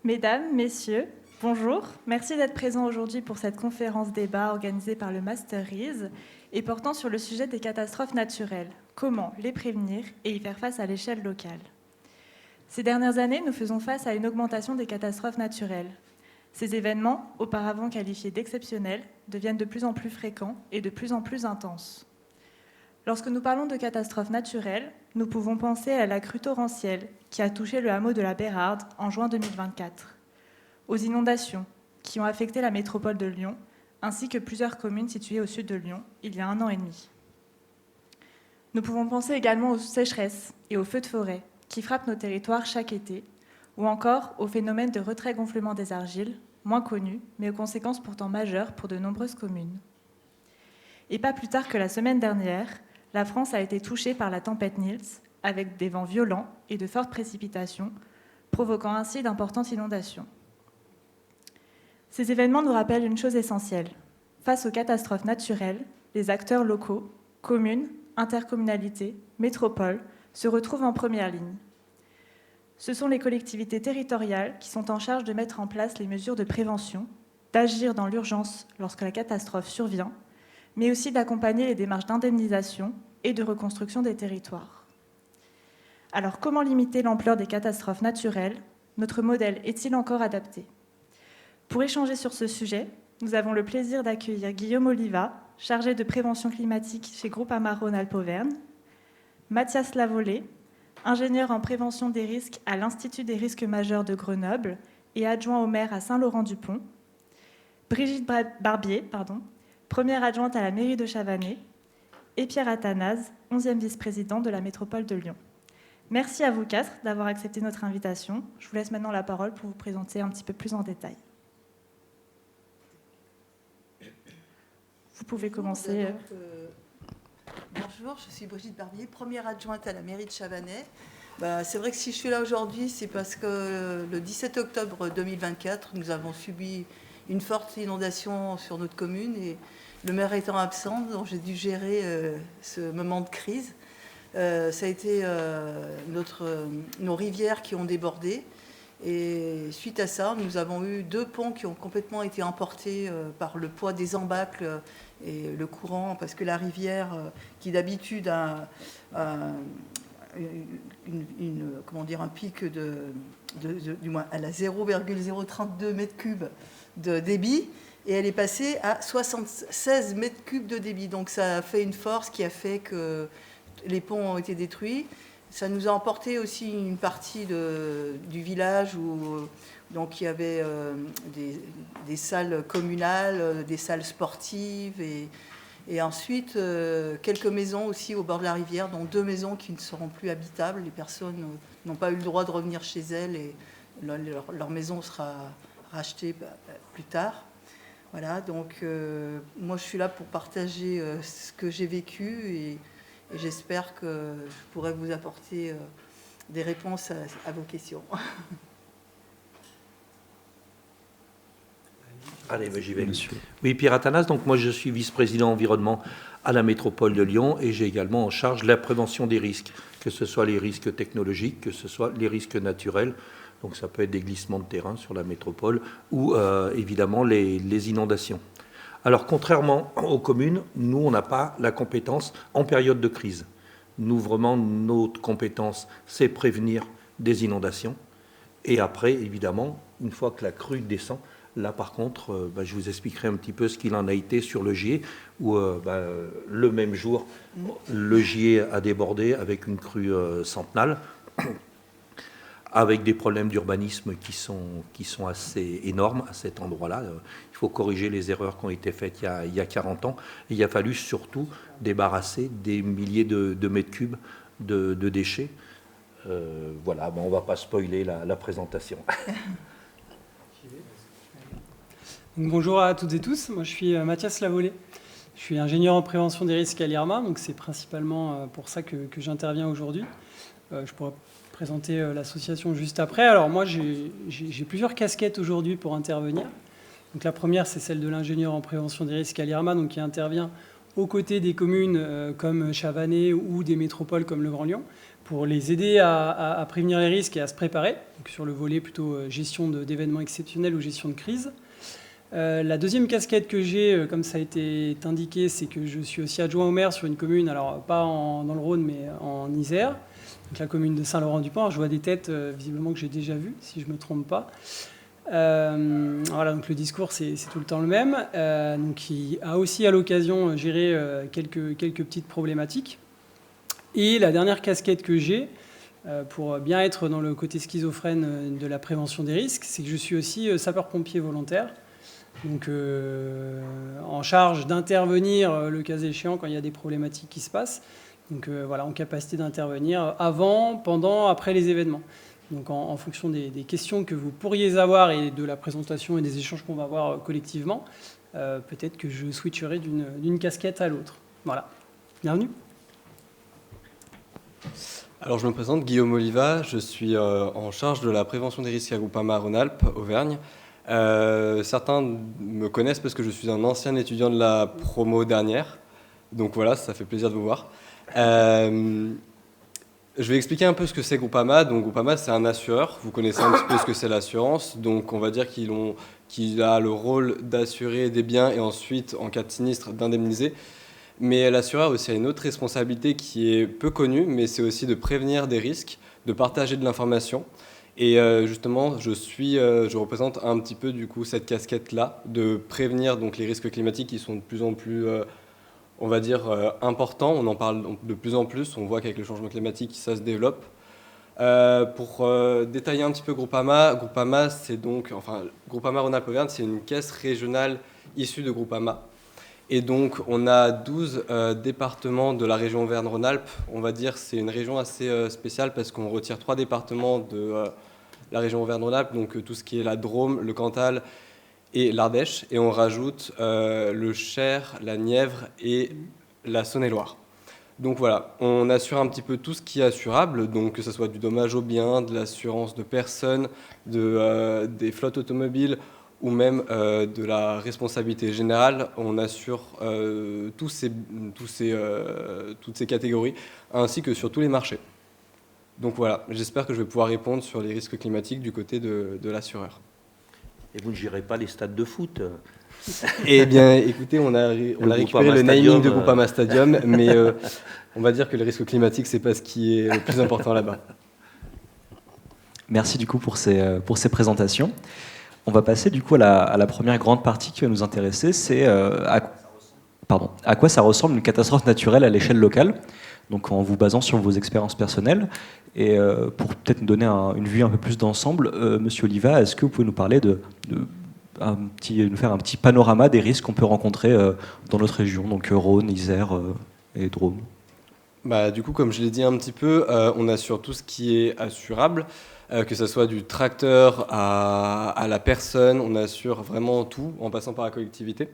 Mesdames, Messieurs, bonjour. Merci d'être présents aujourd'hui pour cette conférence débat organisée par le Master RISE et portant sur le sujet des catastrophes naturelles. Comment les prévenir et y faire face à l'échelle locale. Ces dernières années, nous faisons face à une augmentation des catastrophes naturelles. Ces événements, auparavant qualifiés d'exceptionnels, deviennent de plus en plus fréquents et de plus en plus intenses. Lorsque nous parlons de catastrophes naturelles, nous pouvons penser à la crue torrentielle qui a touché le hameau de la Bérarde en juin 2024, aux inondations qui ont affecté la métropole de Lyon, ainsi que plusieurs communes situées au sud de Lyon il y a 1 an et demi. Nous pouvons penser également aux sécheresses et aux feux de forêt qui frappent nos territoires chaque été, ou encore au phénomène de retrait-gonflement des argiles, moins connu, mais aux conséquences pourtant majeures pour de nombreuses communes. Et pas plus tard que la semaine dernière, la France a été touchée par la tempête Nils, avec des vents violents et de fortes précipitations, provoquant ainsi d'importantes inondations. Ces événements nous rappellent une chose essentielle. Face aux catastrophes naturelles, les acteurs locaux, communes, intercommunalités, métropoles, se retrouvent en première ligne. Ce sont les collectivités territoriales qui sont en charge de mettre en place les mesures de prévention, d'agir dans l'urgence lorsque la catastrophe survient, mais aussi d'accompagner les démarches d'indemnisation et de reconstruction des territoires. Alors, comment limiter l'ampleur des catastrophes naturelles? Notre modèle est-il encore adapté? Pour échanger sur ce sujet, nous avons le plaisir d'accueillir Guillaume Oliva, chargé de prévention climatique chez Groupama Rhône-Alpes Auvergne, Mathias Lavolée, ingénieur en prévention des risques à l'Institut des risques majeurs de Grenoble et adjoint au maire à Saint-Laurent-du-Pont, Brigitte Barbier, première adjointe à la mairie de Chavannes, et Pierre Athanase, 11e vice-président de la métropole de Lyon. Merci à vous quatre d'avoir accepté notre invitation. Je vous laisse maintenant la parole pour vous présenter un petit peu plus en détail. Vous pouvez commencer. Bonjour, je suis Brigitte Barbier, première adjointe à la mairie de Chavannes. C'est vrai que si je suis là aujourd'hui, c'est parce que le 17 octobre 2024, nous avons subi une forte inondation sur notre commune et le maire étant absent, donc j'ai dû gérer ce moment de crise. Ça a été nos rivières qui ont débordé. Et suite à ça, nous avons eu 2 ponts qui ont complètement été emportés par le poids des embâcles et le courant, parce que la rivière, qui d'habitude a un pic du moins, elle a 0,032 mètres cubes de débit, et elle est passée à 76 mètres cubes de débit. Donc ça a fait une force qui a fait que les ponts ont été détruits. Ça nous a emporté aussi une partie du village où donc il y avait des salles communales, des salles sportives et ensuite quelques maisons aussi au bord de la rivière, dont 2 maisons qui ne seront plus habitables. Les personnes n'ont pas eu le droit de revenir chez elles et leur maison sera rachetée plus tard. Voilà, donc moi je suis là pour partager ce que j'ai vécu et j'espère que je pourrai vous apporter des réponses à vos questions. Allez, j'y vais. Monsieur. Oui, Pierre Athanase, donc moi je suis vice-président environnement à la métropole de Lyon et j'ai également en charge la prévention des risques, que ce soit les risques technologiques, que ce soit les risques naturels. Donc ça peut être des glissements de terrain sur la métropole ou évidemment les inondations. Alors, contrairement aux communes, nous, on n'a pas la compétence en période de crise. Nous, vraiment, notre compétence, c'est prévenir des inondations. Et après, évidemment, une fois que la crue descend, là, par contre, je vous expliquerai un petit peu ce qu'il en a été sur le Gier, où le même jour, le Gier a débordé avec une crue centenale, avec des problèmes d'urbanisme qui sont assez énormes à cet endroit-là. Il faut corriger les erreurs qui ont été faites il y a 40 ans. Et il a fallu surtout débarrasser des milliers de mètres cubes de déchets. Voilà, on ne va pas spoiler la présentation. Bonjour à toutes et tous, moi je suis Mathias Lavolée. Je suis ingénieur en prévention des risques à l'IRMA, donc c'est principalement pour ça que j'interviens aujourd'hui. Je pourrais présenter l'association juste après. Alors moi, j'ai plusieurs casquettes aujourd'hui pour intervenir. Donc la première, c'est celle de l'ingénieur en prévention des risques à l'IRMA, donc qui intervient aux côtés des communes comme Chavannes ou des métropoles comme le Grand Lyon, pour les aider à prévenir les risques et à se préparer, donc sur le volet plutôt gestion d'événements exceptionnels ou gestion de crise. La deuxième casquette que j'ai, comme ça a été indiqué, c'est que je suis aussi adjoint au maire sur une commune, alors pas dans le Rhône, mais en Isère, donc la commune de Saint-Laurent-du-Pont. Alors, je vois des têtes visiblement que j'ai déjà vues, si je ne me trompe pas. Voilà, donc le discours, c'est tout le temps le même. Donc, il a aussi à l'occasion géré quelques petites problématiques. Et la dernière casquette que j'ai, pour bien être dans le côté schizophrène de la prévention des risques, c'est que je suis aussi sapeur-pompier volontaire. Donc, en charge d'intervenir le cas échéant quand il y a des problématiques qui se passent. Donc voilà, en capacité d'intervenir avant, pendant, après les événements. Donc en fonction des questions que vous pourriez avoir et de la présentation et des échanges qu'on va avoir collectivement, peut-être que je switcherai d'une casquette à l'autre. Voilà. Bienvenue. Alors je me présente, Guillaume Oliva, je suis en charge de la prévention des risques à Groupama Rhône-Alpes, Auvergne. Certains me connaissent parce que je suis un ancien étudiant de la promo dernière. Donc voilà, ça fait plaisir de vous voir. Je vais expliquer un peu ce que c'est Groupama. Donc Groupama, c'est un assureur. Vous connaissez un petit peu ce que c'est l'assurance. Donc on va dire qu'il a le rôle d'assurer des biens et ensuite, en cas de sinistre, d'indemniser. Mais l'assureur aussi a une autre responsabilité qui est peu connue, mais c'est aussi de prévenir des risques, de partager de l'information. Et justement, je représente un petit peu du coup cette casquette-là, de prévenir donc les risques climatiques qui sont de plus en plus, on va dire, importants. On en parle de plus en plus. On voit qu'avec le changement climatique, ça se développe. Pour détailler un petit peu Groupama, Groupama Rhône-Alpes Auvergne, c'est une caisse régionale issue de Groupama. Et donc, on a 12 départements de la région Auvergne-Rhône-Alpes. On va dire que c'est une région assez spéciale parce qu'on retire 3 départements de la région Auvergne-Rhône-Alpes, donc tout ce qui est la Drôme, le Cantal et l'Ardèche. Et on rajoute le Cher, la Nièvre et la Saône-et-Loire. Donc voilà, on assure un petit peu tout ce qui est assurable, donc que ce soit du dommage aux biens, de l'assurance de personnes, des flottes automobiles, ou même de la responsabilité générale. On assure toutes ces catégories, ainsi que sur tous les marchés. Donc voilà, j'espère que je vais pouvoir répondre sur les risques climatiques du côté de l'assureur. Et vous ne gérez pas les stades de foot? Eh bien, écoutez, on a récupéré le naming de Groupama Stadium, mais on va dire que les risques climatiques, c'est pas ce qui est le plus important là-bas. Merci du coup pour ces présentations. On va passer du coup à la première grande partie qui va nous intéresser, c'est à quoi ça ressemble une catastrophe naturelle à l'échelle locale, donc en vous basant sur vos expériences personnelles. Et pour peut-être nous donner une vue un peu plus d'ensemble, Monsieur Oliva, est-ce que vous pouvez nous parler nous faire un petit panorama des risques qu'on peut rencontrer dans notre région, donc Rhône, Isère et Drôme? Du coup, comme je l'ai dit un petit peu, on assure tout ce qui est assurable. Que ce soit du tracteur à la personne, on assure vraiment tout en passant par la collectivité.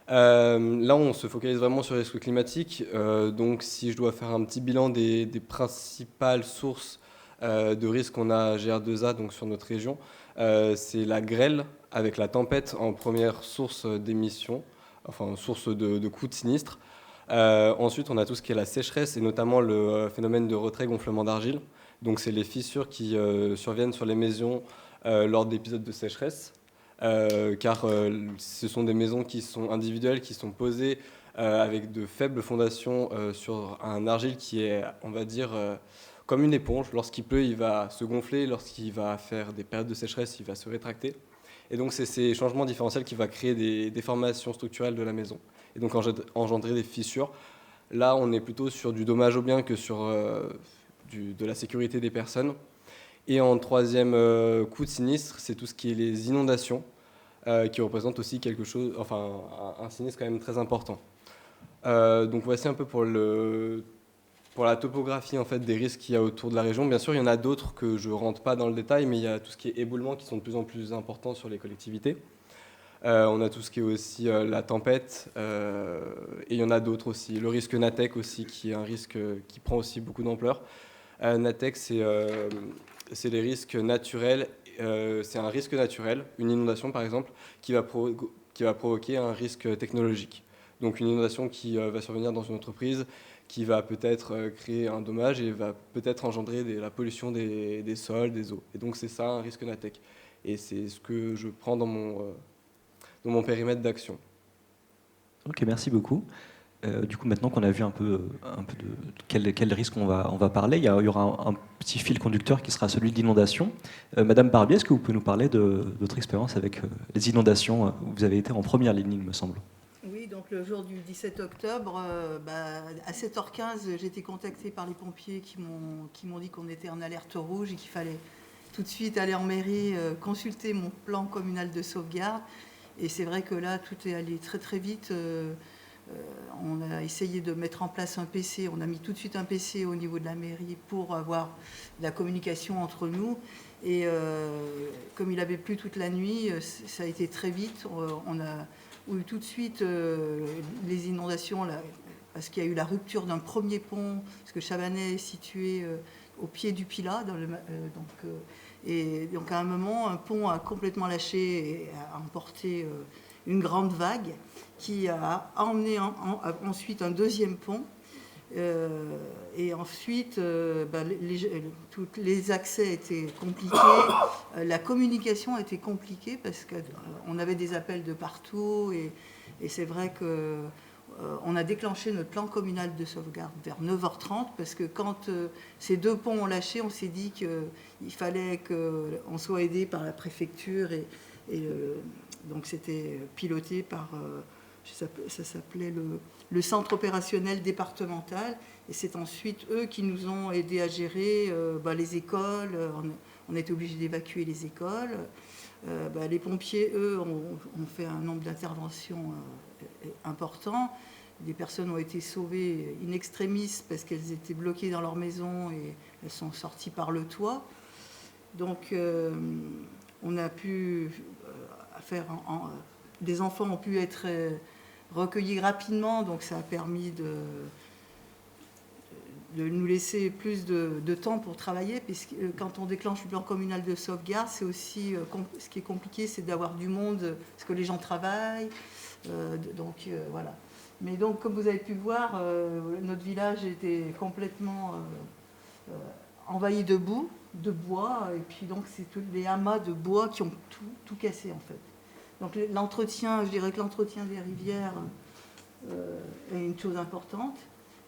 Là, on se focalise vraiment sur les risques climatiques. Donc, si je dois faire un petit bilan des principales sources de risques qu'on a à GR2A, donc sur notre région, c'est la grêle avec la tempête en première source d'émissions, enfin source de coûts de sinistre. Ensuite, on a tout ce qui est la sécheresse et notamment le phénomène de retrait-gonflement d'argile. Donc, c'est les fissures qui surviennent sur les maisons lors d'épisodes de sécheresse, car ce sont des maisons qui sont individuelles, qui sont posées avec de faibles fondations sur un argile qui est, on va dire, comme une éponge. Lorsqu'il pleut, il va se gonfler. Lorsqu'il va faire des périodes de sécheresse, il va se rétracter. Et donc, c'est ces changements différentiels qui vont créer des déformations structurelles de la maison et donc engendrer des fissures. Là, on est plutôt sur du dommage aux biens que sur de la sécurité des personnes. Et en troisième coup de sinistre, c'est tout ce qui est les inondations, qui représentent aussi quelque chose, enfin un sinistre quand même très important. Donc voici un peu pour la topographie en fait des risques qu'il y a autour de la région. Bien sûr, il y en a d'autres que je rentre pas dans le détail, mais il y a tout ce qui est éboulement qui sont de plus en plus importants sur les collectivités. On a tout ce qui est aussi la tempête, et il y en a d'autres aussi. Le risque Natec aussi, qui est un risque qui prend aussi beaucoup d'ampleur. Natec, c'est les risques naturels. C'est un risque naturel, une inondation par exemple, qui va provoquer un risque technologique. Donc une inondation qui va survenir dans une entreprise, qui va peut-être créer un dommage et va peut-être engendrer la pollution des sols, des eaux. Et donc c'est ça un risque Natech. Et c'est ce que je prends dans mon périmètre d'action. Ok, merci beaucoup. Du coup, maintenant qu'on a vu un peu de quel risque on va parler, il y aura un petit fil conducteur qui sera celui de l'inondation. Madame Barbier, est-ce que vous pouvez nous parler de votre expérience avec les inondations? Vous avez été en première ligne, il me semble. Oui, donc le jour du 17 octobre, à 7h15, j'ai été contactée par les pompiers qui m'ont dit qu'on était en alerte rouge et qu'il fallait tout de suite aller en mairie consulter mon plan communal de sauvegarde. Et c'est vrai que là, tout est allé très très vite. On a essayé de mettre en place un PC. On a mis tout de suite un PC au niveau de la mairie pour avoir la communication entre nous. Et comme il avait plu toute la nuit, ça a été très vite. On a eu tout de suite les inondations, là, parce qu'il y a eu la rupture d'un premier pont, parce que Chabanais est situé au pied du Pilat. Et donc à un moment, un pont a complètement lâché et a emporté une grande vague qui a emmené ensuite un deuxième pont. Et ensuite, tous les accès étaient compliqués, la communication était compliquée parce qu'on avait des appels de partout. Et c'est vrai qu'on a déclenché notre plan communal de sauvegarde vers 9h30 parce que quand ces deux ponts ont lâché, on s'est dit qu'il fallait qu'on soit aidé par la préfecture. Donc c'était piloté par... ça s'appelait le centre opérationnel départemental, et c'est ensuite eux qui nous ont aidés à gérer les écoles. On a été obligés d'évacuer les écoles. Les pompiers, eux, ont fait un nombre d'interventions important. Des personnes ont été sauvées in extremis parce qu'elles étaient bloquées dans leur maison et elles sont sorties par le toit. Donc on a pu faire... des enfants ont pu être recueillis rapidement, donc ça a permis de nous laisser plus de temps pour travailler, puisque quand on déclenche le plan communal de sauvegarde, c'est aussi, ce qui est compliqué, c'est d'avoir du monde, parce que les gens travaillent, voilà. Mais donc, comme vous avez pu voir, notre village était complètement envahi de boue, de bois, et puis donc c'est tous les amas de bois qui ont tout cassé en fait. Donc l'entretien, je dirais que l'entretien des rivières est une chose importante.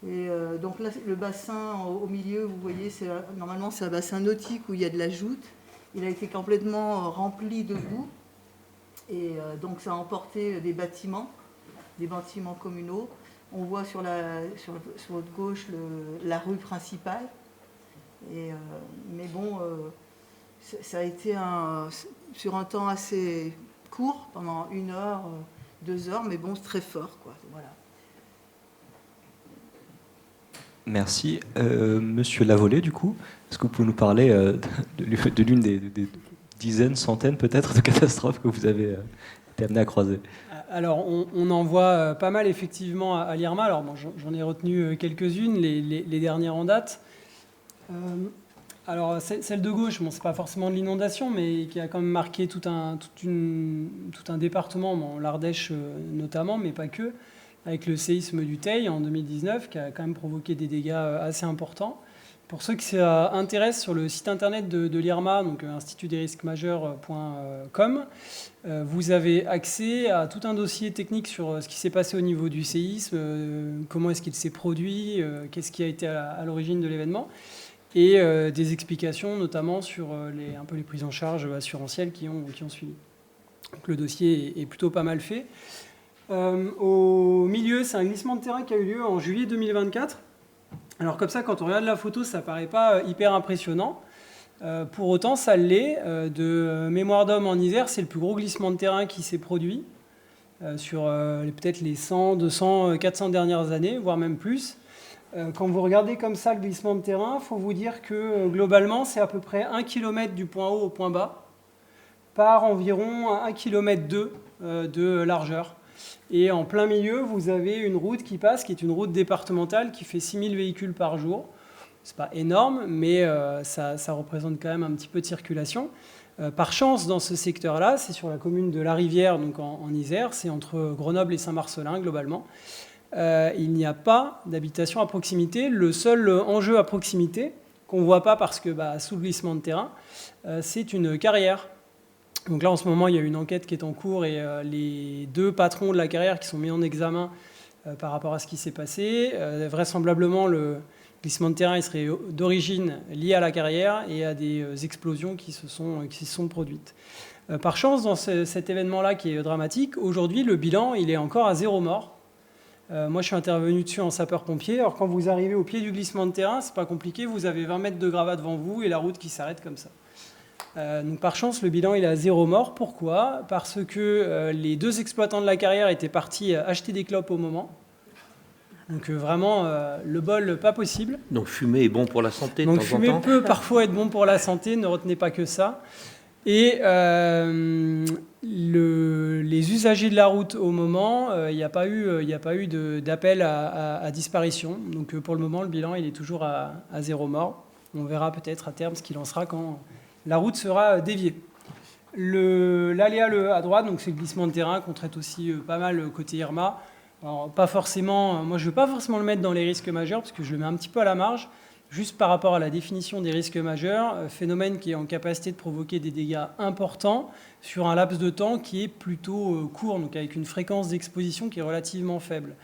Et donc là, le bassin au milieu, vous voyez, normalement c'est un bassin nautique où il y a de la joute. Il a été complètement rempli de boue. Et donc ça a emporté des bâtiments communaux. On voit sur votre gauche la rue principale. Mais bon, ça a été sur un temps assez court, pendant 1 heure, 2 heures, mais bon, c'est très fort, quoi. Voilà. Merci. Monsieur Lavolée, du coup, est-ce que vous pouvez nous parler de l'une des dizaines, centaines peut-être de catastrophes que vous avez été amené à croiser? Alors, on en voit pas mal effectivement à l'IRMA. Alors, bon, j'en ai retenu quelques-unes, les dernières en date. Alors, celle de gauche, bon, c'est pas forcément de l'inondation, mais qui a quand même marqué tout un département, bon, l'Ardèche notamment, mais pas que, avec le séisme du Teil en 2019, qui a quand même provoqué des dégâts assez importants. Pour ceux qui s'intéressent, sur le site internet de l'IRMA, donc institutdesrisquesmajeurs.com, vous avez accès à tout un dossier technique sur ce qui s'est passé au niveau du séisme, comment est-ce qu'il s'est produit, qu'est-ce qui a été à l'origine de l'événement, et des explications notamment sur un peu les prises en charge assurantielles qui ont suivi. Donc le dossier est plutôt pas mal fait. Au milieu, c'est un glissement de terrain qui a eu lieu en juillet 2024. Alors comme ça, quand on regarde la photo, ça paraît pas hyper impressionnant. Pour autant, ça l'est. De mémoire d'homme en Isère, c'est le plus gros glissement de terrain qui s'est produit sur peut-être les 100, 200, 400 dernières années, voire même plus. Quand vous regardez comme ça le glissement de terrain, il faut vous dire que globalement, c'est à peu près 1 km du point haut au point bas, par environ 1,2 km de largeur. Et en plein milieu, vous avez une route qui passe, qui est une route départementale qui fait 6000 véhicules par jour. C'est pas énorme, mais ça représente quand même un petit peu de circulation. Par chance, dans ce secteur-là, c'est sur la commune de La Rivière, donc en Isère, c'est entre Grenoble et Saint-Marcellin, globalement. Il n'y a pas d'habitation à proximité. Le seul enjeu à proximité, qu'on ne voit pas parce que sous le glissement de terrain, c'est une carrière. Donc là, en ce moment, il y a une enquête qui est en cours et les 2 patrons de la carrière qui sont mis en examen par rapport à ce qui s'est passé. Vraisemblablement, le glissement de terrain il serait d'origine liée à la carrière et à des explosions qui se sont produites. Par chance, dans cet événement-là qui est dramatique, aujourd'hui, le bilan il est encore à 0 mort. Moi, je suis intervenu dessus en sapeur-pompier. Alors, quand vous arrivez au pied du glissement de terrain, c'est pas compliqué. Vous avez 20 mètres de gravat devant vous et la route qui s'arrête comme ça. Donc, par chance, le bilan il est à 0 mort. Pourquoi ? Parce que les 2 exploitants de la carrière étaient partis acheter des clopes au moment. Donc vraiment, le bol, pas possible. Donc fumer est bon pour la santé de Donc temps en fumer temps. peut parfois être bon pour la santé, ne retenez pas que ça. Et les usagers de la route au moment, il n'y a pas eu d'appel à disparition. Donc pour le moment, le bilan il est toujours à 0 mort. On verra peut-être à terme ce qu'il en sera quand la route sera déviée. L'aléa à droite, donc c'est le glissement de terrain qu'on traite aussi pas mal côté Irma. Alors, pas forcément, moi je ne veux pas forcément le mettre dans les risques majeurs parce que je le mets un petit peu à la marge, juste par rapport à la définition des risques majeurs, phénomène qui est en capacité de provoquer des dégâts importants sur un laps de temps qui est plutôt court, donc avec une fréquence d'exposition qui est relativement faible.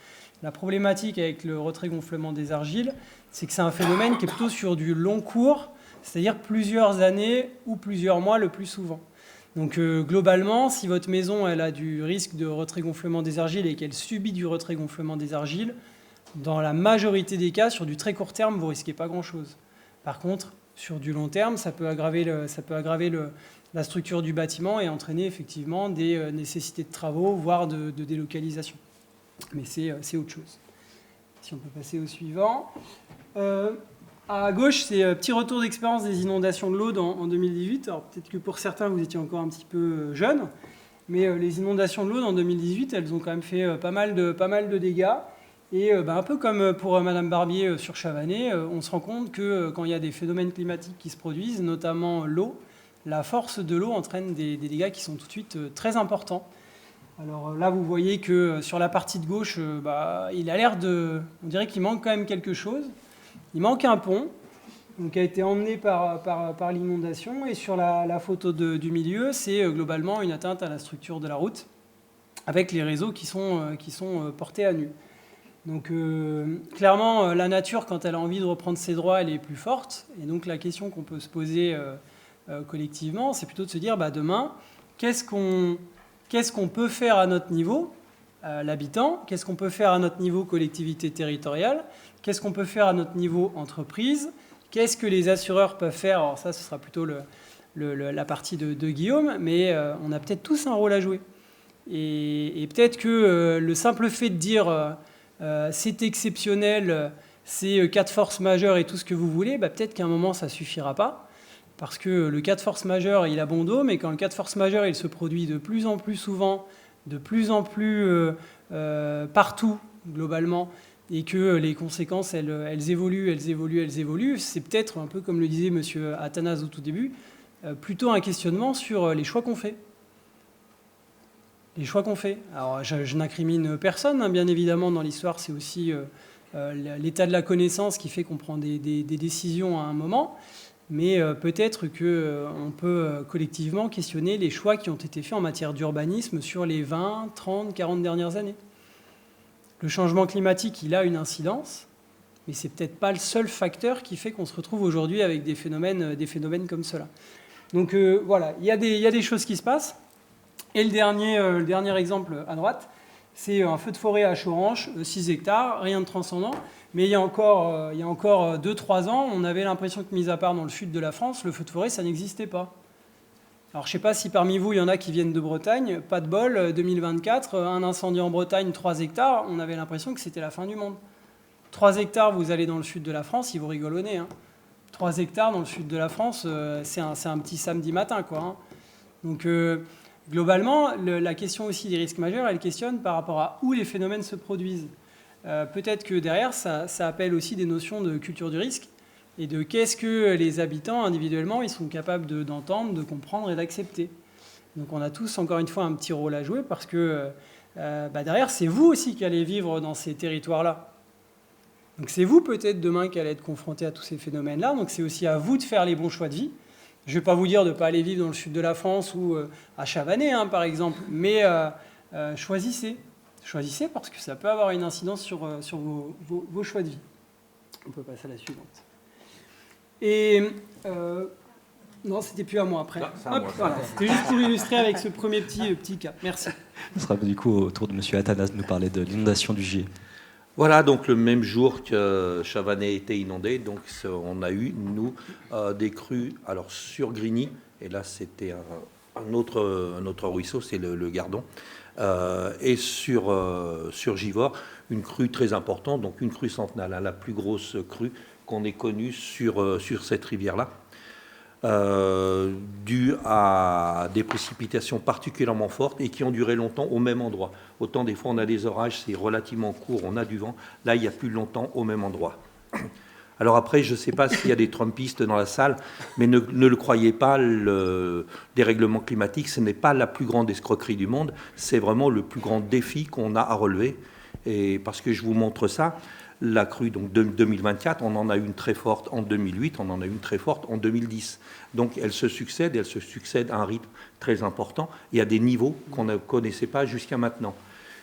La problématique avec le retrait-gonflement des argiles, c'est que c'est un phénomène qui est plutôt sur du long cours, c'est-à-dire plusieurs années ou plusieurs mois le plus souvent. Donc globalement, si votre maison elle a du risque de retrait-gonflement des argiles et qu'elle subit du retrait-gonflement des argiles, dans la majorité des cas, sur du très court terme, vous ne risquez pas grand-chose. Par contre, sur du long terme, ça peut aggraver la structure du bâtiment et entraîner effectivement des nécessités de travaux, voire de délocalisation. Mais c'est autre chose. Si on peut passer au suivant. À gauche, c'est un petit retour d'expérience des inondations de l'Aude en 2018. Alors peut-être que pour certains, vous étiez encore un petit peu jeunes, mais les inondations de l'Aude en 2018, elles ont quand même fait pas mal de dégâts. Et un peu comme pour Madame Barbier sur Chavanay, on se rend compte que quand il y a des phénomènes climatiques qui se produisent, notamment l'eau, la force de l'eau entraîne des dégâts qui sont tout de suite très importants. Alors là, vous voyez que sur la partie de gauche, il a l'air on dirait qu'il manque quand même quelque chose. Il manque un pont qui a été emmené par l'inondation. Et sur la photo du milieu, c'est globalement une atteinte à la structure de la route avec les réseaux qui sont portés à nu. Donc clairement, la nature, quand elle a envie de reprendre ses droits, elle est plus forte. Et donc la question qu'on peut se poser collectivement, c'est plutôt de se dire, demain, qu'est-ce qu'on peut faire à notre niveau, l'habitant, qu'est-ce qu'on peut faire à notre niveau collectivité territoriale, qu'est-ce qu'on peut faire à notre niveau entreprise, qu'est-ce que les assureurs peuvent faire. Alors ça, ce sera plutôt la partie de Guillaume, mais on a peut-être tous un rôle à jouer. Et peut-être que le simple fait de dire c'est exceptionnel, c'est cas de force majeure et tout ce que vous voulez, peut-être qu'à un moment, ça ne suffira pas. Parce que le cas de force majeure, il a bon dos, mais quand le cas de force majeure, il se produit de plus en plus souvent, de plus en plus partout, globalement, et que les conséquences, elles évoluent, c'est peut-être, un peu comme le disait M. Athanase au tout début, plutôt un questionnement sur les choix qu'on fait. Les choix qu'on fait. Alors, je n'incrimine personne, bien évidemment, dans l'histoire, c'est aussi l'état de la connaissance qui fait qu'on prend des décisions à un moment, mais peut-être qu'on peut collectivement questionner les choix qui ont été faits en matière d'urbanisme sur les 20, 30, 40 dernières années. Le changement climatique, il a une incidence, mais ce n'est peut-être pas le seul facteur qui fait qu'on se retrouve aujourd'hui avec des phénomènes comme cela. Donc voilà, il y a des choses qui se passent. Et le dernier exemple à droite, c'est un feu de forêt à Choranche, 6 hectares, rien de transcendant. Mais il y a encore 2-3 ans, on avait l'impression que, mis à part dans le sud de la France, le feu de forêt, ça n'existait pas. Alors, je ne sais pas si parmi vous, il y en a qui viennent de Bretagne. Pas de bol, 2024, un incendie en Bretagne, 3 hectares, on avait l'impression que c'était la fin du monde. 3 hectares, vous allez dans le sud de la France, ils vous rigolent au nez. 3 hectares dans le sud de la France, c'est un petit samedi matin, quoi. Donc, globalement, la question aussi des risques majeurs, elle questionne par rapport à où les phénomènes se produisent. Peut-être que derrière, ça appelle aussi des notions de culture du risque. et de qu'est-ce que les habitants individuellement ils sont capables d'entendre, de comprendre et d'accepter. Donc on a tous encore une fois un petit rôle à jouer parce que derrière c'est vous aussi qui allez vivre dans ces territoires-là. Donc c'est vous peut-être demain qui allez être confrontés à tous ces phénomènes-là, donc c'est aussi à vous de faire les bons choix de vie. Je ne vais pas vous dire de ne pas aller vivre dans le sud de la France ou à Chavanay par exemple, mais choisissez. Choisissez parce que ça peut avoir une incidence sur vos choix de vie. On peut passer à la suivante. Et non, c'était plus à moi après. Voilà. C'était juste pour illustrer avec ce premier petit cas. Merci. Ce sera du coup au tour de M. Athanas de nous parler de l'inondation du Gier. Voilà, donc le même jour que Chavanay était inondé, donc on a eu, nous, des crues alors sur Grigny, et là c'était un autre ruisseau, c'est le Gardon, et sur Givors, une crue très importante, donc une crue centenale, la plus grosse crue qu'on ait connue sur cette rivière-là. Dû à des précipitations particulièrement fortes et qui ont duré longtemps au même endroit. Autant des fois on a des orages, c'est relativement court, on a du vent. Là, il y a plus longtemps au même endroit. Alors après, je ne sais pas s'il y a des Trumpistes dans la salle, mais ne le croyez pas, le dérèglement climatique, ce n'est pas la plus grande escroquerie du monde, c'est vraiment le plus grand défi qu'on a à relever. Et parce que je vous montre ça, la crue donc de 2024, on en a une très forte en 2008, on en a une très forte en 2010. Donc elles se succèdent à un rythme très important et à des niveaux qu'on ne connaissait pas jusqu'à maintenant.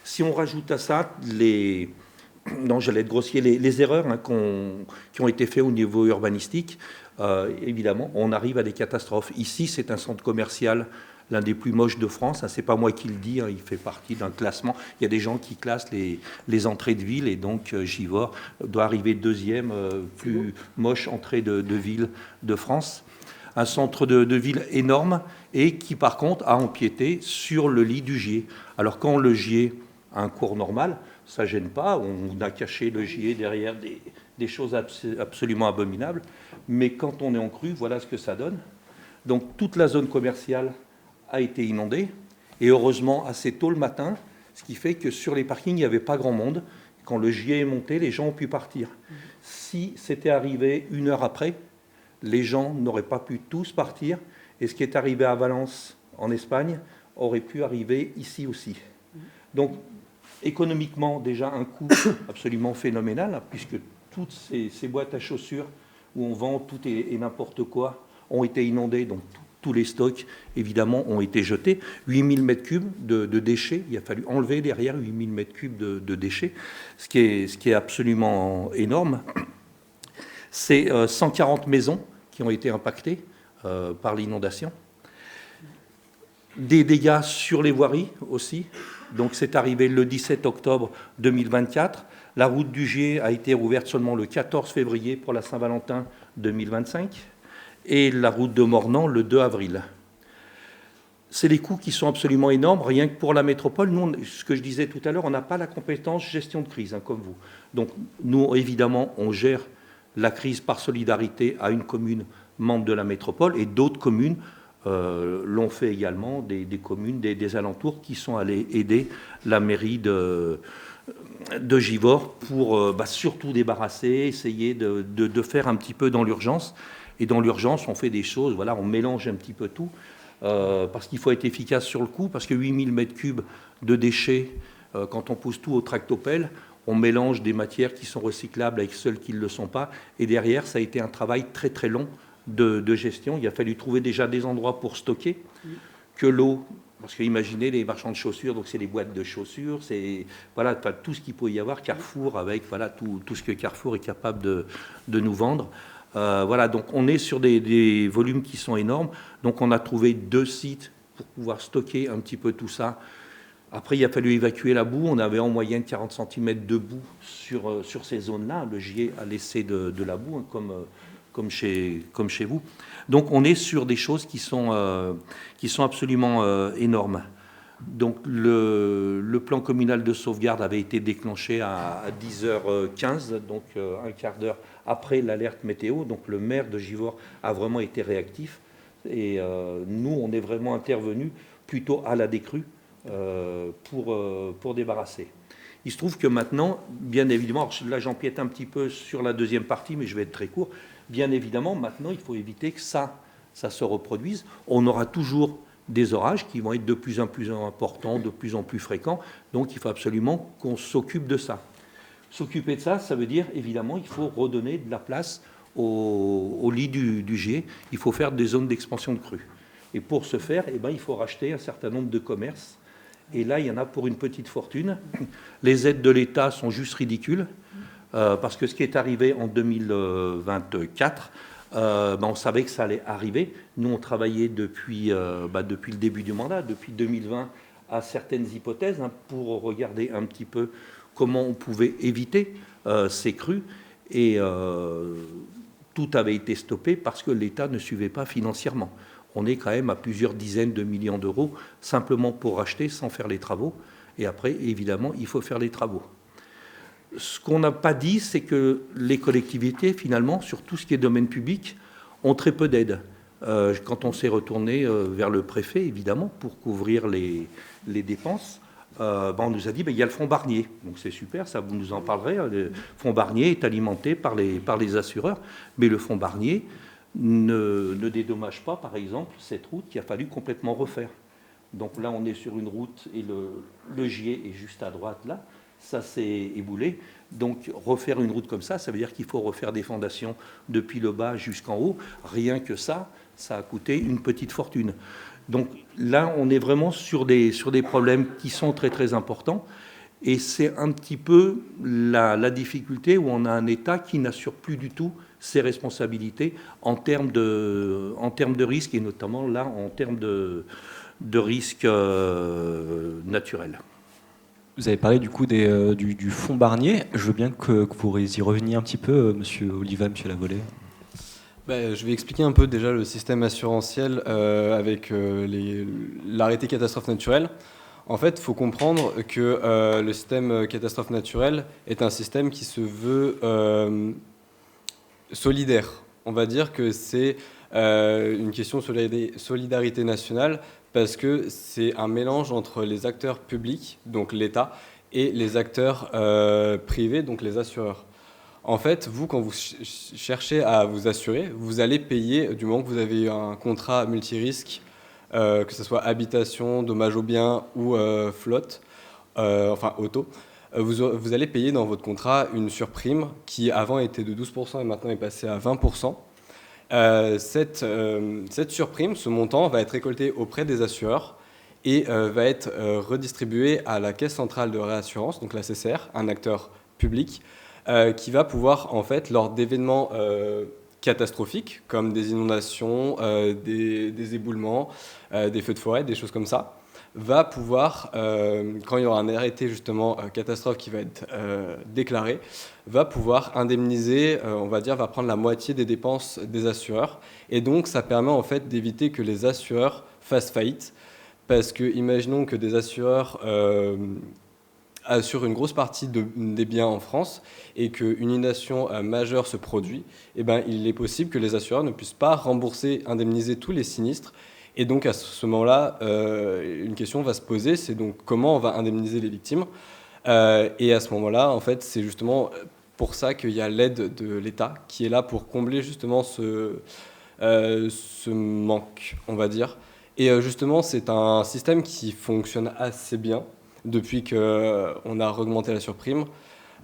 Si on rajoute à ça j'allais être grossier, les erreurs qui ont été faites au niveau urbanistique, évidemment, on arrive à des catastrophes. Ici, c'est un centre commercial, l'un des plus moches de France. Ce n'est pas moi qui le dis, il fait partie d'un classement. Il y a des gens qui classent les entrées de ville, et donc Givors doit arriver deuxième plus moche entrée de ville de France. Un centre de ville énorme et qui, par contre, a empiété sur le lit du Gier. Alors, quand le Gier a un cours normal, ça ne gêne pas. On a caché le Gier derrière des choses absolument abominables. Mais quand on est en crue, voilà ce que ça donne. Donc, toute la zone commerciale a été inondée, et heureusement assez tôt le matin, ce qui fait que sur les parkings, il n'y avait pas grand monde. Quand le Gier est monté, les gens ont pu partir. Si c'était arrivé une heure après, les gens n'auraient pas pu tous partir, et ce qui est arrivé à Valence, en Espagne, aurait pu arriver ici aussi. Donc, économiquement, déjà un coût absolument phénoménal, puisque toutes ces boîtes à chaussures où on vend tout et n'importe quoi ont été inondées, donc tous les stocks, évidemment, ont été jetés. 8000 m3 de déchets, il a fallu enlever derrière 8000 m3 de déchets, ce qui est absolument énorme. C'est 140 maisons qui ont été impactées par l'inondation. Des dégâts sur les voiries aussi. Donc c'est arrivé le 17 octobre 2024. La route du Gier a été rouverte seulement le 14 février pour la Saint-Valentin 2025. Et la route de Mornan le 2 avril. C'est des coûts qui sont absolument énormes, rien que pour la métropole. Nous, ce que je disais tout à l'heure, on n'a pas la compétence gestion de crise, comme vous. Donc nous, évidemment, on gère la crise par solidarité à une commune membre de la métropole, et d'autres communes l'ont fait également, des communes des alentours qui sont allées aider la mairie de Givors pour surtout débarrasser, essayer de faire un petit peu dans l'urgence. Et dans l'urgence, on fait des choses, voilà, on mélange un petit peu tout, parce qu'il faut être efficace sur le coup, parce que 8000 m3 de déchets, quand on pousse tout au tractopelle, on mélange des matières qui sont recyclables avec celles qui ne le sont pas. Et derrière, ça a été un travail très très long de gestion. Il a fallu trouver déjà des endroits pour stocker, que l'eau, parce que imaginez les marchands de chaussures, donc c'est les boîtes de chaussures, c'est voilà, tout ce qu'il peut y avoir, Carrefour, avec voilà, tout ce que Carrefour est capable de nous vendre. Voilà, donc on est sur des volumes qui sont énormes. Donc on a trouvé 2 sites pour pouvoir stocker un petit peu tout ça. Après, il a fallu évacuer la boue. On avait en moyenne 40 cm de boue sur ces zones-là. Le Gier a laissé de la boue, comme chez vous. Donc on est sur des choses qui sont absolument énormes. Donc le plan communal de sauvegarde avait été déclenché à 10h15, donc un quart d'heure après l'alerte météo. Donc le maire de Givors a vraiment été réactif. Et nous, on est vraiment intervenus plutôt à la décrue pour débarrasser. Il se trouve que maintenant, bien évidemment, là j'empiète un petit peu sur la deuxième partie, mais je vais être très court. Bien évidemment, maintenant, il faut éviter que ça se reproduise. On aura toujours des orages qui vont être de plus en plus importants, de plus en plus fréquents. Donc, il faut absolument qu'on s'occupe de ça. S'occuper de ça, ça veut dire, évidemment, il faut redonner de la place au lit du Gier. Il faut faire des zones d'expansion de crues. Et pour ce faire, il faut racheter un certain nombre de commerces. Et là, il y en a pour une petite fortune. Les aides de l'État sont juste ridicules. Parce que ce qui est arrivé en 2024, on savait que ça allait arriver. Nous, on travaillait depuis le début du mandat, depuis 2020, à certaines hypothèses pour regarder un petit peu comment on pouvait éviter ces crues. Et tout avait été stoppé parce que l'État ne suivait pas financièrement. On est quand même à plusieurs dizaines de millions d'euros simplement pour racheter sans faire les travaux. Et après, évidemment, il faut faire les travaux. Ce qu'on n'a pas dit, c'est que les collectivités, finalement, sur tout ce qui est domaine public, ont très peu d'aide. Quand on s'est retourné vers le préfet, évidemment, pour couvrir les dépenses, on nous a dit il y a le fonds Barnier. Donc c'est super, ça vous nous en parlerez. Le fonds Barnier est alimenté par les assureurs, mais le fonds Barnier ne dédommage pas, par exemple, cette route qu'il a fallu complètement refaire. Donc là, on est sur une route et le Gier est juste à droite là. Ça s'est éboulé. Donc refaire une route comme ça, ça veut dire qu'il faut refaire des fondations depuis le bas jusqu'en haut. Rien que ça a coûté une petite fortune. Donc là, on est vraiment sur des problèmes qui sont très très importants. Et c'est un petit peu la difficulté où on a un État qui n'assure plus du tout ses responsabilités en termes de risques, et notamment là en termes de risques naturels. Vous avez parlé du coup du fonds Barnier. Je veux bien que vous y reveniez un petit peu, monsieur Oliva, monsieur Lavolée. Je vais expliquer un peu déjà le système assurantiel avec l'arrêté catastrophe naturelle. En fait, il faut comprendre que le système catastrophe naturelle est un système qui se veut solidaire. On va dire que c'est une question de solidarité nationale parce que c'est un mélange entre les acteurs publics, donc l'État, et les acteurs privés, donc les assureurs. En fait, vous, quand vous cherchez à vous assurer, vous allez payer, du moment que vous avez un contrat multirisque, que ce soit habitation, dommage aux biens ou flotte, enfin auto, vous allez payer dans votre contrat une surprime qui avant était de 12% et maintenant est passée à 20%. Cette surprime, ce montant, va être récolté auprès des assureurs et va être redistribué à la Caisse centrale de réassurance, donc la CCR, un acteur public, qui va pouvoir, en fait, lors d'événements catastrophiques, comme des inondations, des éboulements, des feux de forêt, des choses comme ça, va pouvoir, quand il y aura un arrêté justement catastrophe qui va être déclaré, va pouvoir indemniser, on va dire, va prendre la moitié des dépenses des assureurs. Et donc, ça permet en fait d'éviter que les assureurs fassent faillite. Parce que, imaginons que des assureurs assurent une grosse partie des biens en France et qu'une inondation majeure se produit, il est possible que les assureurs ne puissent pas rembourser, indemniser tous les sinistres. Et donc, à ce moment-là, une question va se poser, c'est donc comment on va indemniser les victimes. Et à ce moment-là, en fait, c'est justement pour ça qu'il y a l'aide de l'État qui est là pour combler justement ce manque, on va dire. Et justement, c'est un système qui fonctionne assez bien depuis qu'on a augmenté la surprime.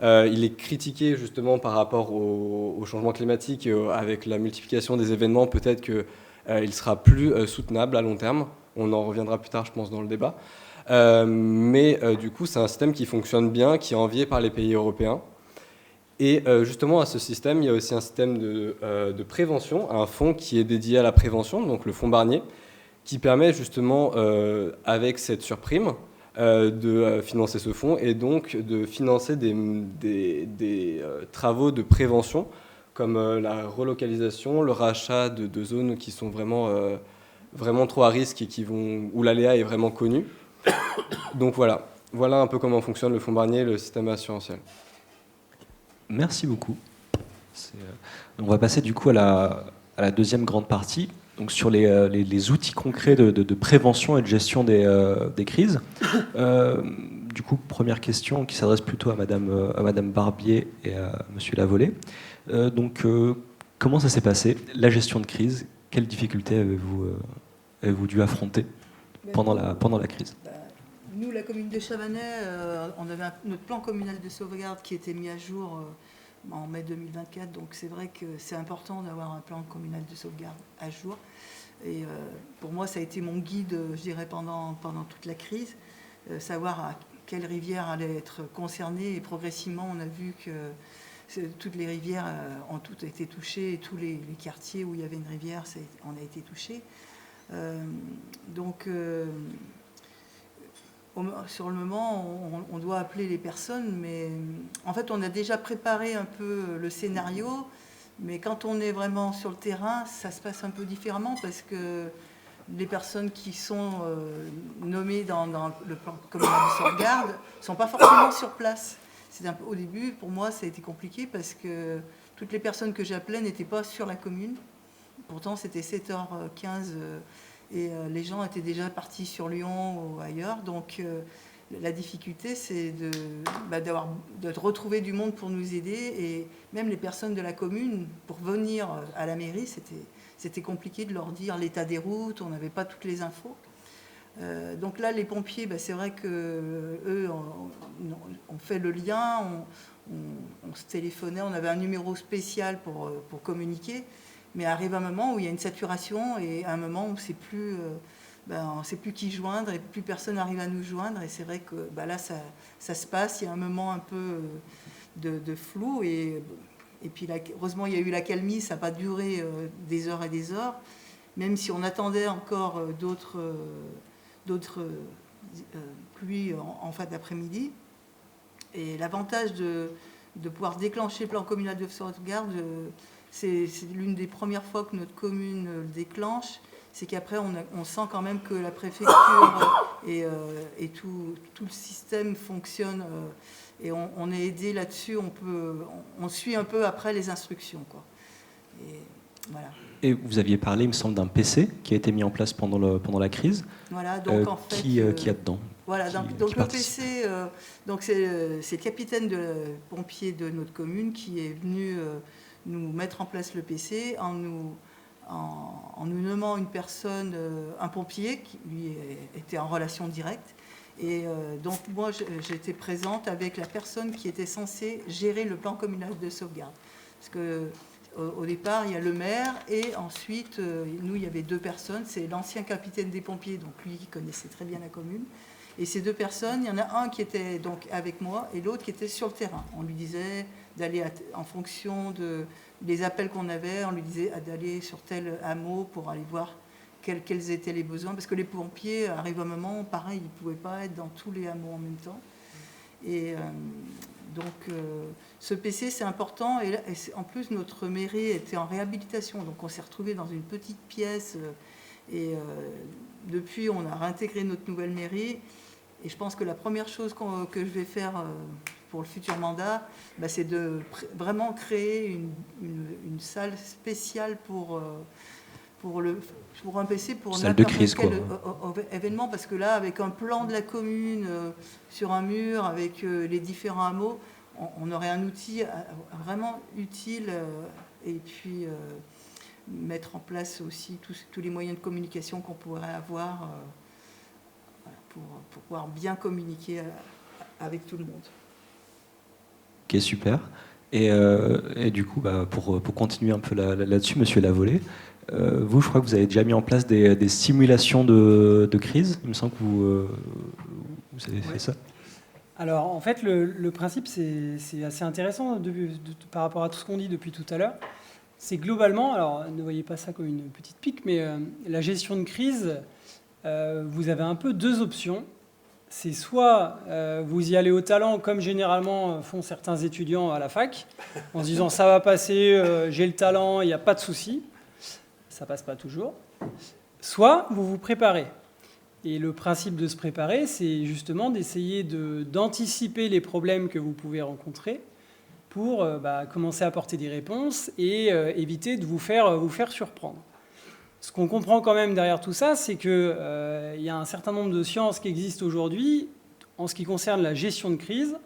Il est critiqué justement par rapport au changement climatique, avec la multiplication des événements, peut-être que il sera plus soutenable à long terme. On en reviendra plus tard, je pense, dans le débat. Mais du coup, c'est un système qui fonctionne bien, qui est envié par les pays européens. Et justement, à ce système, il y a aussi un système de prévention, un fonds qui est dédié à la prévention, donc le fonds Barnier, qui permet justement, avec cette surprime, de financer ce fonds et donc de financer des travaux de prévention comme la relocalisation, le rachat de zones qui sont vraiment trop à risque et où l'aléa est vraiment connu. Donc voilà un peu comment fonctionne le fonds Barnier, le système assurantiel. Merci beaucoup. On va passer du coup à la deuxième grande partie, donc sur les outils concrets de prévention et de gestion des crises. Du coup, première question qui s'adresse plutôt à Madame Barbier et à Monsieur Lavolée. comment ça s'est passé, la gestion de crise? Quelles difficultés avez-vous dû affronter pendant la crise? Nous, la commune de Chabanais, on avait notre plan communal de sauvegarde qui était mis à jour en mai 2024. Donc c'est vrai que c'est important d'avoir un plan communal de sauvegarde à jour. Et pour moi, ça a été mon guide, je dirais, pendant toute la crise. Savoir à quelle rivière allait être concernée. Et progressivement, on a vu que toutes les rivières ont toutes été touchées. Et tous les quartiers où il y avait une rivière, on a été touchés. Sur le moment, on doit appeler les personnes, mais en fait, on a déjà préparé un peu le scénario, mais quand on est vraiment sur le terrain, ça se passe un peu différemment parce que les personnes qui sont nommées dans le plan communal de sauvegarde ne sont pas forcément sur place. Au début, pour moi, ça a été compliqué parce que toutes les personnes que j'appelais n'étaient pas sur la commune. Pourtant, c'était 7h15. Et les gens étaient déjà partis sur Lyon ou ailleurs. Donc la difficulté, c'est de retrouver du monde pour nous aider. Et même les personnes de la commune, pour venir à la mairie, c'était compliqué de leur dire l'état des routes, on n'avait pas toutes les infos. Donc là, les pompiers, c'est vrai qu'eux ont fait le lien, on se téléphonait, on avait un numéro spécial pour communiquer. Mais arrive un moment où il y a une saturation et à un moment où on ne sait plus qui joindre et plus personne n'arrive à nous joindre. Et c'est vrai que là, ça se passe. Il y a un moment un peu de flou. Et puis, heureusement, il y a eu l'accalmie. Ça n'a pas duré des heures et des heures. Même si on attendait encore d'autres pluies en fin d'après-midi. Et l'avantage de pouvoir déclencher le plan communal de sauvegarde, c'est l'une des premières fois que notre commune le déclenche, c'est qu'après on sent quand même que la préfecture et tout le système fonctionne et on est aidé là-dessus, on suit un peu après les instructions, quoi. Et voilà. Et vous aviez parlé, il me semble, d'un PC qui a été mis en place pendant la crise. Voilà, donc en fait, qui a dedans? Voilà, donc le PC, c'est le capitaine de pompiers de notre commune qui est venu nous mettre en place le PC en nous nommant une personne, un pompier qui lui était en relation directe. Et donc moi j'étais présente avec la personne qui était censée gérer le plan communal de sauvegarde. Parce que au départ il y a le maire et ensuite nous il y avait deux personnes, c'est l'ancien capitaine des pompiers, donc lui qui connaissait très bien la commune. Et ces deux personnes, il y en a un qui était donc avec moi et l'autre qui était sur le terrain. On lui disait d'aller en fonction des appels qu'on avait, on lui disait d'aller sur tel hameau pour aller voir quels étaient les besoins. Parce que les pompiers arrivent à un moment, pareil, ils ne pouvaient pas être dans tous les hameaux en même temps. Et ce PC, c'est important. Et en plus, notre mairie était en réhabilitation. Donc on s'est retrouvés dans une petite pièce. Depuis, on a réintégré notre nouvelle mairie. Et je pense que la première chose que je vais faire pour le futur mandat, c'est de vraiment créer une salle spéciale pour un PC, pour n'importe quel événement. Parce que là, avec un plan de la commune sur un mur, avec les différents hameaux, on aurait un outil vraiment utile. Et puis mettre en place aussi tous les moyens de communication qu'on pourrait avoir pour pouvoir bien communiquer avec tout le monde. Ok, super. Et du coup, pour continuer un peu là-dessus, Monsieur Lavolée, vous, je crois que vous avez déjà mis en place des simulations de crise. Il me semble que vous avez fait ça. Alors, en fait, le principe, c'est assez intéressant par rapport à tout ce qu'on dit depuis tout à l'heure. C'est globalement, alors ne voyez pas ça comme une petite pique, mais la gestion de crise, vous avez un peu deux options. C'est soit vous y allez au talent, comme généralement font certains étudiants à la fac, en se disant ça va passer, j'ai le talent, il n'y a pas de souci. Ça passe pas toujours. Soit vous vous préparez. Et le principe de se préparer, c'est justement d'essayer d'anticiper les problèmes que vous pouvez rencontrer pour commencer à apporter des réponses et éviter de vous faire surprendre. Ce qu'on comprend quand même derrière tout ça, c'est qu'il y a un certain nombre de sciences qui existent aujourd'hui en ce qui concerne la gestion de crise.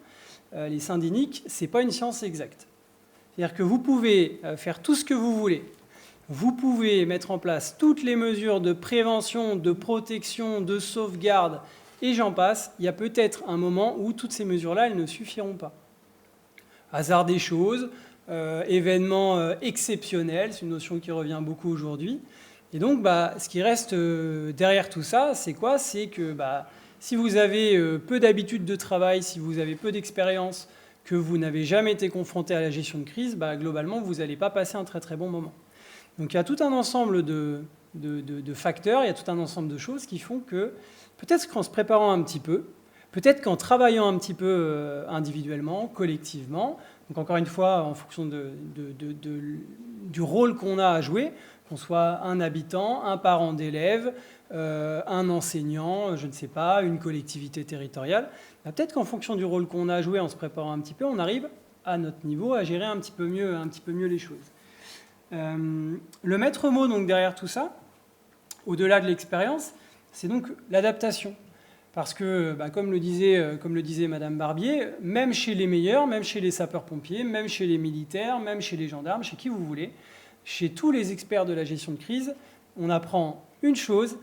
Les syndiniques, ce n'est pas une science exacte. C'est-à-dire que vous pouvez faire tout ce que vous voulez. Vous pouvez mettre en place toutes les mesures de prévention, de protection, de sauvegarde, et j'en passe. Il y a peut-être un moment où toutes ces mesures-là, elles ne suffiront pas. Hasard des choses, événements exceptionnels, c'est une notion qui revient beaucoup aujourd'hui. Et donc, ce qui reste derrière tout ça, c'est quoi? C'est que si vous avez peu d'habitude de travail, si vous avez peu d'expérience, que vous n'avez jamais été confronté à la gestion de crise, globalement, vous n'allez pas passer un très très bon moment. Donc il y a tout un ensemble de facteurs, il y a tout un ensemble de choses qui font que peut-être qu'en se préparant un petit peu, peut-être qu'en travaillant un petit peu individuellement, collectivement, donc encore une fois en fonction du rôle qu'on a à jouer, qu'on soit un habitant, un parent d'élève, un enseignant, je ne sais pas, une collectivité territoriale, peut-être qu'en fonction du rôle qu'on a à jouer en se préparant un petit peu, on arrive à notre niveau à gérer un petit peu mieux les choses. Le maître mot donc, derrière tout ça, au-delà de l'expérience, c'est donc l'adaptation. Parce que, comme le disait Madame Barbier, même chez les meilleurs, même chez les sapeurs-pompiers, même chez les militaires, même chez les gendarmes, chez qui vous voulez, chez tous les experts de la gestion de crise, on apprend une chose,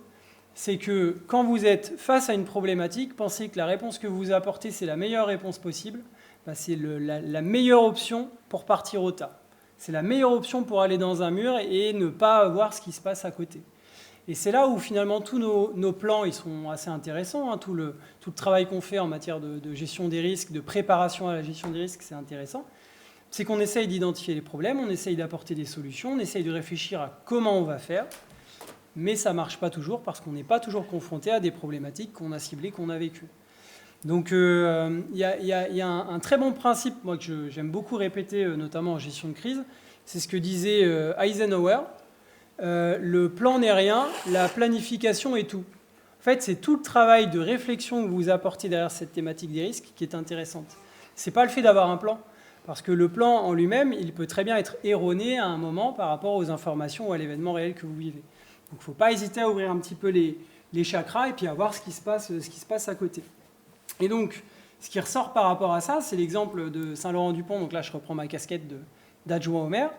c'est que quand vous êtes face à une problématique, pensez que la réponse que vous apportez, c'est la meilleure réponse possible, c'est la meilleure option pour partir au tas. C'est la meilleure option pour aller dans un mur et ne pas voir ce qui se passe à côté. Et c'est là où finalement tous nos plans ils sont assez intéressants. Tout le travail qu'on fait en matière de gestion des risques, de préparation à la gestion des risques, c'est intéressant. C'est qu'on essaye d'identifier les problèmes, on essaye d'apporter des solutions, on essaye de réfléchir à comment on va faire. Mais ça ne marche pas toujours parce qu'on n'est pas toujours confronté à des problématiques qu'on a ciblées, qu'on a vécues. Donc il y a un très bon principe, moi, que j'aime beaucoup répéter, notamment en gestion de crise, c'est ce que disait Eisenhower. Le plan n'est rien, la planification est tout. En fait, c'est tout le travail de réflexion que vous apportez derrière cette thématique des risques qui est intéressante. Ce n'est pas le fait d'avoir un plan, parce que le plan en lui-même, il peut très bien être erroné à un moment par rapport aux informations ou à l'événement réel que vous vivez. Donc il ne faut pas hésiter à ouvrir un petit peu les chakras et puis à voir ce qui se passe à côté. Et donc, ce qui ressort par rapport à ça, c'est l'exemple de Saint-Laurent-du-Pont. Donc là, je reprends ma casquette d'adjoint au maire.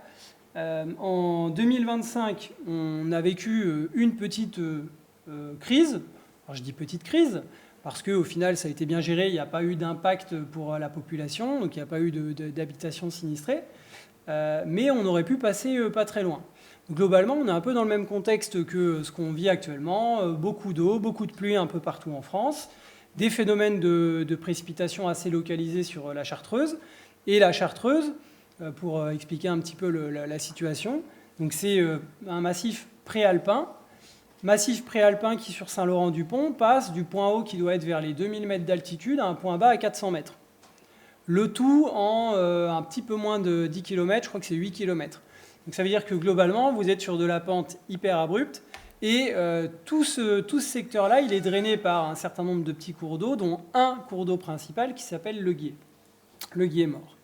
En 2025, on a vécu une petite crise. Alors, je dis petite crise parce qu'au final, ça a été bien géré. Il n'y a pas eu d'impact pour la population, donc il n'y a pas eu d'habitation sinistrée. Mais on aurait pu passer pas très loin. Globalement, on est un peu dans le même contexte que ce qu'on vit actuellement. Beaucoup d'eau, beaucoup de pluie un peu partout en France. Des phénomènes de précipitation assez localisés sur la Chartreuse. Et la Chartreuse, pour expliquer un petit peu la situation, donc c'est un massif préalpin. Massif préalpin qui, sur Saint-Laurent-du-Pont, passe du point haut qui doit être vers les 2000 mètres d'altitude à un point bas à 400 mètres. Le tout en un petit peu moins de 10 km, je crois que c'est 8 km. Donc ça veut dire que globalement, vous êtes sur de la pente hyper abrupte. Et tout ce secteur-là, il est drainé par un certain nombre de petits cours d'eau, dont un cours d'eau principal qui s'appelle le Guiers-Mort.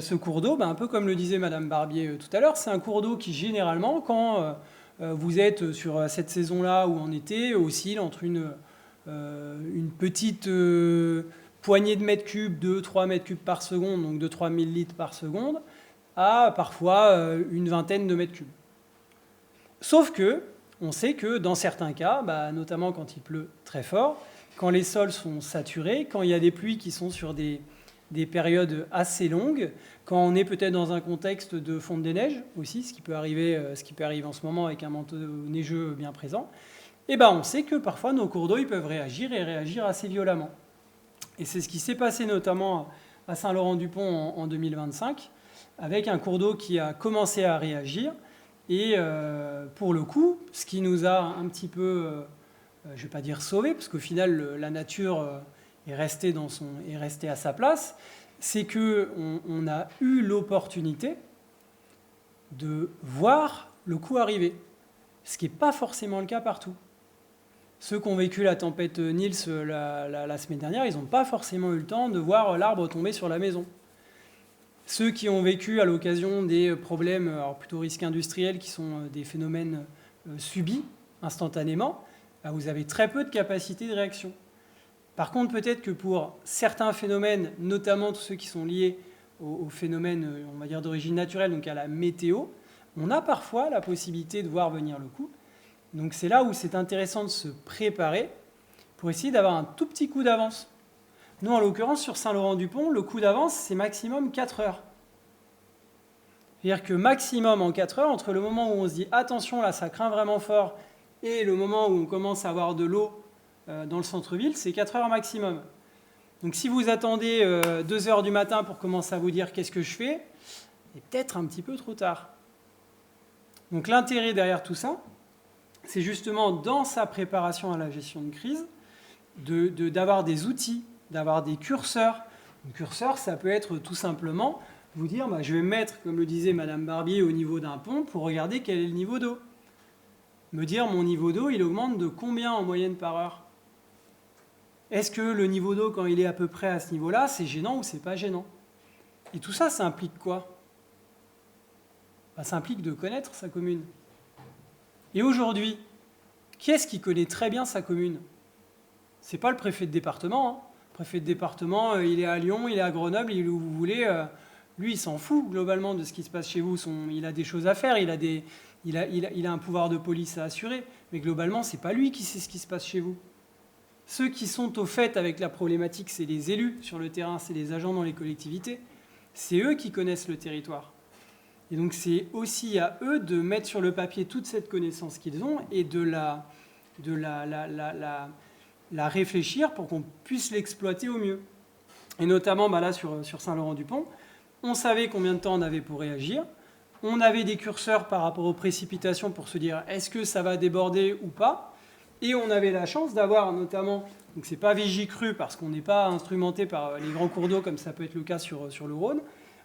Ce cours d'eau, un peu comme le disait Madame Barbier tout à l'heure, c'est un cours d'eau qui, généralement, quand vous êtes sur cette saison-là ou en été, oscille entre une petite poignée de mètres cubes, 2-3 mètres cubes par seconde, donc 2-3 000 litres par seconde, à parfois une vingtaine de mètres cubes. Sauf que, on sait que dans certains cas, notamment quand il pleut très fort, quand les sols sont saturés, quand il y a des pluies qui sont sur des périodes assez longues, quand on est peut-être dans un contexte de fonte des neiges aussi, ce qui peut arriver en ce moment avec un manteau neigeux bien présent, on sait que parfois nos cours d'eau ils peuvent réagir et réagir assez violemment. Et c'est ce qui s'est passé notamment à Saint-Laurent-du-Pont en 2025, avec un cours d'eau qui a commencé à réagir. Et pour le coup, ce qui nous a un petit peu, je ne vais pas dire sauvé, parce qu'au final, la nature est restée à sa place, c'est qu'on a eu l'opportunité de voir le coup arriver, ce qui n'est pas forcément le cas partout. Ceux qui ont vécu la tempête Nils la semaine dernière, ils n'ont pas forcément eu le temps de voir l'arbre tomber sur la maison. Ceux qui ont vécu à l'occasion des problèmes, alors plutôt risques industriels, qui sont des phénomènes subis instantanément, vous avez très peu de capacité de réaction. Par contre, peut-être que pour certains phénomènes, notamment tous ceux qui sont liés aux phénomènes, on va dire, d'origine naturelle, donc à la météo, on a parfois la possibilité de voir venir le coup. Donc c'est là où c'est intéressant de se préparer pour essayer d'avoir un tout petit coup d'avance. Nous, en l'occurrence, sur Saint-Laurent-du-Pont, le coup d'avance, c'est maximum 4 heures. C'est-à-dire que maximum en 4 heures, entre le moment où on se dit « attention, là, ça craint vraiment fort » et le moment où on commence à avoir de l'eau dans le centre-ville, c'est 4 heures maximum. Donc si vous attendez 2 heures du matin pour commencer à vous dire « qu'est-ce que je fais ?», c'est peut-être un petit peu trop tard. Donc l'intérêt derrière tout ça, c'est justement dans sa préparation à la gestion de crise, d'avoir des outils, d'avoir des curseurs. Un curseur, ça peut être tout simplement vous dire, je vais me mettre, comme le disait Madame Barbier, au niveau d'un pont pour regarder quel est le niveau d'eau. Me dire, mon niveau d'eau, il augmente de combien en moyenne par heure? Est-ce que le niveau d'eau, quand il est à peu près à ce niveau-là, c'est gênant ou c'est pas gênant? Et tout ça, ça implique quoi? Ça implique de connaître sa commune. Et aujourd'hui, qui est-ce qui connaît très bien sa commune? C'est pas le préfet de département. Le préfet de département, il est à Lyon, il est à Grenoble, il est où vous voulez. Lui, il s'en fout globalement de ce qui se passe chez vous. Il a des choses à faire, il a un pouvoir de police à assurer. Mais globalement, c'est pas lui qui sait ce qui se passe chez vous. Ceux qui sont au fait avec la problématique, c'est les élus sur le terrain, c'est les agents dans les collectivités. C'est eux qui connaissent le territoire. Et donc c'est aussi à eux de mettre sur le papier toute cette connaissance qu'ils ont et de la réfléchir pour qu'on puisse l'exploiter au mieux. Et notamment là sur Saint-Laurent-du-Pont, on savait combien de temps on avait pour réagir. On avait des curseurs par rapport aux précipitations pour se dire est-ce que ça va déborder ou pas. Et on avait la chance d'avoir notamment, donc c'est pas Vigicru parce qu'on n'est pas instrumenté par les grands cours d'eau comme ça peut être le cas sur le Rhône.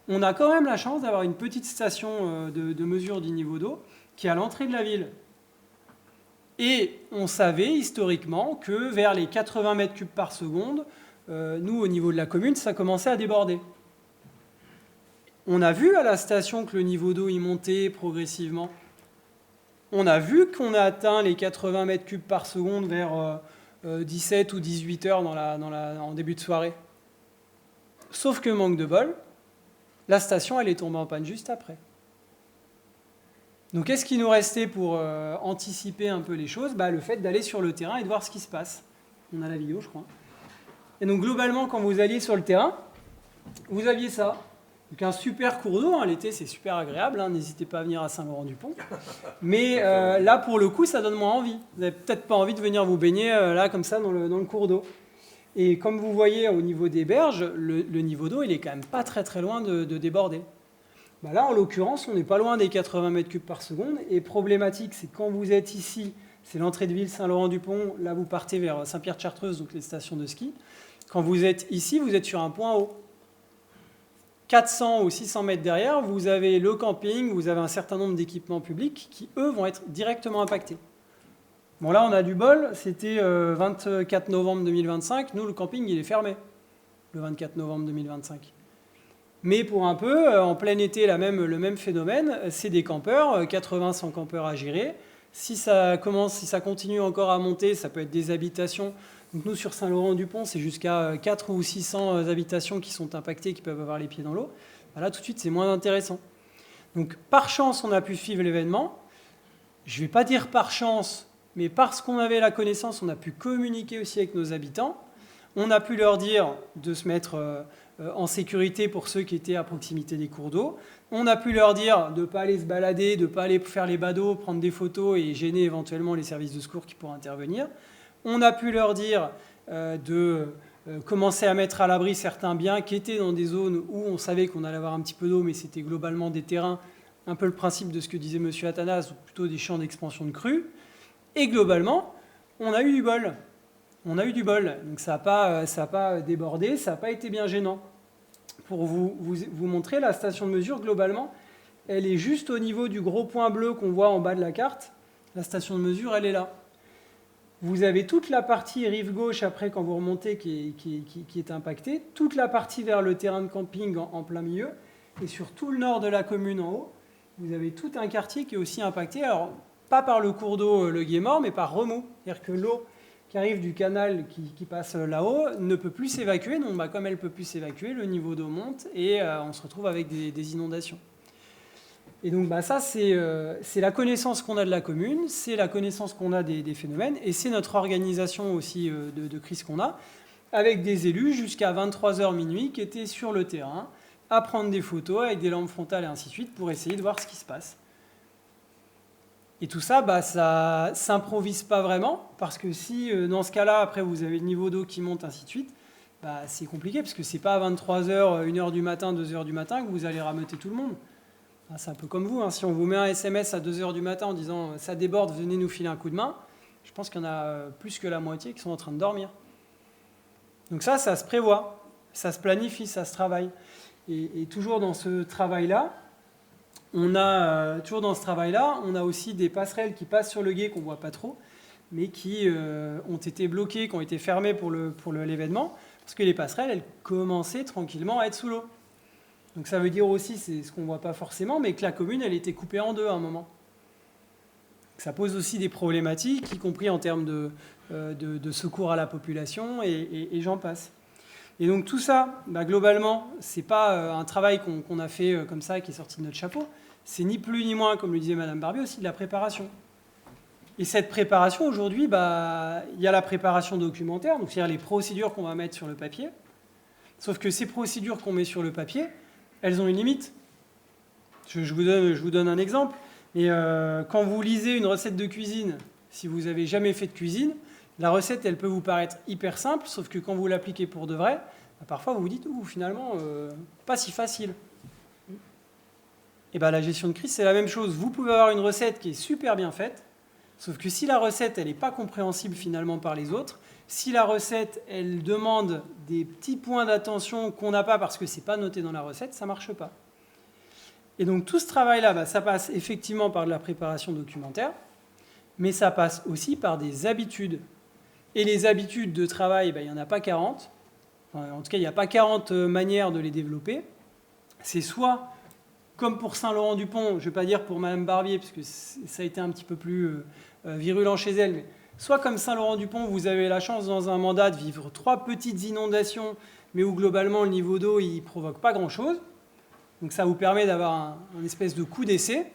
On a quand même la chance d'avoir une petite station de mesure du niveau d'eau qui est à l'entrée de la ville. Et on savait historiquement que vers les 80 mètres cubes par seconde, nous, au niveau de la commune, ça commençait à déborder. On a vu à la station que le niveau d'eau y montait progressivement. On a vu qu'on a atteint les 80 mètres cubes par seconde vers 17 ou 18 heures en début de soirée. Sauf que, manque de bol, la station, elle est tombée en panne juste après. Donc, qu'est-ce qui nous restait pour anticiper un peu les choses? Le fait d'aller sur le terrain et de voir ce qui se passe. On a la vidéo, je crois. Et donc, globalement, quand vous alliez sur le terrain, vous aviez ça. Donc, un super cours d'eau. L'été, c'est super agréable. N'hésitez pas à venir à Saint-Laurent-du-Pont. Mais là, pour le coup, ça donne moins envie. Vous n'avez peut-être pas envie de venir vous baigner là, comme ça, dans le cours d'eau. Et comme vous voyez au niveau des berges, le niveau d'eau, il est quand même pas très très loin de déborder. Là, en l'occurrence, on n'est pas loin des 80 mètres cubes par seconde. Et problématique, c'est quand vous êtes ici, c'est l'entrée de ville Saint-Laurent-du-Pont. Là, vous partez vers Saint-Pierre-de-Chartreuse, donc les stations de ski. Quand vous êtes ici, vous êtes sur un point haut. 400 ou 600 mètres derrière, vous avez le camping, vous avez un certain nombre d'équipements publics qui, eux, vont être directement impactés. Bon, là, on a du bol. C'était 24 novembre 2025. Nous, le camping, il est fermé le 24 novembre 2025. Mais pour un peu, en plein été, le même phénomène, c'est des campeurs, 80-100 campeurs à gérer. Si ça continue encore à monter, ça peut être des habitations. Donc nous, sur Saint-Laurent-du-Pont, c'est jusqu'à 400 ou 600 habitations qui sont impactées, qui peuvent avoir les pieds dans l'eau. Là, tout de suite, c'est moins intéressant. Donc, par chance, on a pu suivre l'événement. Je ne vais pas dire par chance, mais parce qu'on avait la connaissance, on a pu communiquer aussi avec nos habitants. On a pu leur dire de se mettre en sécurité pour ceux qui étaient à proximité des cours d'eau. On a pu leur dire de ne pas aller se balader, de ne pas aller faire les badauds, prendre des photos et gêner éventuellement les services de secours qui pourraient intervenir. On a pu leur dire de commencer à mettre à l'abri certains biens qui étaient dans des zones où on savait qu'on allait avoir un petit peu d'eau, mais c'était globalement des terrains, un peu le principe de ce que disait M. Athanas, ou plutôt des champs d'expansion de crues. Et globalement, on a eu du bol. On a eu du bol. Donc ça n'a pas débordé, ça n'a pas été bien gênant. Pour vous montrer, la station de mesure, globalement, elle est juste au niveau du gros point bleu qu'on voit en bas de la carte. La station de mesure, elle est là. Vous avez toute la partie rive gauche, après, quand vous remontez, qui est impactée. Toute la partie vers le terrain de camping en plein milieu. Et sur tout le nord de la commune en haut, vous avez tout un quartier qui est aussi impacté. Alors, pas par le cours d'eau Le Gué-Mort, mais par remous. C'est-à-dire que l'eau qui arrive du canal qui passe là-haut ne peut plus s'évacuer. Donc comme elle ne peut plus s'évacuer, le niveau d'eau monte et on se retrouve avec des inondations. Et donc ça, c'est la connaissance qu'on a de la commune, c'est la connaissance qu'on a des phénomènes, et c'est notre organisation aussi de crise qu'on a, avec des élus jusqu'à 23h minuit qui étaient sur le terrain, à prendre des photos avec des lampes frontales et ainsi de suite, pour essayer de voir ce qui se passe. Et tout ça, ça s'improvise pas vraiment, parce que si dans ce cas-là, après vous avez le niveau d'eau qui monte, ainsi de suite, c'est compliqué, parce que c'est pas à 23h, 1h du matin, 2h du matin que vous allez rameuter tout le monde. C'est un peu comme vous, si on vous met un SMS à 2h du matin en disant « ça déborde, venez nous filer un coup de main », je pense qu'il y en a plus que la moitié qui sont en train de dormir. Donc ça se prévoit, ça se planifie, ça se travaille. Et toujours dans ce travail-là, on a aussi des passerelles qui passent sur le gué qu'on ne voit pas trop, mais qui ont été bloquées, qui ont été fermées pour l'événement, parce que les passerelles, elles commençaient tranquillement à être sous l'eau. Donc ça veut dire aussi, c'est ce qu'on ne voit pas forcément, mais que la commune, elle était coupée en deux à un moment. Ça pose aussi des problématiques, y compris en termes de secours à la population, et j'en passe. Et donc tout ça, globalement, ce n'est pas un travail qu'on a fait comme ça, qui est sorti de notre chapeau. C'est ni plus ni moins, comme le disait Madame Barbier, aussi de la préparation. Et cette préparation, aujourd'hui, il y a la préparation documentaire, donc c'est-à-dire les procédures qu'on va mettre sur le papier. Sauf que ces procédures qu'on met sur le papier, elles ont une limite. Je vous donne un exemple. Et quand vous lisez une recette de cuisine, si vous n'avez jamais fait de cuisine, la recette, elle peut vous paraître hyper simple, sauf que quand vous l'appliquez pour de vrai, parfois vous vous dites, finalement, pas si facile. Et la gestion de crise, c'est la même chose. Vous pouvez avoir une recette qui est super bien faite, sauf que si la recette, elle n'est pas compréhensible finalement par les autres, si la recette, elle demande des petits points d'attention qu'on n'a pas parce que ce n'est pas noté dans la recette, ça ne marche pas. Et donc tout ce travail-là, ça passe effectivement par de la préparation documentaire, mais ça passe aussi par des habitudes. Et les habitudes de travail, il n'y en a pas 40. Enfin, en tout cas, il n'y a pas 40 manières de les développer. C'est soit, comme pour Saint-Laurent-du-Pont, je ne vais pas dire pour Madame Barbier, parce que ça a été un petit peu plus virulent chez elle, mais soit comme Saint-Laurent-du-Pont, vous avez la chance dans un mandat de vivre 3 petites inondations, mais où globalement le niveau d'eau ne provoque pas grand-chose. Donc ça vous permet d'avoir un espèce de coup d'essai.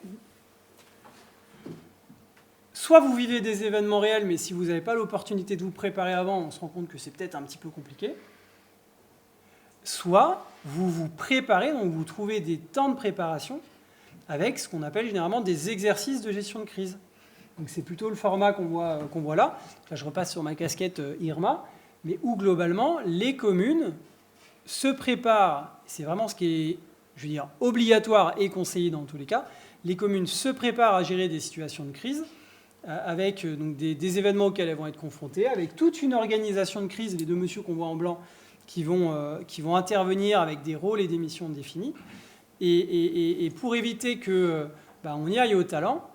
Soit vous vivez des événements réels, mais si vous n'avez pas l'opportunité de vous préparer avant, on se rend compte que c'est peut-être un petit peu compliqué. Soit vous vous préparez, donc vous trouvez des temps de préparation avec ce qu'on appelle généralement des exercices de gestion de crise. Donc c'est plutôt le format qu'on voit là. Là, je repasse sur ma casquette IRMA, mais où globalement, les communes se préparent, c'est vraiment ce qui est, obligatoire et conseillé dans tous les cas, les communes se préparent à gérer des situations de crise avec donc des événements auxquels elles vont être confrontées, avec toute une organisation de crise, les deux messieurs qu'on voit en blanc, qui vont intervenir avec des rôles et des missions définis. Et pour éviter qu'on y aille au talent,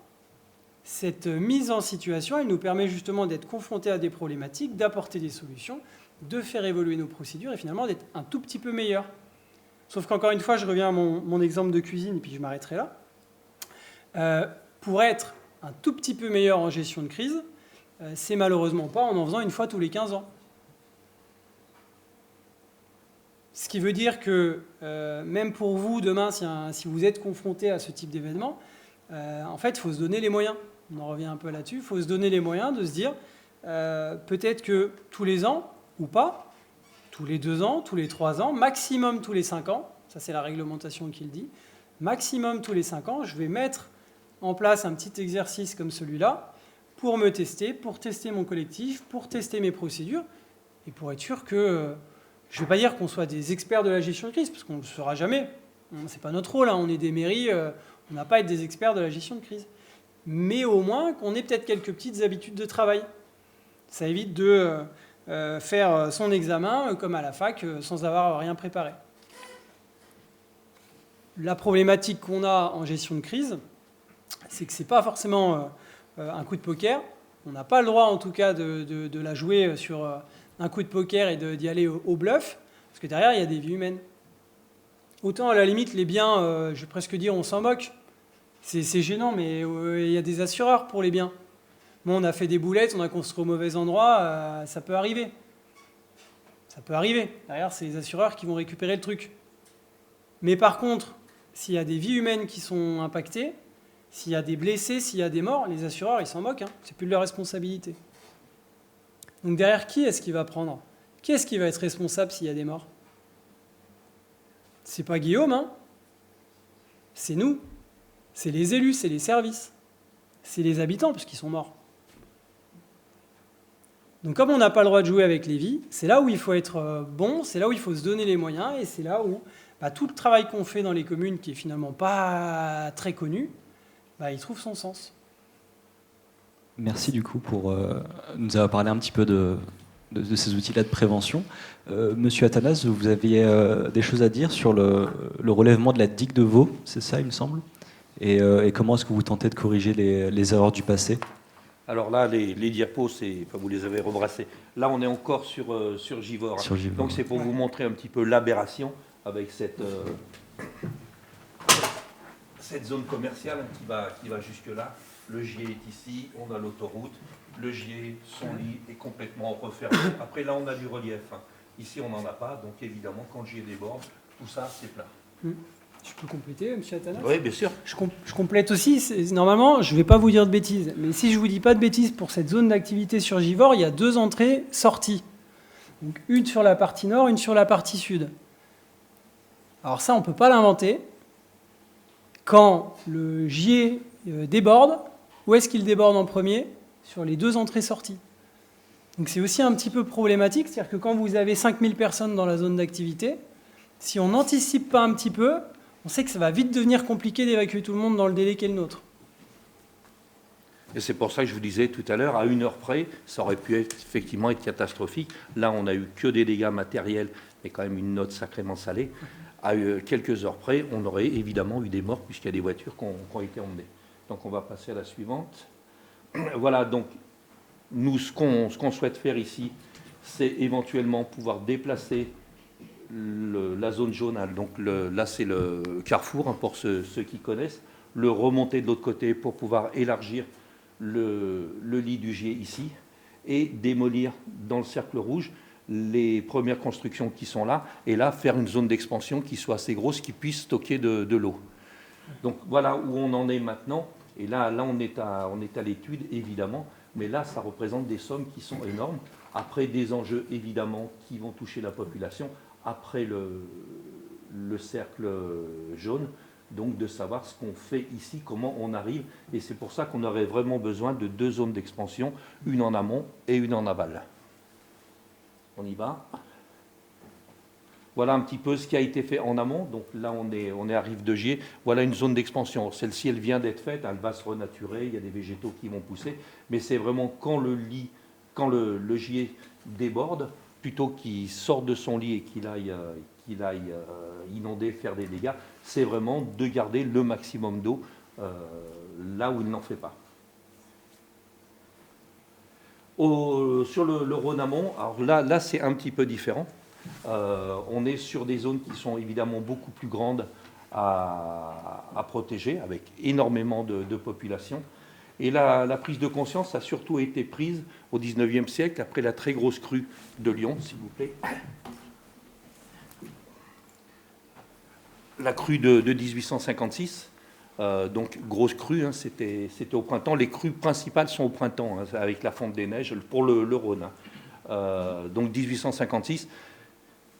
cette mise en situation, elle nous permet justement d'être confrontés à des problématiques, d'apporter des solutions, de faire évoluer nos procédures et finalement d'être un tout petit peu meilleur. Sauf qu'encore une fois, je reviens à mon exemple de cuisine et puis je m'arrêterai là. Pour être un tout petit peu meilleur en gestion de crise, c'est malheureusement pas en faisant une fois tous les 15 ans. Ce qui veut dire que même pour vous, demain, si vous êtes confronté à ce type d'événement, en fait, il faut se donner les moyens. On en revient un peu là-dessus. Il faut se donner les moyens de se dire peut-être que tous les ans, ou pas, tous les 2 ans, tous les 3 ans, maximum tous les 5 ans, ça c'est la réglementation qui le dit, maximum tous les 5 ans, je vais mettre en place un petit exercice comme celui-là pour me tester, pour tester mon collectif, pour tester mes procédures et pour être sûr que, je ne vais pas dire qu'on soit des experts de la gestion de crise, parce qu'on ne le sera jamais. Ce n'est pas notre rôle, on est des mairies, on n'a pas à être des experts de la gestion de crise. Mais au moins qu'on ait peut-être quelques petites habitudes de travail. Ça évite de faire son examen comme à la fac sans avoir rien préparé. La problématique qu'on a en gestion de crise, c'est que ce n'est pas forcément un coup de poker. On n'a pas le droit en tout cas de la jouer sur un coup de poker et d'y aller au bluff, parce que derrière il y a des vies humaines. Autant à la limite les biens, je vais presque dire on s'en moque. C'est gênant, mais il y a des assureurs pour les biens. Bon, on a fait des boulettes, on a construit au mauvais endroit, ça peut arriver. Ça peut arriver. Derrière, c'est les assureurs qui vont récupérer le truc. Mais par contre, s'il y a des vies humaines qui sont impactées, s'il y a des blessés, s'il y a des morts, les assureurs, ils s'en moquent. C'est plus de leur responsabilité. Donc derrière, qui est-ce qui va prendre? Qui est-ce qui va être responsable s'il y a des morts? C'est pas Guillaume, hein. C'est nous. C'est les élus, c'est les services. C'est les habitants, puisqu'ils sont morts. Donc comme on n'a pas le droit de jouer avec les vies, c'est là où il faut être bon, c'est là où il faut se donner les moyens, et c'est là où tout le travail qu'on fait dans les communes, qui est finalement pas très connu, il trouve son sens. Merci du coup pour nous avoir parlé un petit peu de ces outils-là de prévention. Monsieur Athanas, vous aviez des choses à dire sur le relèvement de la digue de Vaux, c'est ça il me semble, et comment est-ce que vous tentez de corriger les erreurs du passé? Alors là, les diapos, vous les avez rebrassés. Là, on est encore sur Givors. Sur Givors. Donc c'est pour vous montrer un petit peu l'aberration avec cette zone commerciale qui va jusque-là. Le Gier est ici, on a l'autoroute. Le Gier, son lit est complètement refermé. Après, là, on a du relief. Ici, on n'en a pas. Donc évidemment, quand le Gier déborde, tout ça, c'est plat. Je peux compléter, M. Athanas? Oui, bien sûr. Je complète aussi. Normalement, je ne vais pas vous dire de bêtises, mais si je ne vous dis pas de bêtises, pour cette zone d'activité sur Givors, il y a 2 entrées-sorties. Donc une sur la partie nord, une sur la partie sud. Alors ça, on ne peut pas l'inventer. Quand le Gier déborde, où est-ce qu'il déborde en premier? Sur les 2 entrées-sorties. Donc c'est aussi un petit peu problématique, c'est-à-dire que quand vous avez 5000 personnes dans la zone d'activité, si on n'anticipe pas un petit peu, on sait que ça va vite devenir compliqué d'évacuer tout le monde dans le délai qu'est le nôtre. Et c'est pour ça que je vous disais tout à l'heure, à 1 heure près, ça aurait pu effectivement être catastrophique. Là, on n'a eu que des dégâts matériels, mais quand même une note sacrément salée. À quelques heures près, on aurait évidemment eu des morts, puisqu'il y a des voitures qui ont été emmenées. Donc on va passer à la suivante. Voilà, donc nous, ce qu'on souhaite faire ici, c'est éventuellement pouvoir déplacer la zone jaune. Donc là, c'est le carrefour, pour ceux qui connaissent. Le remonter de l'autre côté pour pouvoir élargir le lit du Gier ici et démolir dans le cercle rouge les premières constructions qui sont là, et là, faire une zone d'expansion qui soit assez grosse, qui puisse stocker de l'eau. Donc voilà où on en est maintenant. Et là on est à l'étude, évidemment, mais là, ça représente des sommes qui sont énormes. Après, des enjeux, évidemment, qui vont toucher la population, après le cercle jaune, donc de savoir ce qu'on fait ici, comment on arrive. Et c'est pour ça qu'on aurait vraiment besoin de 2 zones d'expansion, une en amont et une en aval. On y va. Voilà un petit peu ce qui a été fait en amont. Donc là, on est à Rive de Gier. Voilà une zone d'expansion. Celle-ci, elle vient d'être faite. Elle va se renaturer. Il y a des végétaux qui vont pousser. Mais c'est vraiment quand le Gier déborde, plutôt qu'il sorte de son lit et qu'il aille inonder, faire des dégâts, c'est vraiment de garder le maximum d'eau là où il n'en fait pas. Sur le Rhône amont, alors là c'est un petit peu différent. On est sur des zones qui sont évidemment beaucoup plus grandes à protéger, avec énormément de population. Et la prise de conscience a surtout été prise au XIXe siècle, après la très grosse crue de Lyon, s'il vous plaît. La crue de 1856, donc grosse crue, c'était au printemps. Les crues principales sont au printemps, avec la fonte des neiges, pour le Rhône. Donc 1856,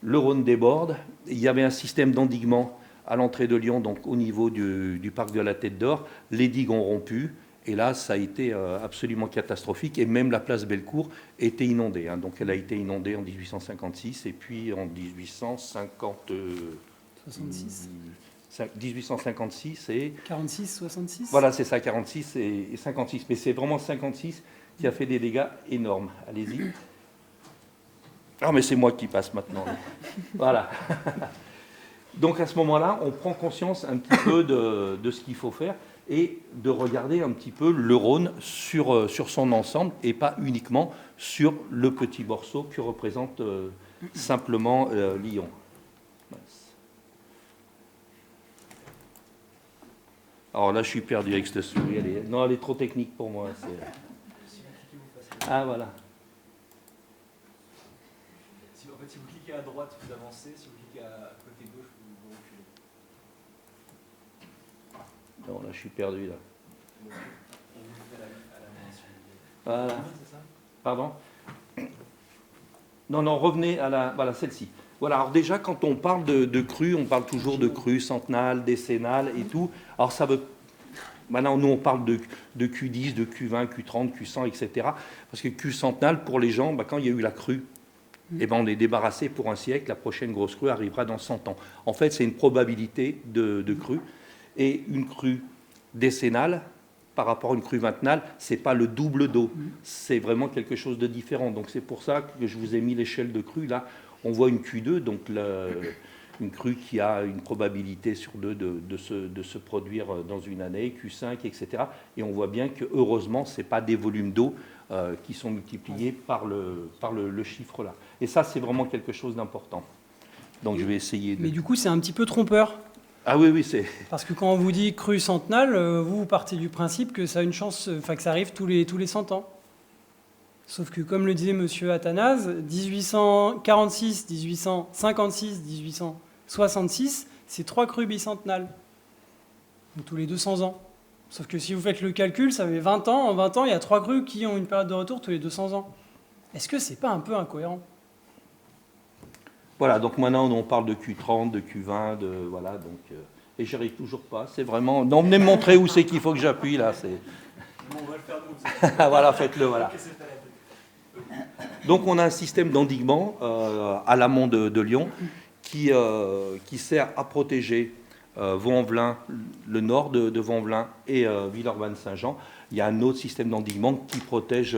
le Rhône déborde. Il y avait un système d'endiguement à l'entrée de Lyon, donc au niveau du parc de la Tête d'Or. Les digues ont rompu. Et là, ça a été absolument catastrophique. Et même la place Bellecour était inondée. Donc elle a été inondée en 1856 et puis en 1856 et 46, 66. Voilà, c'est ça, 46 et 56. Mais c'est vraiment 56 qui a fait des dégâts énormes. Allez-y. Ah, mais c'est moi qui passe maintenant. Voilà. Donc à ce moment-là, on prend conscience un petit peu de ce qu'il faut faire et de regarder un petit peu le Rhône sur son ensemble et pas uniquement sur le petit morceau que représente simplement Lyon. Alors là, je suis perdu avec cette souris. Elle est trop technique pour moi. Ah, voilà. Si vous cliquez à droite, vous avancez. Si vous cliquez à côté gauche, vous reculez. Non, là, je suis perdu, là. On vous fait à la main, si vous voulez. Voilà. C'est ça ? Pardon? Non, revenez à voilà, celle-ci. Voilà, alors déjà, quand on parle de crues, on parle toujours de crues centennales, décennales et tout. Alors, ça veut... Maintenant, nous, on parle de Q10, de Q20, Q30, Q100, etc. Parce que Q centennale, pour les gens, quand il y a eu la crue, on est débarrassé pour un siècle. La prochaine grosse crue arrivera dans 100 ans. En fait, c'est une probabilité de crue. Et une crue décennale, par rapport à une crue vingtenale, ce n'est pas le double d'eau. C'est vraiment quelque chose de différent. Donc, c'est pour ça que je vous ai mis l'échelle de crue. Là, on voit une Q2, donc une crue qui a une probabilité sur 2 de se produire dans une année, Q5, etc. Et on voit bien que, heureusement, ce n'est pas des volumes d'eau qui sont multipliés par le chiffre là. Et ça, c'est vraiment quelque chose d'important. Donc, je vais essayer de... Mais du coup, c'est un petit peu trompeur. Ah oui, c'est... Parce que quand on vous dit crue centennale, vous partez du principe que ça a une chance, que ça arrive tous les 100 ans. Sauf que, comme le disait M. Athanase, 1846, 1856, 1866, c'est 3 crues bicentenales. Donc tous les 200 ans. Sauf que si vous faites le calcul, ça fait 20 ans. En 20 ans, il y a 3 crues qui ont une période de retour tous les 200 ans. Est-ce que c'est pas un peu incohérent ? Voilà, donc maintenant on parle de Q30, de Q20, voilà, donc et j'y arrive toujours pas. C'est vraiment. Non, venez me montrer où c'est qu'il faut que j'appuie là. C'est. On va le faire nous. Voilà, faites-le, voilà. Donc on a un système d'endiguement à l'amont de Lyon qui sert à protéger Vaux-en-Velin, le nord de Vaux-en-Velin et Villeurbanne-Saint-Jean. Il y a un autre système d'endiguement qui protège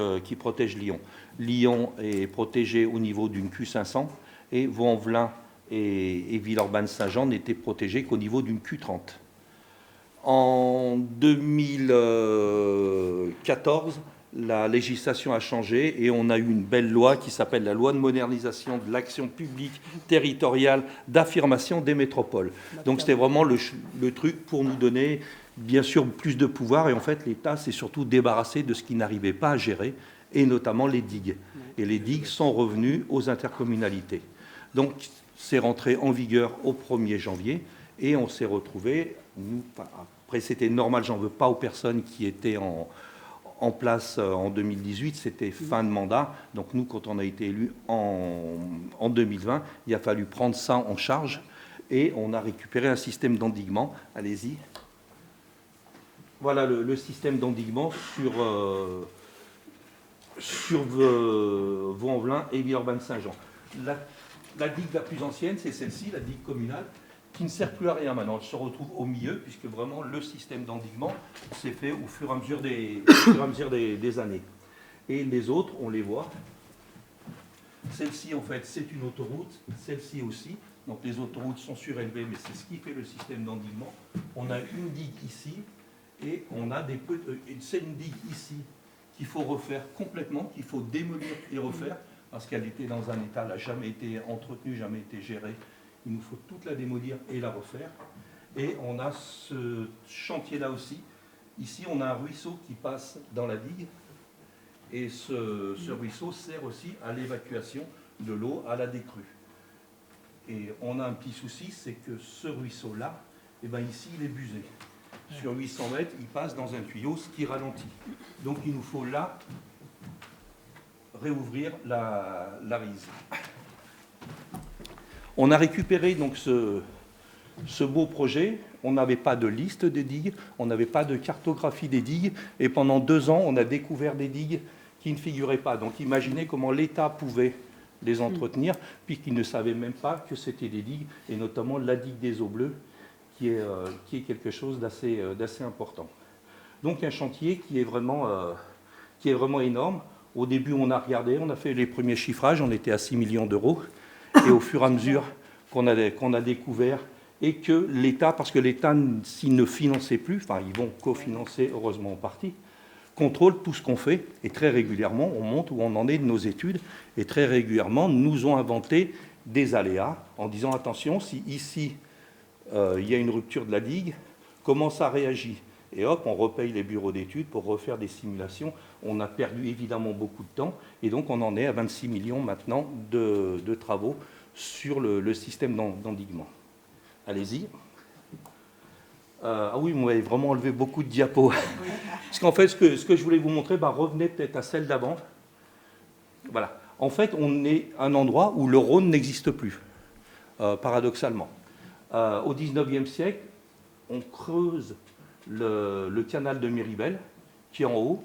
Lyon. Lyon est protégé au niveau d'une Q500 et Vaux-en-Velin et Villeurbanne-Saint-Jean n'étaient protégés qu'au niveau d'une Q30. En 2014, la législation a changé et on a eu une belle loi qui s'appelle la loi de modernisation de l'action publique territoriale d'affirmation des métropoles. Donc c'était vraiment le truc pour nous donner bien sûr plus de pouvoir et en fait l'État s'est surtout débarrassé de ce qu'il n'arrivait pas à gérer et notamment les digues. Et les digues sont revenues aux intercommunalités. Donc c'est rentré en vigueur au 1er janvier et on s'est retrouvé, après c'était normal, j'en veux pas aux personnes qui étaient en place en 2018, c'était fin de mandat. Donc nous, quand on a été élus en 2020, il a fallu prendre ça en charge et on a récupéré un système d'endiguement. Allez-y. Voilà le système d'endiguement sur Vaux-en-Velin et Villeurbanne-Saint-Jean. La digue la plus ancienne, c'est celle-ci, la digue communale, qui ne sert plus à rien maintenant. Elle se retrouve au milieu, puisque vraiment le système d'endiguement s'est fait au fur et à mesure des années. Et les autres, on les voit. Celle-ci, en fait, c'est une autoroute, celle-ci aussi. Donc les autoroutes sont surélevées, mais c'est ce qui fait le système d'endiguement. On a une digue ici, et on a c'est une digue ici qu'il faut refaire complètement, qu'il faut démolir et refaire, parce qu'elle était dans un état, elle n'a jamais été entretenue, jamais été gérée. Il nous faut toute la démolir et la refaire. Et on a ce chantier-là aussi. Ici, on a un ruisseau qui passe dans la digue. Et ce ruisseau sert aussi à l'évacuation de l'eau à la décrue. Et on a un petit souci, c'est que ce ruisseau-là, ici, il est busé. Sur 800 mètres, il passe dans un tuyau, ce qui ralentit. Donc il nous faut là réouvrir la rise. On a récupéré donc ce beau projet. On n'avait pas de liste des digues, on n'avait pas de cartographie des digues, et pendant 2 ans, on a découvert des digues qui ne figuraient pas. Donc imaginez comment l'État pouvait les entretenir, puisqu'il ne savait même pas que c'était des digues, et notamment la digue des Eaux Bleues, qui est quelque chose d'assez important. Donc un chantier qui est vraiment énorme. Au début, on a regardé, on a fait les premiers chiffrages, on était à 6 millions d'euros. Et au fur et à mesure qu'on a découvert, et que l'État, parce que l'État, s'il ne finançait plus, enfin ils vont cofinancer heureusement en partie, contrôle tout ce qu'on fait, et très régulièrement, on montre où on en est de nos études, et très régulièrement, nous ont inventé des aléas, en disant attention, si ici, il y a une rupture de la digue, comment ça réagit? Et hop, on repaye les bureaux d'études pour refaire des simulations. On a perdu évidemment beaucoup de temps. Et donc, on en est à 26 millions maintenant de travaux sur le système d'endiguement. Allez-y. Ah oui, vous m'avez vraiment enlevé beaucoup de diapos. Parce qu'en fait, ce que je voulais vous montrer, revenez peut-être à celle d'avant. Voilà. En fait, on est à un endroit où le Rhône n'existe plus, paradoxalement. Au XIXe siècle, on creuse le canal de Miribel, qui est en haut,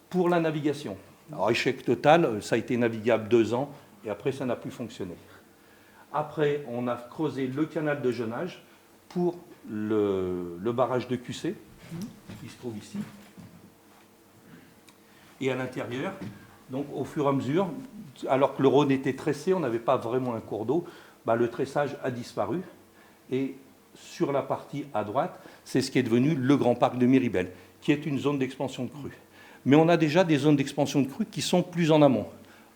pour la navigation. Alors, échec total, ça a été navigable 2 ans, et après, ça n'a plus fonctionné. Après, on a creusé le canal de Jonage pour le barrage de QC, qui se trouve ici. Et à l'intérieur, donc au fur et à mesure, alors que le Rhône était tressé, on n'avait pas vraiment un cours d'eau, le tressage a disparu. Et sur la partie à droite, c'est ce qui est devenu le Grand Parc de Miribel, qui est une zone d'expansion de crue. Mais on a déjà des zones d'expansion de crue qui sont plus en amont,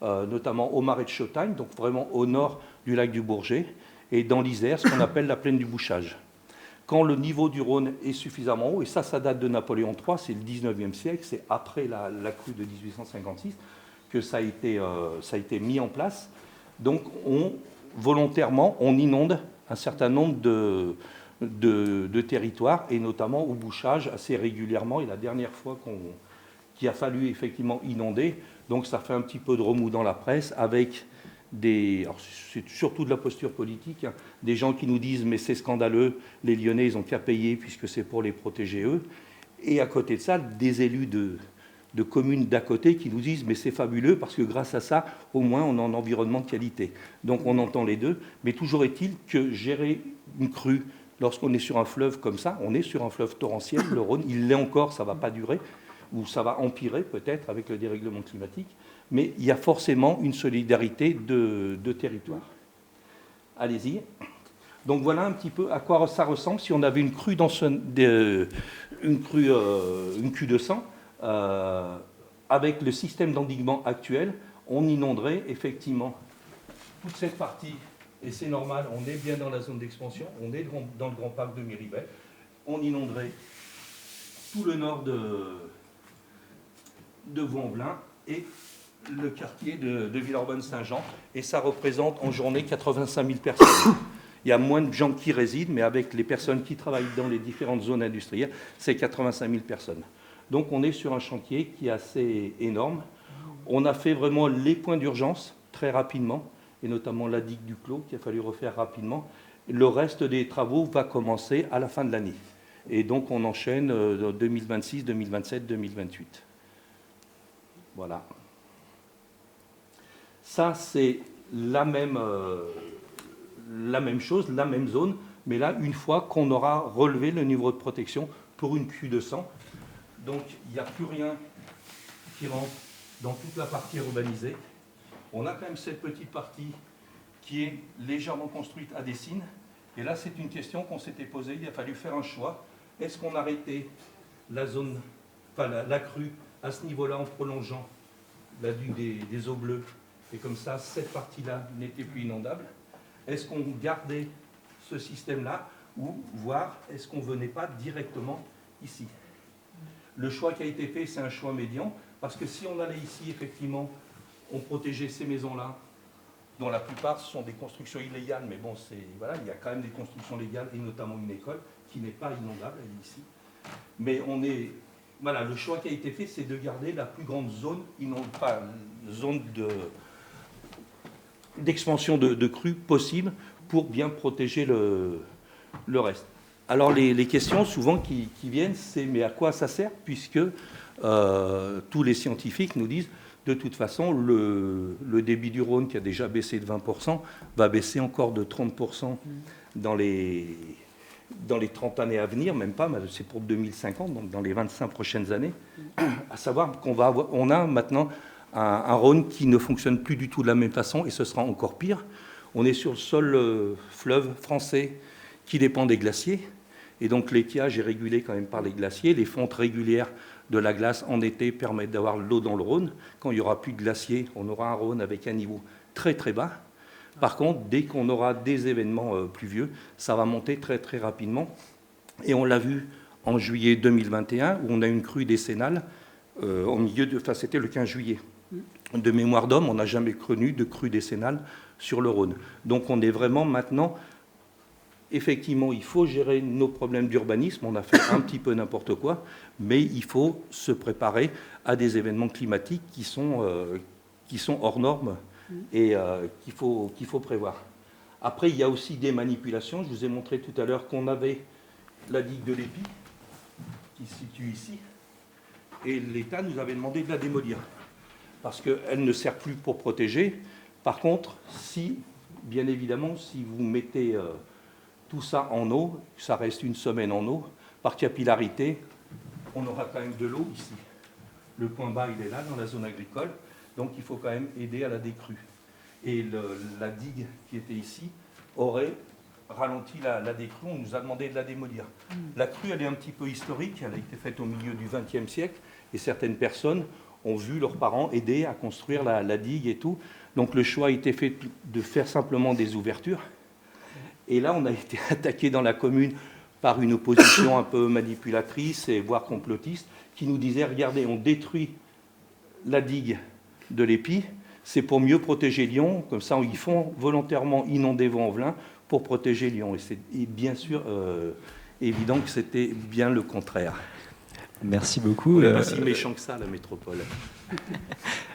notamment au marais de Chautagne, donc vraiment au nord du lac du Bourget, et dans l'Isère, ce qu'on appelle la plaine du Bouchage. Quand le niveau du Rhône est suffisamment haut, et ça date de Napoléon III, c'est le 19e siècle, c'est après la crue de 1856 que ça a été mis en place. Donc volontairement, on inonde un certain nombre de territoires, et notamment au Bouchage assez régulièrement. Et la dernière fois qu'il a fallu effectivement inonder, donc ça fait un petit peu de remous dans la presse avec alors c'est surtout de la posture politique, hein, des gens qui nous disent mais c'est scandaleux, les Lyonnais ils n'ont qu'à payer puisque c'est pour les protéger eux, et à côté de ça des élus de communes d'à côté qui nous disent mais c'est fabuleux parce que grâce à ça au moins on a un environnement de qualité. Donc on entend les deux, mais toujours est-il que gérer une crue lorsqu'on est sur un fleuve comme ça, on est sur un fleuve torrentiel, le Rhône, il l'est encore, ça ne va pas durer, ou ça va empirer peut-être avec le dérèglement climatique, mais il y a forcément une solidarité de territoire. Allez-y. Donc voilà un petit peu à quoi ça ressemble si on avait une crue une crue de sang. Avec le système d'endiguement actuel, on inonderait effectivement toute cette partie, et c'est normal, on est bien dans la zone d'expansion, on est dans le Grand Parc de Miribel, on inonderait tout le nord de Vaux-en-Velin et le quartier de Villeurbanne-Saint-Jean, et ça représente en journée 85 000 personnes. Il y a moins de gens qui résident, mais avec les personnes qui travaillent dans les différentes zones industrielles, c'est 85 000 personnes. Donc on est sur un chantier qui est assez énorme. On a fait vraiment les points d'urgence très rapidement, et notamment la digue du Clos qu'il a fallu refaire rapidement. Le reste des travaux va commencer à la fin de l'année. Et donc on enchaîne 2026, 2027, 2028. Voilà. Ça, c'est la même chose, la même zone, mais là, une fois qu'on aura relevé le niveau de protection pour une crue de sang. Donc, il n'y a plus rien qui rentre dans toute la partie urbanisée. On a quand même cette petite partie qui est légèrement construite à Dessines. Et là, c'est une question qu'on s'était posée. Il a fallu faire un choix. Est-ce qu'on arrêtait la zone, la crue à ce niveau-là en prolongeant la digue des eaux bleues, et comme ça, cette partie-là n'était plus inondable? Est-ce qu'on gardait ce système-là, ou voir est-ce qu'on ne venait pas directement ici? Le choix qui a été fait, c'est un choix médian, parce que si on allait ici, effectivement, on protégeait ces maisons-là, dont la plupart sont des constructions illégales, mais bon, voilà, il y a quand même des constructions légales, et notamment une école qui n'est pas inondable, elle est ici. Mais voilà, le choix qui a été fait, c'est de garder la plus grande zone d'expansion de crues possible pour bien protéger le reste. Alors les questions souvent qui viennent, c'est mais à quoi ça sert, puisque tous les scientifiques nous disent de toute façon le débit du Rhône qui a déjà baissé de 20% va baisser encore de 30% dans les 30 années à venir, même pas, c'est pour 2050, donc dans les 25 prochaines années, à savoir on a maintenant un Rhône qui ne fonctionne plus du tout de la même façon, et ce sera encore pire. On est sur le seul fleuve français qui dépend des glaciers, et donc l'étiage est régulé quand même par les glaciers. Les fontes régulières de la glace en été permettent d'avoir l'eau dans le Rhône. Quand il n'y aura plus de glaciers, on aura un Rhône avec un niveau très très bas. Par contre, dès qu'on aura des événements pluvieux, ça va monter très très rapidement. Et on l'a vu en juillet 2021, où on a une crue décennale au milieu de... Enfin, c'était le 15 juillet. De mémoire d'homme, on n'a jamais connu de crue décennale sur le Rhône. Donc on est vraiment maintenant... Effectivement, il faut gérer nos problèmes d'urbanisme. On a fait un petit peu n'importe quoi, mais il faut se préparer à des événements climatiques qui sont hors normes et qu'il faut prévoir. Après, il y a aussi des manipulations. Je vous ai montré tout à l'heure qu'on avait la digue de l'Épi, qui se situe ici, et l'État nous avait demandé de la démolir, parce qu'elle ne sert plus pour protéger. Par contre, bien évidemment, si vous mettez... tout ça en eau, ça reste une semaine en eau. Par capillarité, on aura quand même de l'eau ici. Le point bas, il est là, dans la zone agricole. Donc, il faut quand même aider à la décrue. Et la digue qui était ici aurait ralenti la décrue. On nous a demandé de la démolir. La crue, elle est un petit peu historique. Elle a été faite au milieu du XXe siècle. Et certaines personnes ont vu leurs parents aider à construire la digue et tout. Donc, le choix a été fait de faire simplement des ouvertures. Et là, on a été attaqué dans la commune par une opposition un peu manipulatrice et voire complotiste qui nous disait, regardez, on détruit la digue de l'Épi, c'est pour mieux protéger Lyon, comme ça ils font volontairement inonder Vaux-en-Velin pour protéger Lyon. Et c'est bien sûr évident que c'était bien le contraire. Merci beaucoup. On n'est pas si méchant que ça, la métropole.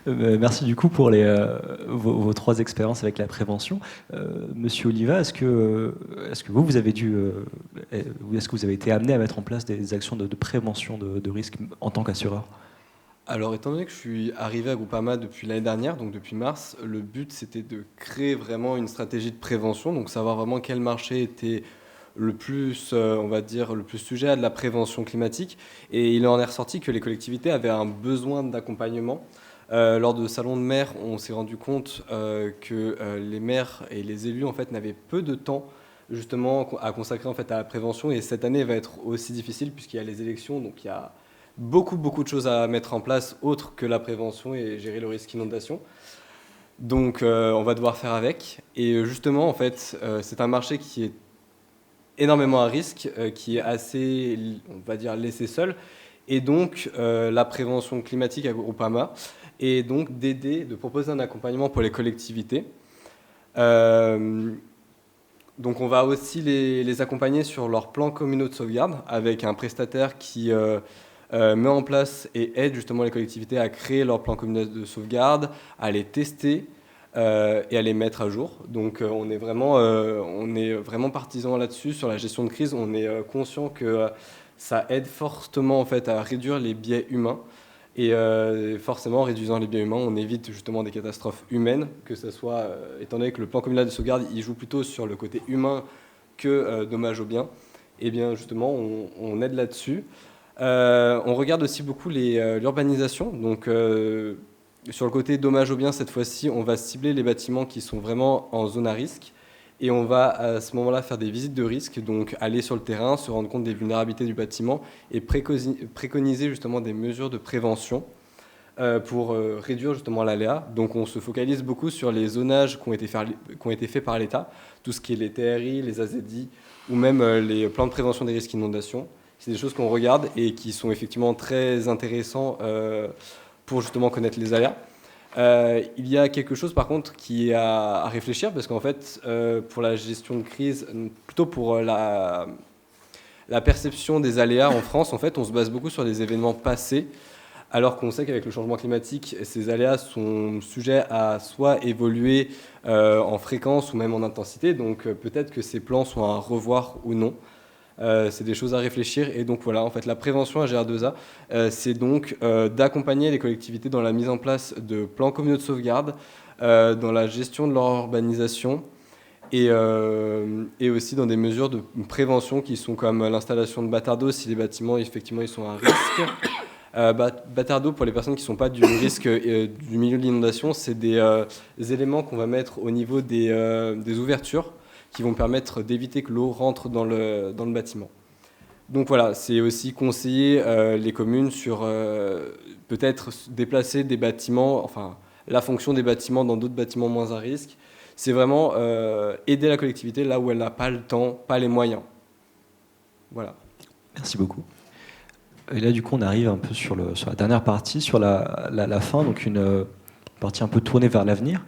Merci du coup pour vos 3 expériences avec la prévention. Monsieur Oliva, est-ce que vous avez est-ce que vous avez été amené à mettre en place des actions de prévention de risques en tant qu'assureur? Alors, étant donné que je suis arrivé à Groupama depuis l'année dernière, donc depuis mars, le but c'était de créer vraiment une stratégie de prévention, donc savoir vraiment quel marché était le plus, on va dire, le plus sujet à de la prévention climatique. Et il en est ressorti que les collectivités avaient un besoin d'accompagnement. Lors de salons de maires, on s'est rendu compte que les maires et les élus en fait n'avaient peu de temps justement à consacrer en fait à la prévention. Et cette année va être aussi difficile puisqu'il y a les élections, donc il y a beaucoup de choses à mettre en place autres que la prévention et gérer le risque inondation. Donc on va devoir faire avec. Et justement en fait, c'est un marché qui est énormément à risque, qui est assez, on va dire, laissé seul. Et donc, la prévention climatique à Groupama est donc de proposer un accompagnement pour les collectivités. Donc, on va aussi les accompagner sur leur plan communaux de sauvegarde avec un prestataire qui met en place et aide justement les collectivités à créer leur plan communaux de sauvegarde, à les tester, et à les mettre à jour. Donc on est vraiment partisan là-dessus sur la gestion de crise. On est conscient que ça aide fortement en fait à réduire les biais humains et forcément en réduisant les biais humains, on évite justement des catastrophes humaines, que ce soit étant donné que le plan communal de sauvegarde il joue plutôt sur le côté humain que dommage aux biens. Et bien justement on aide là-dessus. On regarde aussi beaucoup l'urbanisation. Donc sur le côté dommage aux biens, cette fois-ci, on va cibler les bâtiments qui sont vraiment en zone à risque et on va à ce moment-là faire des visites de risque, donc aller sur le terrain, se rendre compte des vulnérabilités du bâtiment et préconiser justement des mesures de prévention pour réduire justement l'aléa. Donc on se focalise beaucoup sur les zonages qui ont été faits par l'État, tout ce qui est les TRI, les AZI ou même les plans de prévention des risques d'inondation. C'est des choses qu'on regarde et qui sont effectivement très intéressants pour justement connaître les aléas. Il y a quelque chose par contre qui est à réfléchir parce qu'en fait pour la gestion de crise, plutôt pour la perception des aléas en France, en fait on se base beaucoup sur des événements passés alors qu'on sait qu'avec le changement climatique, ces aléas sont sujets à soit évoluer en fréquence ou même en intensité, donc peut-être que ces plans sont à revoir ou non. C'est des choses à réfléchir et donc voilà, en fait la prévention à GR2A c'est donc d'accompagner les collectivités dans la mise en place de plans communaux de sauvegarde, dans la gestion de leur urbanisation et aussi dans des mesures de prévention qui sont comme l'installation de bâtards d'eau si les bâtiments effectivement ils sont à risque. Bâtards d'eau pour les personnes qui ne sont pas du risque du milieu de l'inondation, c'est des éléments qu'on va mettre au niveau des ouvertures qui vont permettre d'éviter que l'eau rentre dans le bâtiment. Donc voilà, c'est aussi conseiller les communes sur peut-être déplacer des bâtiments, enfin la fonction des bâtiments dans d'autres bâtiments moins à risque. C'est vraiment aider la collectivité là où elle n'a pas le temps, pas les moyens. Voilà. Merci beaucoup. Et là, du coup, on arrive un peu sur la dernière partie, sur la fin, donc une partie un peu tournée vers l'avenir.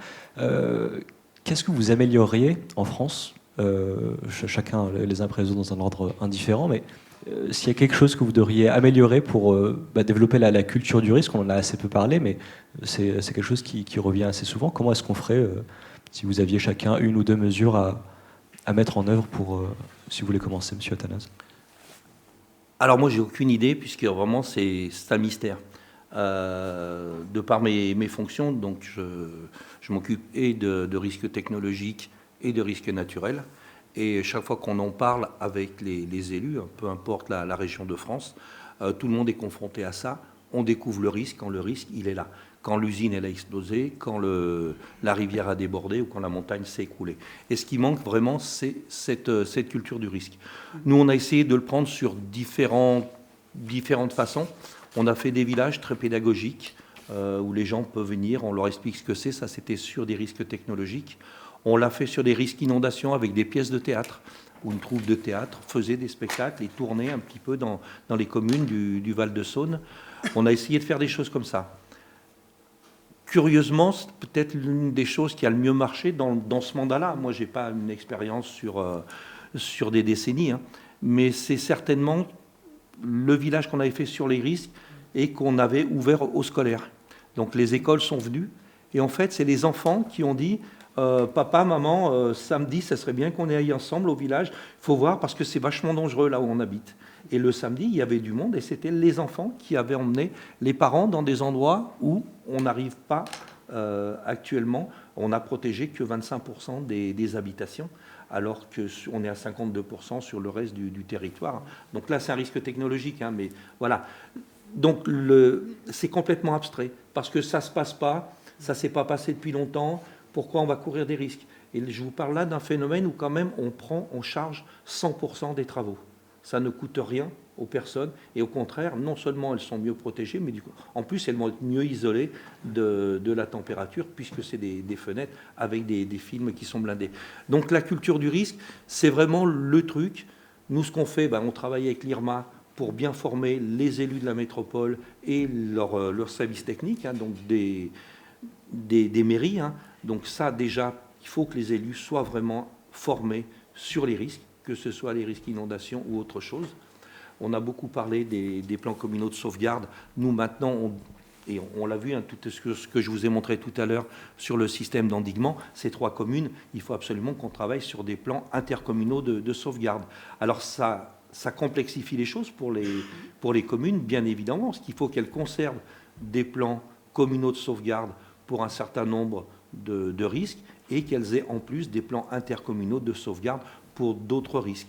Qu'est-ce que vous amélioreriez en France, chacun les uns après les autres dans un ordre indifférent, mais s'il y a quelque chose que vous devriez améliorer pour développer la culture du risque, on en a assez peu parlé, mais c'est quelque chose qui revient assez souvent. Comment est-ce qu'on ferait si vous aviez chacun une ou deux mesures à mettre en œuvre pour, si vous voulez commencer, Monsieur Athanase? Alors moi, j'ai aucune idée, puisque vraiment, c'est un mystère. De par mes fonctions, donc je m'occupe et de risques technologiques et de risques naturels. Et chaque fois qu'on en parle avec les élus, peu importe la région de France, tout le monde est confronté à ça. On découvre le risque quand le risque, il est là. Quand l'usine, elle a explosé, quand la rivière a débordé ou quand la montagne s'est écroulée. Et ce qui manque vraiment, c'est cette culture du risque. Nous, on a essayé de le prendre sur différentes façons. On a fait des villages très pédagogiques où les gens peuvent venir, on leur explique ce que c'est. Ça, c'était sur des risques technologiques. On l'a fait sur des risques inondations avec des pièces de théâtre, où une troupe de théâtre faisait des spectacles et tournait un petit peu dans les communes du Val-de-Saône. On a essayé de faire des choses comme ça. Curieusement, c'est peut-être l'une des choses qui a le mieux marché dans ce mandat-là. Moi, je n'ai pas une expérience sur des décennies, hein, mais c'est certainement le village qu'on avait fait sur les risques et qu'on avait ouvert aux scolaires. Donc les écoles sont venues, et en fait, c'est les enfants qui ont dit papa, maman, samedi, ça serait bien qu'on aille ensemble au village. Il faut voir parce que c'est vachement dangereux là où on habite. Et le samedi, il y avait du monde et c'était les enfants qui avaient emmené les parents dans des endroits où on n'arrive pas actuellement. On n'a protégé que 25% des habitations, alors qu'on est à 52% sur le reste du territoire. Donc là, c'est un risque technologique, hein, mais voilà. Donc c'est complètement abstrait parce que ça ne se passe pas, ça ne s'est pas passé depuis longtemps. Pourquoi on va courir des risques? Et je vous parle là d'un phénomène où quand même on charge 100% des travaux. Ça ne coûte rien aux personnes et au contraire, non seulement elles sont mieux protégées, mais du coup, en plus elles vont être mieux isolées de la température puisque c'est des fenêtres avec des films qui sont blindés. Donc la culture du risque, c'est vraiment le truc. Nous, ce qu'on fait, on travaille avec l'IRMA pour bien former les élus de la métropole et leurs services techniques, hein, donc des mairies. Hein. Donc ça, déjà, il faut que les élus soient vraiment formés sur les risques, que ce soit les risques inondations ou autre chose. On a beaucoup parlé des plans communaux de sauvegarde. Nous, maintenant, on l'a vu, hein, tout ce que je vous ai montré tout à l'heure sur le système d'endiguement, ces 3 communes, il faut absolument qu'on travaille sur des plans intercommunaux de sauvegarde. Alors ça complexifie les choses pour les communes, bien évidemment, parce qu'il faut qu'elles conservent des plans communaux de sauvegarde pour un certain nombre de risques et qu'elles aient en plus des plans intercommunaux de sauvegarde pour d'autres risques.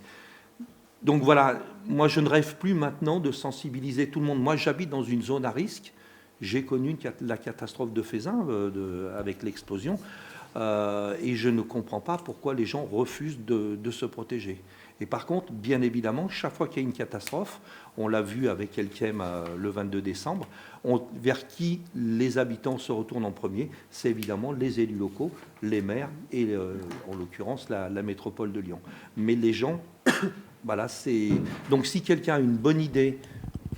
Donc voilà, moi je ne rêve plus maintenant de sensibiliser tout le monde. Moi j'habite dans une zone à risque, j'ai connu la catastrophe de Feyzin avec l'explosion et je ne comprends pas pourquoi les gens refusent de se protéger. Et par contre, bien évidemment, chaque fois qu'il y a une catastrophe, on l'a vu avec Elkem le 22 décembre, vers qui les habitants se retournent en premier, c'est évidemment les élus locaux, les maires et en l'occurrence la métropole de Lyon. Mais les gens, voilà, c'est... Donc si quelqu'un a une bonne idée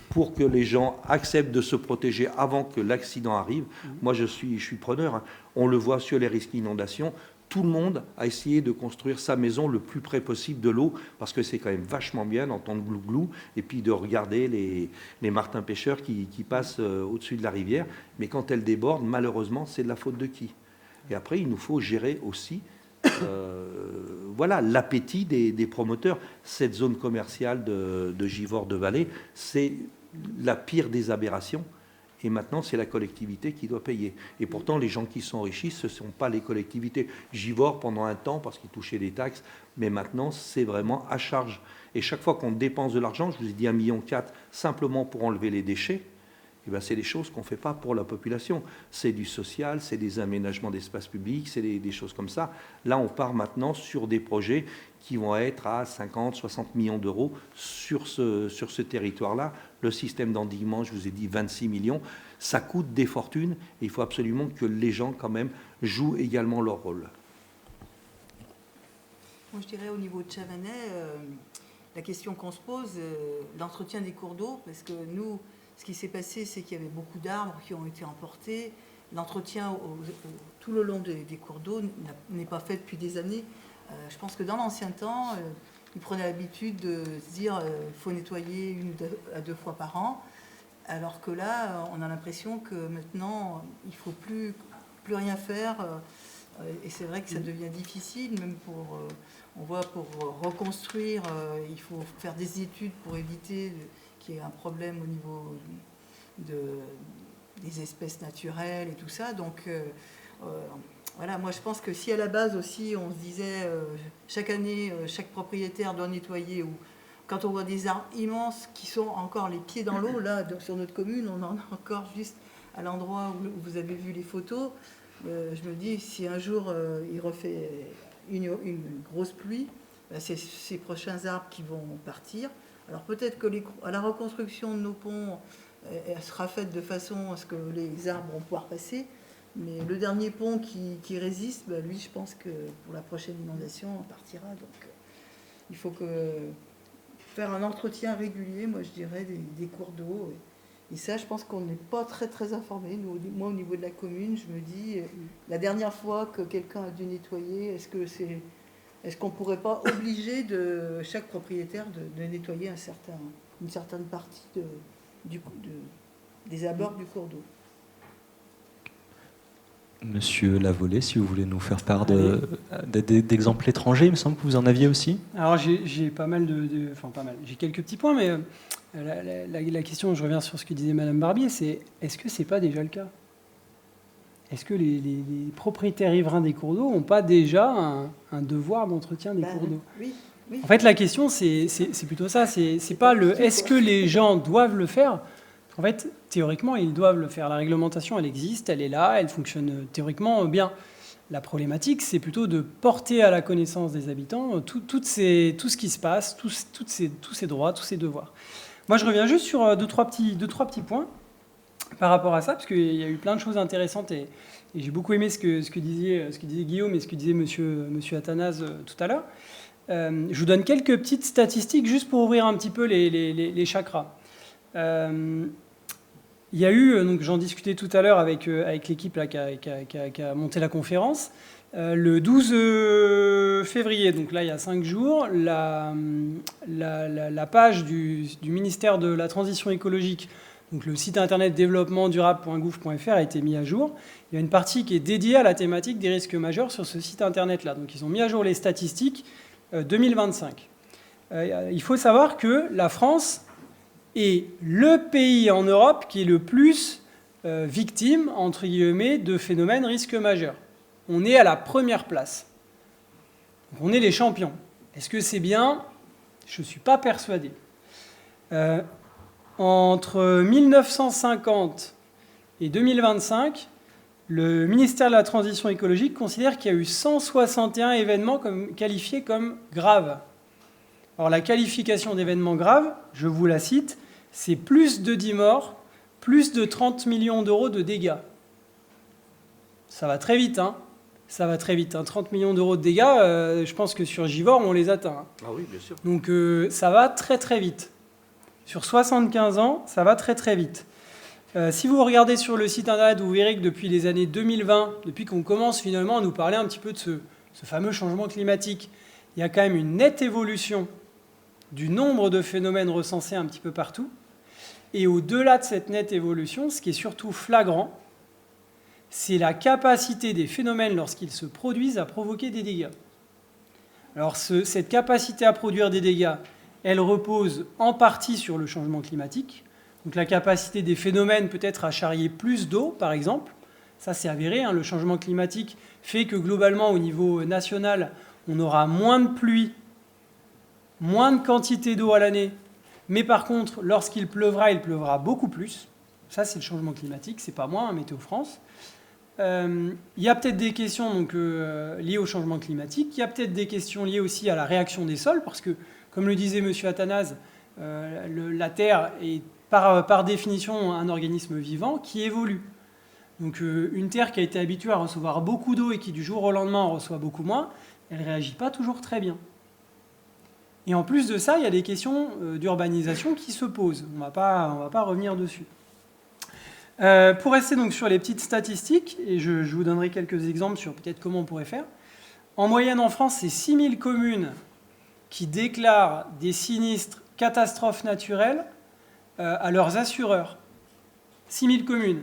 pour que les gens acceptent de se protéger avant que l'accident arrive, moi je suis preneur. Hein. On le voit sur les risques d'inondation. Tout le monde a essayé de construire sa maison le plus près possible de l'eau, parce que c'est quand même vachement bien d'entendre glou-glou, et puis de regarder les martins pêcheurs qui passent au-dessus de la rivière. Mais quand elle déborde, malheureusement, c'est de la faute de qui? Et après, il nous faut gérer aussi voilà, l'appétit des promoteurs. Cette zone commerciale de Givors-de-Vallée, c'est la pire des aberrations. Et maintenant, c'est la collectivité qui doit payer. Et pourtant, les gens qui sont enrichis, ce ne sont pas les collectivités. Givors, pendant un temps, parce qu'ils touchaient des taxes, mais maintenant, c'est vraiment à charge. Et chaque fois qu'on dépense de l'argent, je vous ai dit 1,4 million simplement pour enlever les déchets, eh bien, c'est des choses qu'on ne fait pas pour la population. C'est du social, c'est des aménagements d'espace public, c'est des choses comme ça. Là, on part maintenant sur des projets qui vont être à 50, 60 millions d'euros sur ce territoire-là. Le système d'endiguement, je vous ai dit 26 millions. Ça coûte des fortunes et il faut absolument que les gens, quand même, jouent également leur rôle. Moi, je dirais au niveau de Chavanais, la question qu'on se pose, l'entretien des cours d'eau, parce que nous, ce qui s'est passé, c'est qu'il y avait beaucoup d'arbres qui ont été emportés. L'entretien tout le long des cours d'eau n'est pas fait depuis des années. Je pense que dans l'ancien temps, ils prenaient l'habitude de se dire qu'il faut nettoyer 1 à 2 fois par an, alors que là, on a l'impression que maintenant, il ne faut plus rien faire. Et c'est vrai que ça devient difficile, même on voit pour reconstruire, il faut faire des études pour éviter qu'il y ait un problème au niveau des espèces naturelles et tout ça. Donc voilà, moi je pense que si à la base aussi on se disait chaque année, chaque propriétaire doit nettoyer, ou quand on voit des arbres immenses qui sont encore les pieds dans l'eau, là sur notre commune, on en a encore juste à l'endroit où vous avez vu les photos. Je me dis, si un jour il refait une grosse pluie, c'est ces prochains arbres qui vont partir. Alors peut-être que la reconstruction de nos ponts, elle sera faite de façon à ce que les arbres vont pouvoir passer. Mais le dernier pont qui résiste, lui, je pense que pour la prochaine inondation, on partira. Donc il faut faire un entretien régulier, moi je dirais, des cours d'eau. Et ça, je pense qu'on n'est pas très très informés. Moi, au niveau de la commune, je me dis, la dernière fois que quelqu'un a dû nettoyer, est-ce qu'on ne pourrait pas obliger chaque propriétaire de nettoyer une certaine partie des abords du cours d'eau? Monsieur Lavolée, si vous voulez nous faire part d'exemples étrangers, il me semble que vous en aviez aussi. Alors j'ai pas mal j'ai quelques petits points, mais la question, je reviens sur ce que disait Madame Barbier, c'est est-ce que c'est pas déjà le cas? Est-ce que les propriétaires riverains des cours d'eau n'ont pas déjà un devoir d'entretien des cours d'eau? Oui. En fait, la question, c'est plutôt ça. C'est pas est-ce que les gens doivent le faire? En fait, théoriquement, ils doivent le faire. La réglementation, elle existe, elle est là, elle fonctionne théoriquement bien. La problématique, c'est plutôt de porter à la connaissance des habitants tout ce qui se passe, tous ces droits, tous ces devoirs. Moi, je reviens juste sur deux, trois petits points par rapport à ça, parce qu'il y a eu plein de choses intéressantes et j'ai beaucoup aimé ce que disait Guillaume et ce que disait monsieur Athanase tout à l'heure. Je vous donne quelques petites statistiques juste pour ouvrir un petit peu les chakras. Il y a eu, donc j'en discutais tout à l'heure avec l'équipe là, qui a monté la conférence, le 12 février, donc là il y a 5 jours, la page du ministère de la Transition écologique, donc le site internet développementdurable.gouv.fr a été mis à jour. Il y a une partie qui est dédiée à la thématique des risques majeurs sur ce site internet-là. Donc ils ont mis à jour les statistiques 2025. Il faut savoir que la France est le pays en Europe qui est le plus victime, entre guillemets, de phénomènes risques majeurs. On est à la première place. Donc on est les champions. Est-ce que c'est bien? Je ne suis pas persuadé. Entre 1950 et 2025, le ministère de la Transition écologique considère qu'il y a eu 161 événements qualifiés comme graves. Alors la qualification d'événements graves, je vous la cite, c'est plus de 10 morts, plus de 30 millions d'euros de dégâts. Ça va très vite, hein. Ça va très vite. 30 millions d'euros de dégâts, je pense que sur Givors, on les atteint. Hein. Ah oui, bien sûr. Donc ça va très très vite. Sur 75 ans, ça va très très vite. Si vous regardez sur le site internet, vous verrez que depuis les années 2020, depuis qu'on commence finalement à nous parler un petit peu de ce fameux changement climatique, il y a quand même une nette évolution du nombre de phénomènes recensés un petit peu partout. Et au-delà de cette nette évolution, ce qui est surtout flagrant, c'est la capacité des phénomènes, lorsqu'ils se produisent, à provoquer des dégâts. Alors cette capacité à produire des dégâts, elle repose en partie sur le changement climatique. Donc la capacité des phénomènes peut-être à charrier plus d'eau, par exemple. Ça, c'est avéré. Le changement climatique fait que globalement, au niveau national, on aura moins de pluie, moins de quantité d'eau à l'année. Mais par contre, lorsqu'il pleuvra, il pleuvra beaucoup plus. Ça, c'est le changement climatique. C'est pas moi, Météo France. Il y a peut-être des questions donc, liées au changement climatique. Il y a peut-être des questions liées aussi à la réaction des sols, parce que, comme le disait M. Athanase, la Terre est par définition un organisme vivant qui évolue. Donc une Terre qui a été habituée à recevoir beaucoup d'eau et qui du jour au lendemain en reçoit beaucoup moins, elle ne réagit pas toujours très bien. Et en plus de ça, il y a des questions d'urbanisation qui se posent. On va pas revenir dessus. Pour rester donc sur les petites statistiques, et je vous donnerai quelques exemples sur peut-être comment on pourrait faire. En moyenne en France, c'est 6000 communes qui déclarent des sinistres catastrophes naturelles à leurs assureurs. 6000 communes.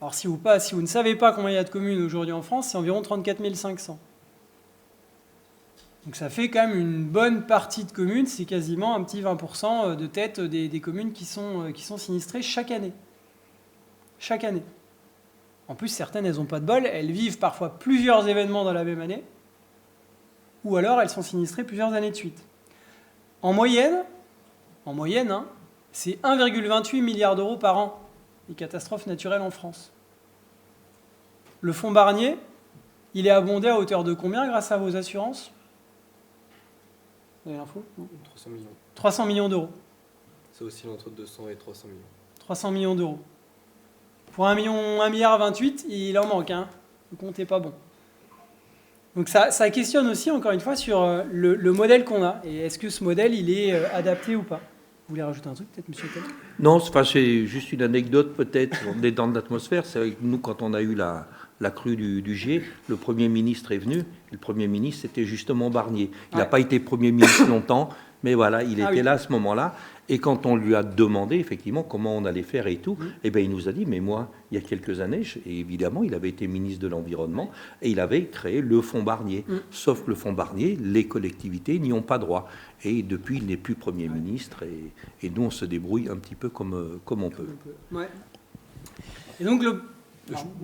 Alors si vous ne savez pas combien il y a de communes aujourd'hui en France, c'est environ 34 500. Donc ça fait quand même une bonne partie de communes, c'est quasiment un petit 20% de tête des communes qui sont sinistrées chaque année. Chaque année. En plus, certaines, elles n'ont pas de bol, elles vivent parfois plusieurs événements dans la même année, ou alors elles sont sinistrées plusieurs années de suite. En moyenne, c'est 1,28 milliard d'euros par an, les catastrophes naturelles en France. Le fonds Barnier, il est abondé à hauteur de combien grâce à vos assurances ? Vous avez l'info ? 300 millions. 300 millions d'euros. Ça oscille entre 200 et 300 millions. 300 millions d'euros. Pour 1,28 milliard, il en manque. Hein. Le compte n'est pas bon. Donc ça questionne aussi, encore une fois, sur le modèle qu'on a. Et est-ce que ce modèle, il est adapté ou pas ? Vous voulez rajouter un truc, peut-être, monsieur Tell ? Non, c'est juste une anecdote, peut-être. On est dans l'atmosphère. C'est avec nous, quand on a eu la crue du Gier, le Premier ministre est venu. Le Premier ministre, c'était justement Barnier. Il n'a pas été Premier ministre longtemps, mais voilà, il était là à ce moment-là. Et quand on lui a demandé, effectivement, comment on allait faire et tout, eh bien, il nous a dit, mais moi, il y a quelques années, et évidemment, il avait été ministre de l'Environnement, et il avait créé le fonds Barnier. Sauf que le fonds Barnier, les collectivités n'y ont pas droit. Et depuis, il n'est plus Premier ministre, et nous, on se débrouille un petit peu comme on peut. Ouais. Et donc,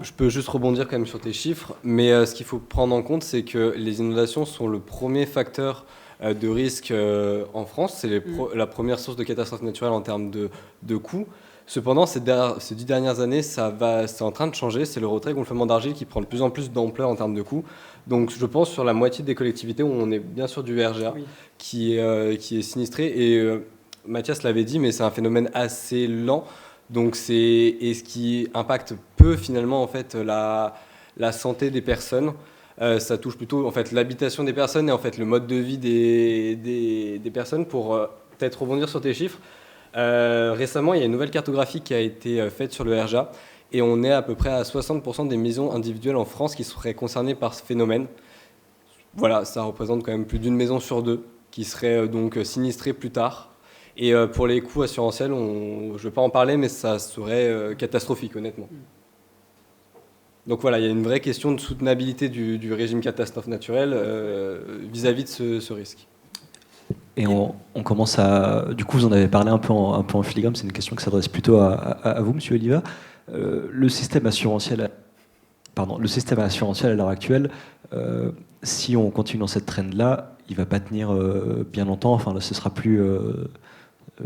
je peux juste rebondir quand même sur tes chiffres, mais ce qu'il faut prendre en compte, c'est que les inondations sont le premier facteur de risque en France. C'est la première source de catastrophes naturelles en termes de coûts. Cependant, ces 10 dernières années, c'est en train de changer. C'est le retrait-gonflement d'argile qui prend de plus en plus d'ampleur en termes de coûts. Donc, je pense sur la moitié des collectivités où on est bien sûr du RGA qui est sinistré. Et Mathias l'avait dit, mais c'est un phénomène assez lent. Donc, et ce qui impacte peu finalement en fait la santé des personnes. Ça touche plutôt en fait l'habitation des personnes et en fait le mode de vie des personnes. Pour peut-être rebondir sur tes chiffres, récemment il y a une nouvelle cartographie qui a été faite sur le RGA et on est à peu près à 60% des maisons individuelles en France qui seraient concernées par ce phénomène. Voilà, ça représente quand même plus d'une maison sur deux qui serait donc sinistrée plus tard. Et pour les coûts assurantiels, je ne vais pas en parler, mais ça serait catastrophique honnêtement. Donc voilà, il y a une vraie question de soutenabilité du régime catastrophe naturelle vis-à-vis de ce risque. Et on commence à... Du coup, vous en avez parlé un peu en filigrane, c'est une question qui s'adresse plutôt à vous, monsieur Oliva. Le système assurantiel à l'heure actuelle, si on continue dans cette trend-là, il ne va pas tenir bien longtemps. Enfin, là, ce sera plus...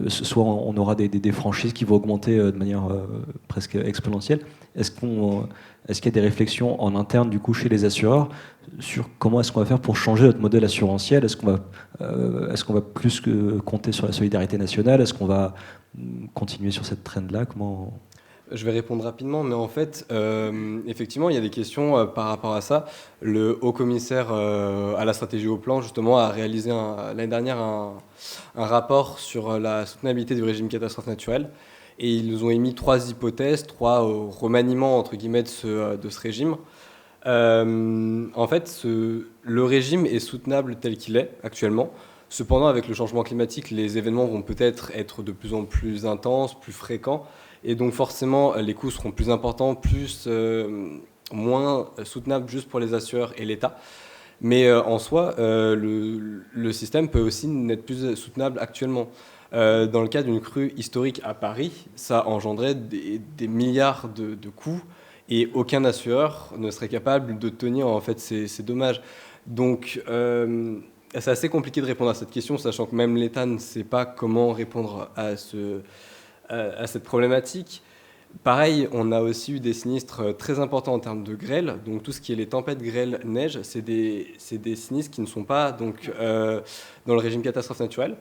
soit on aura des franchises qui vont augmenter de manière presque exponentielle. Est-ce qu'il y a des réflexions en interne du coup chez les assureurs sur comment est-ce qu'on va faire pour changer notre modèle assurantiel ? Est-ce qu'on va plus compter sur la solidarité nationale ? Est-ce qu'on va continuer sur cette trend-là ? Je vais répondre rapidement, mais en fait, effectivement, il y a des questions par rapport à ça. Le haut-commissaire à la stratégie au plan, justement, a réalisé l'année dernière un rapport sur la soutenabilité du régime catastrophe naturelle. Et ils nous ont émis 3 hypothèses, 3 remaniements, entre guillemets, de ce régime. En fait, le régime est soutenable tel qu'il est actuellement. Cependant, avec le changement climatique, les événements vont peut-être être de plus en plus intenses, plus fréquents. Et donc forcément, les coûts seront plus importants, moins soutenables juste pour les assureurs et l'État. Mais en soi, le système peut aussi n'être plus soutenable actuellement. Dans le cas d'une crue historique à Paris, ça engendrait des milliards de coûts et aucun assureur ne serait capable de tenir en fait ces dommages. Donc c'est assez compliqué de répondre à cette question, sachant que même l'État ne sait pas comment répondre à cette problématique. Pareil, on a aussi eu des sinistres très importants en termes de grêle. Donc tout ce qui est les tempêtes, grêle, neige, c'est des sinistres qui ne sont pas donc, dans le régime catastrophe naturelle,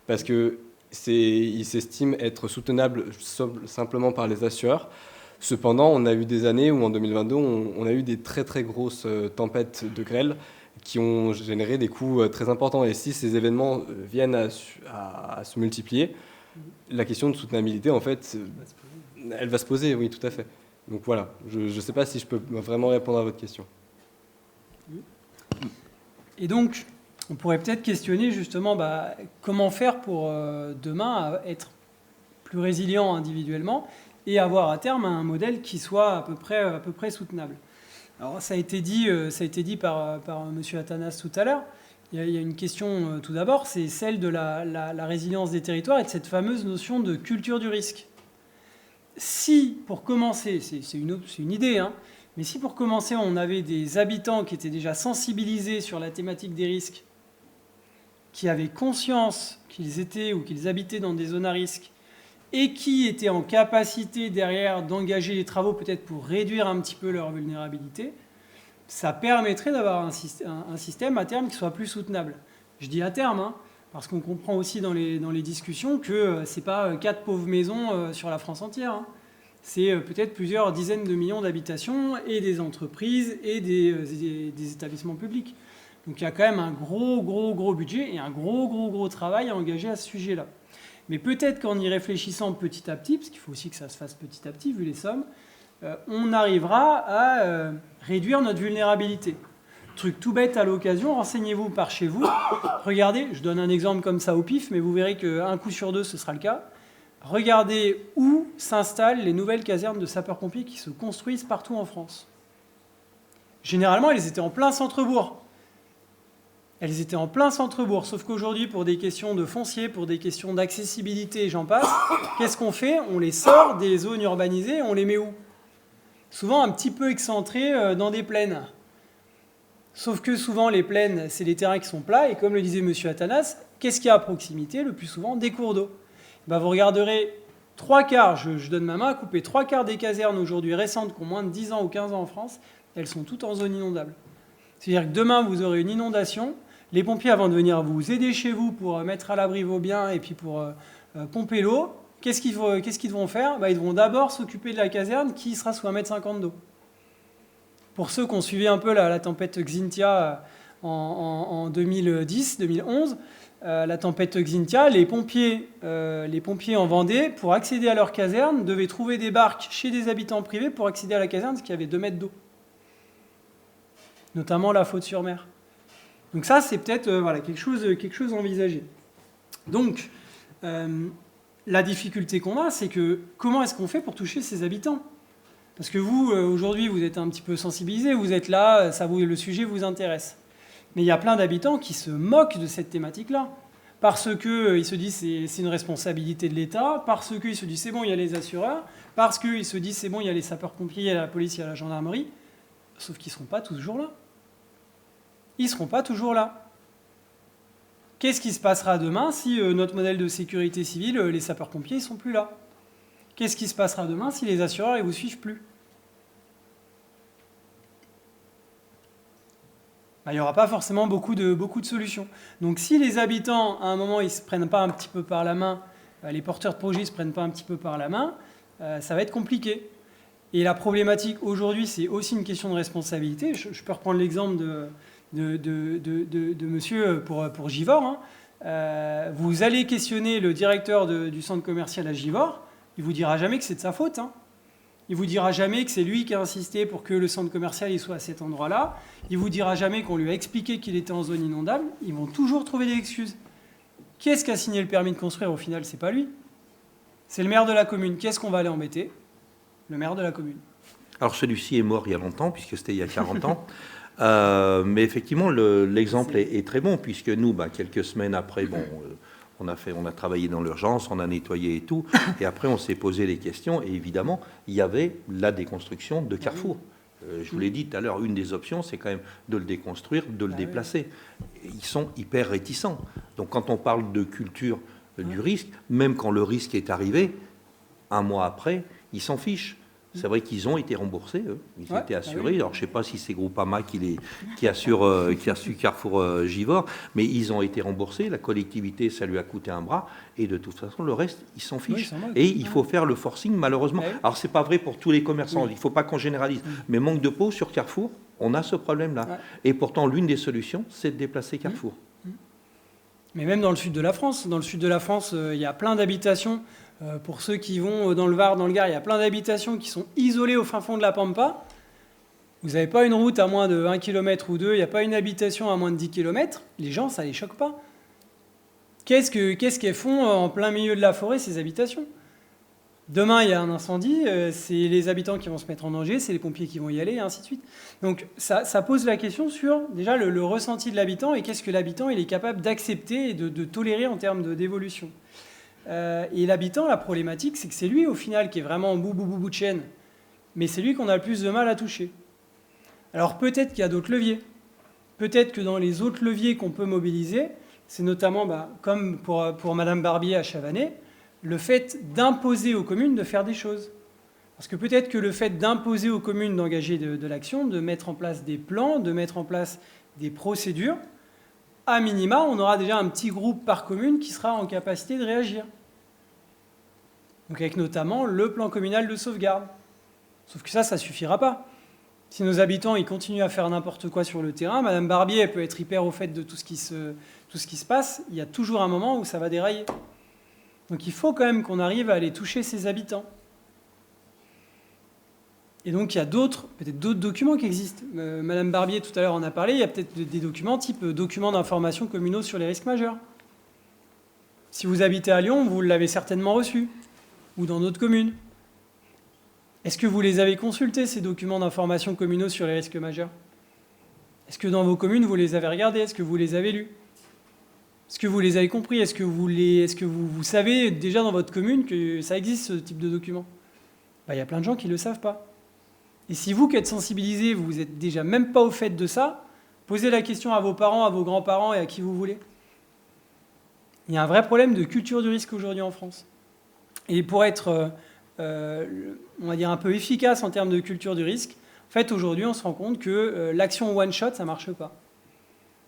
parce qu'ils s'estiment être soutenables simplement par les assureurs. Cependant, on a eu des années où en 2022, on a eu des très très grosses tempêtes de grêle qui ont généré des coûts très importants. Et si ces événements viennent à se multiplier, la question de soutenabilité, en fait, elle va se poser, oui, tout à fait. Donc voilà, je ne sais pas si je peux vraiment répondre à votre question. Et donc, on pourrait peut-être questionner justement comment faire pour demain être plus résilient individuellement et avoir à terme un modèle qui soit à peu près soutenable. Alors ça a été dit par M. Athanas tout à l'heure. Il y a une question tout d'abord, c'est celle de la résilience des territoires et de cette fameuse notion de culture du risque. Si, pour commencer, c'est une idée, hein, mais si pour commencer on avait des habitants qui étaient déjà sensibilisés sur la thématique des risques, qui avaient conscience qu'ils étaient ou qu'ils habitaient dans des zones à risque, et qui étaient en capacité derrière d'engager les travaux peut-être pour réduire un petit peu leur vulnérabilité, ça permettrait d'avoir un système à terme qui soit plus soutenable. Je dis à terme, hein, parce qu'on comprend aussi dans les discussions que ce n'est pas 4 pauvres maisons sur la France entière. Hein. C'est peut-être plusieurs dizaines de millions d'habitations et des entreprises et des établissements publics. Donc il y a quand même un gros budget et un gros travail à engager à ce sujet-là. Mais peut-être qu'en y réfléchissant petit à petit, parce qu'il faut aussi que ça se fasse petit à petit vu les sommes, on arrivera à réduire notre vulnérabilité. Truc tout bête à l'occasion, renseignez-vous par chez vous. Regardez, je donne un exemple comme ça au pif, mais vous verrez qu'un coup sur deux, ce sera le cas. Regardez où s'installent les nouvelles casernes de sapeurs-pompiers qui se construisent partout en France. Généralement, elles étaient en plein centre-bourg. Elles étaient en plein centre-bourg, sauf qu'aujourd'hui, pour des questions de foncier, pour des questions d'accessibilité et j'en passe, qu'est-ce qu'on fait? On les sort des zones urbanisées et on les met où? Souvent un petit peu excentrés dans des plaines. Sauf que souvent, les plaines, c'est les terrains qui sont plats, et comme le disait M. Athanas, qu'est-ce qu'il y a à proximité? Le plus souvent, des cours d'eau. Vous regarderez 3/4, je donne ma main à couper, 3/4 des casernes aujourd'hui récentes qui ont moins de 10 ans ou 15 ans en France, elles sont toutes en zone inondable. C'est-à-dire que demain, vous aurez une inondation, les pompiers, avant de venir vous aider chez vous pour mettre à l'abri vos biens et puis pour pomper l'eau, qu'est-ce qu'ils devront faire? Ils devront d'abord s'occuper de la caserne qui sera sous 1,50 m d'eau. Pour ceux qui ont suivi un peu la tempête Xynthia en 2010-2011, la tempête Xynthia, les pompiers en Vendée, pour accéder à leur caserne, devaient trouver des barques chez des habitants privés pour accéder à la caserne, parce qu'il y avait 2 mètres d'eau. Notamment la Faute-sur-Mer. Donc ça, c'est peut-être quelque chose à envisager. Donc, la difficulté qu'on a, c'est que comment est-ce qu'on fait pour toucher ces habitants? Parce que vous, aujourd'hui, vous êtes un petit peu sensibilisés, vous êtes là, le sujet vous intéresse. Mais il y a plein d'habitants qui se moquent de cette thématique-là. Parce qu'ils se disent c'est une responsabilité de l'État, parce qu'ils se disent c'est bon, il y a les assureurs, parce qu'ils se disent c'est bon, il y a les sapeurs-pompiers, il y a la police, il y a la gendarmerie. Sauf qu'ils ne seront pas toujours là. Ils ne seront pas toujours là. Qu'est-ce qui se passera demain si notre modèle de sécurité civile, les sapeurs-pompiers, ne sont plus là? Qu'est-ce qui se passera demain si les assureurs ne vous suivent plus? Il n'y aura pas forcément beaucoup de solutions. Donc si les habitants, à un moment, ils ne se prennent pas un petit peu par la main, les porteurs de projets ne se prennent pas un petit peu par la main, ça va être compliqué. Et la problématique aujourd'hui, c'est aussi une question de responsabilité. Je peux reprendre l'exemple de monsieur pour Givors. Hein. Vous allez questionner le directeur du centre commercial à Givors, il ne vous dira jamais que c'est de sa faute. Hein. Il ne vous dira jamais que c'est lui qui a insisté pour que le centre commercial il soit à cet endroit-là. Il ne vous dira jamais qu'on lui a expliqué qu'il était en zone inondable. Ils vont toujours trouver des excuses. Qui est-ce qui a signé le permis de construire au final? C'est pas lui. C'est le maire de la commune. Qui est-ce qu'on va aller embêter? Le maire de la commune. Alors celui-ci est mort il y a longtemps, puisque c'était il y a 40 ans. Mais effectivement, l'exemple est très bon, puisque nous, quelques semaines après, on a travaillé dans l'urgence, on a nettoyé et tout, et après on s'est posé des questions, et évidemment, il y avait la déconstruction de Carrefour. Je vous l'ai dit tout à l'heure, une des options, c'est quand même de le déconstruire, de le déplacer. Ils sont hyper réticents. Donc quand on parle de culture du risque, même quand le risque est arrivé, un mois après, ils s'en fichent. C'est vrai qu'ils ont été remboursés, eux. Ils ont été assurés. Alors, je ne sais pas si c'est Groupama qui assure Carrefour Givors, mais ils ont été remboursés. La collectivité, ça lui a coûté un bras. Et de toute façon, le reste, ils s'en fichent. Et il faut faire le forcing, malheureusement. Alors, ce n'est pas vrai pour tous les commerçants. Il ne faut pas qu'on généralise. Mais manque de peau sur Carrefour, On a ce problème-là. Ouais. Et pourtant, l'une des solutions, c'est de déplacer Carrefour. Mais même dans le sud de la France, il y a plein d'habitations. Pour ceux qui vont dans le Var, dans le Gard, il y a plein d'habitations qui sont isolées au fin fond de la Pampa. Vous n'avez pas une route à moins de 1 km ou 2, il n'y a pas une habitation à moins de 10 km. Les gens, ça ne les choque pas. Qu'est-ce qu'elles font en plein milieu de la forêt, ces habitations ? Demain, il y a un incendie, c'est les habitants qui vont se mettre en danger, c'est les pompiers qui vont y aller, et ainsi de suite. Donc ça pose la question sur déjà le ressenti de l'habitant et qu'est-ce que l'habitant il est capable d'accepter et de tolérer en termes d'évolution. Et l'habitant, la problématique, c'est que c'est lui, au final, qui est vraiment en bout de chaîne. Mais c'est lui qu'on a le plus de mal à toucher. Alors peut-être qu'il y a d'autres leviers. Peut-être que dans les autres leviers qu'on peut mobiliser, c'est notamment, comme pour Madame Barbier à Chavanay, le fait d'imposer aux communes de faire des choses. Parce que peut-être que le fait d'imposer aux communes d'engager de l'action, de mettre en place des plans, de mettre en place des procédures, à minima, on aura déjà un petit groupe par commune qui sera en capacité de réagir. Donc avec notamment le plan communal de sauvegarde. Sauf que ça ne suffira pas. Si nos habitants ils continuent à faire n'importe quoi sur le terrain, Madame Barbier elle peut être hyper au fait de tout ce qui se passe, il y a toujours un moment où ça va dérailler. Donc il faut quand même qu'on arrive à aller toucher ses habitants. Et donc il y a peut-être d'autres documents qui existent. Madame Barbier tout à l'heure en a parlé, il y a peut-être des documents type documents d'information communaux sur les risques majeurs. Si vous habitez à Lyon, vous l'avez certainement reçu, ou dans d'autres communes. Est-ce que vous les avez consultés, ces documents d'information communaux sur les risques majeurs ? Est-ce que dans vos communes, vous les avez regardés ? Est-ce que vous les avez lus ? Est-ce que vous les avez compris ? Est-ce que vous savez déjà dans votre commune que ça existe, ce type de document ? Il y a plein de gens qui ne le savent pas. Et si vous qui êtes sensibilisés, vous n'êtes déjà même pas au fait de ça, posez la question à vos parents, à vos grands-parents et à qui vous voulez. Il y a un vrai problème de culture du risque aujourd'hui en France. Et pour être, on va dire, un peu efficace en termes de culture du risque, en fait, aujourd'hui, on se rend compte que l'action one-shot, ça ne marche pas.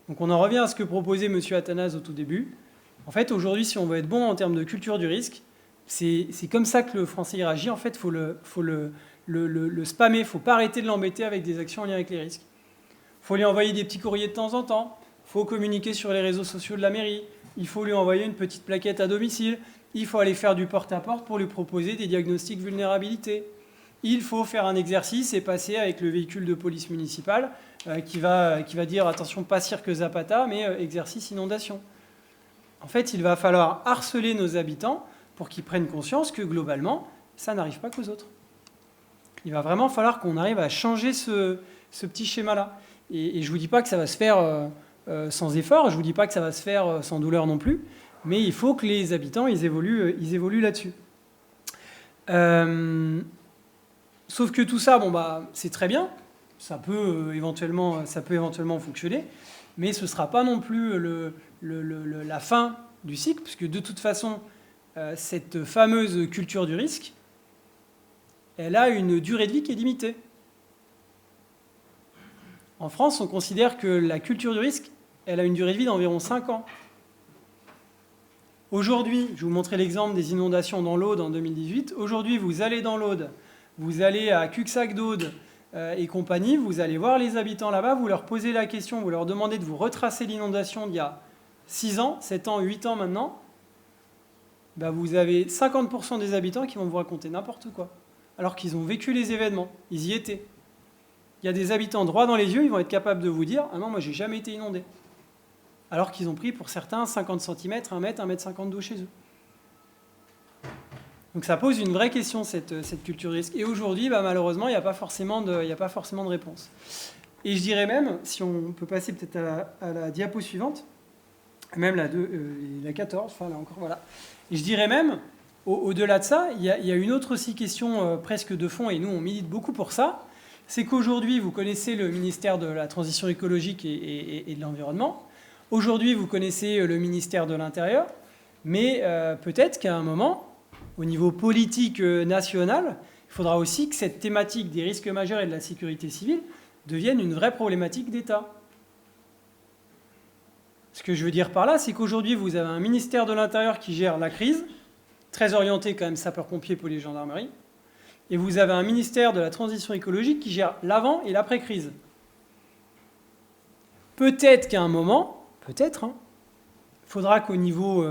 Donc on en revient à ce que proposait M. Athanase au tout début. En fait, aujourd'hui, si on veut être bon en termes de culture du risque, c'est comme ça que le Français réagit. En fait, il faut le spammer, il ne faut pas arrêter de l'embêter avec des actions en lien avec les risques. Il faut lui envoyer des petits courriers de temps en temps, il faut communiquer sur les réseaux sociaux de la mairie, il faut lui envoyer une petite plaquette à domicile, il faut aller faire du porte-à-porte pour lui proposer des diagnostics vulnérabilité. Il faut faire un exercice et passer avec le véhicule de police municipale qui va dire attention, pas cirque Zapata, mais exercice inondation. En fait, il va falloir harceler nos habitants pour qu'ils prennent conscience que globalement, ça n'arrive pas qu'aux autres. Il va vraiment falloir qu'on arrive à changer ce petit schéma-là. Et je ne vous dis pas que ça va se faire sans effort, je ne vous dis pas que ça va se faire sans douleur non plus, mais il faut que les habitants ils évoluent là-dessus. Sauf que tout ça, c'est très bien, ça peut éventuellement fonctionner, mais ce ne sera pas non plus la fin du cycle, puisque de toute façon, cette fameuse culture du risque, elle a une durée de vie qui est limitée. En France, on considère que la culture du risque, elle a une durée de vie d'environ 5 ans. Aujourd'hui, je vais vous montrer l'exemple des inondations dans l'Aude en 2018. Aujourd'hui, vous allez dans l'Aude, vous allez à Cuxac-d'Aude et compagnie, vous allez voir les habitants là-bas, vous leur posez la question, vous leur demandez de vous retracer l'inondation d'il y a 6 ans, 7 ans, 8 ans maintenant. Vous avez 50% des habitants qui vont vous raconter n'importe quoi, alors qu'ils ont vécu les événements, ils y étaient. Il y a des habitants droit dans les yeux, ils vont être capables de vous dire « Ah non, moi j'ai jamais été inondé », alors qu'ils ont pris pour certains 50 cm, 1 mètre, 1 mètre 50 d'eau chez eux. Donc ça pose une vraie question, cette culture de risque. Et aujourd'hui, malheureusement, il n'y a pas forcément de réponse. Et je dirais même, si on peut passer peut-être à la diapo suivante, même la 14, enfin là encore, voilà. Et je dirais même, au-delà de ça, il y a une autre aussi question presque de fond, et nous on milite beaucoup pour ça, c'est qu'aujourd'hui, vous connaissez le ministère de la Transition écologique et de l'Environnement. Aujourd'hui, vous connaissez le ministère de l'Intérieur, mais peut-être qu'à un moment, au niveau politique national, il faudra aussi que cette thématique des risques majeurs et de la sécurité civile devienne une vraie problématique d'État. Ce que je veux dire par là, c'est qu'aujourd'hui, vous avez un ministère de l'Intérieur qui gère la crise, très orienté quand même sapeurs-pompiers, police, gendarmerie, et vous avez un ministère de la Transition écologique qui gère l'avant et l'après-crise. Peut-être qu'à un moment, faudra qu'au niveau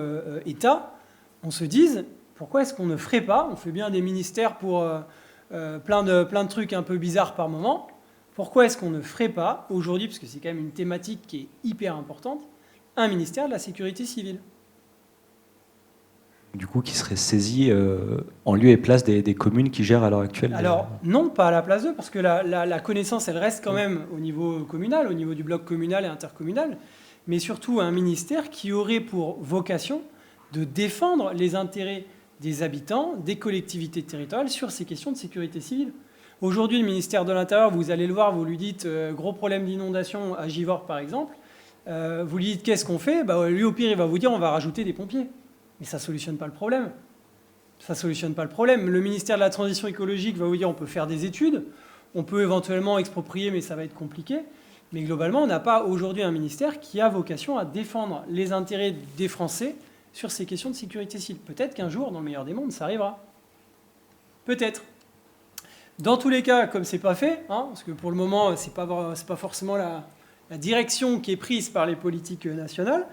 État, on se dise pourquoi est-ce qu'on ne ferait pas, on fait bien des ministères pour plein de trucs un peu bizarres par moment, pourquoi est-ce qu'on ne ferait pas aujourd'hui, parce que c'est quand même une thématique qui est hyper importante, un ministère de la sécurité civile? Du coup, qui serait saisi en lieu et place des communes qui gèrent à l'heure actuelle? Alors, non, pas à la place d'eux, parce que la connaissance, elle reste quand même au niveau communal, au niveau du bloc communal et intercommunal, mais surtout un ministère qui aurait pour vocation de défendre les intérêts des habitants, des collectivités territoriales sur ces questions de sécurité civile. Aujourd'hui, le ministère de l'Intérieur, vous allez le voir, vous lui dites gros problème d'inondation à Givors par exemple, vous lui dites qu'est-ce qu'on fait, lui au pire il va vous dire on va rajouter des pompiers. Mais ça ne solutionne pas le problème. Ça ne solutionne pas le problème. Le ministère de la Transition écologique va vous dire on peut faire des études, on peut éventuellement exproprier mais ça va être compliqué. Mais globalement, on n'a pas aujourd'hui un ministère qui a vocation à défendre les intérêts des Français sur ces questions de sécurité civile. Peut-être qu'un jour, dans le meilleur des mondes, ça arrivera. Peut-être. Dans tous les cas, comme ce n'est pas fait, parce que pour le moment, ce n'est pas forcément la direction qui est prise par les politiques nationales,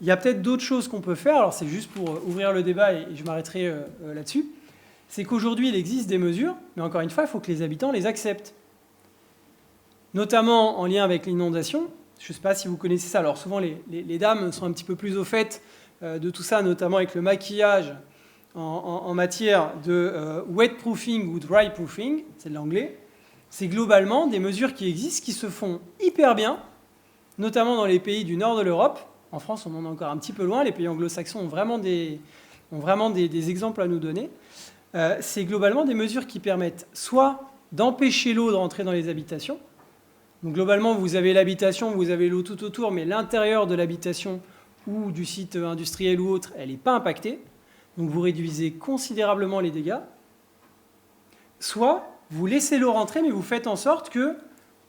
il y a peut-être d'autres choses qu'on peut faire. Alors c'est juste pour ouvrir le débat et je m'arrêterai là-dessus. C'est qu'aujourd'hui, il existe des mesures, mais encore une fois, il faut que les habitants les acceptent. Notamment en lien avec l'inondation. Je ne sais pas si vous connaissez ça. Alors souvent, les dames sont un petit peu plus au fait de tout ça, notamment avec le maquillage en matière de wet proofing ou dry proofing, c'est de l'anglais. C'est globalement des mesures qui existent, qui se font hyper bien, notamment dans les pays du nord de l'Europe. En France, on en est encore un petit peu loin. Les pays anglo-saxons ont vraiment des exemples à nous donner. C'est globalement des mesures qui permettent soit d'empêcher l'eau de rentrer dans les habitations. Donc globalement, vous avez l'habitation, vous avez l'eau tout autour, mais l'intérieur de l'habitation ou du site industriel ou autre, elle n'est pas impactée. Donc vous réduisez considérablement les dégâts. Soit vous laissez l'eau rentrer, mais vous faites en sorte que,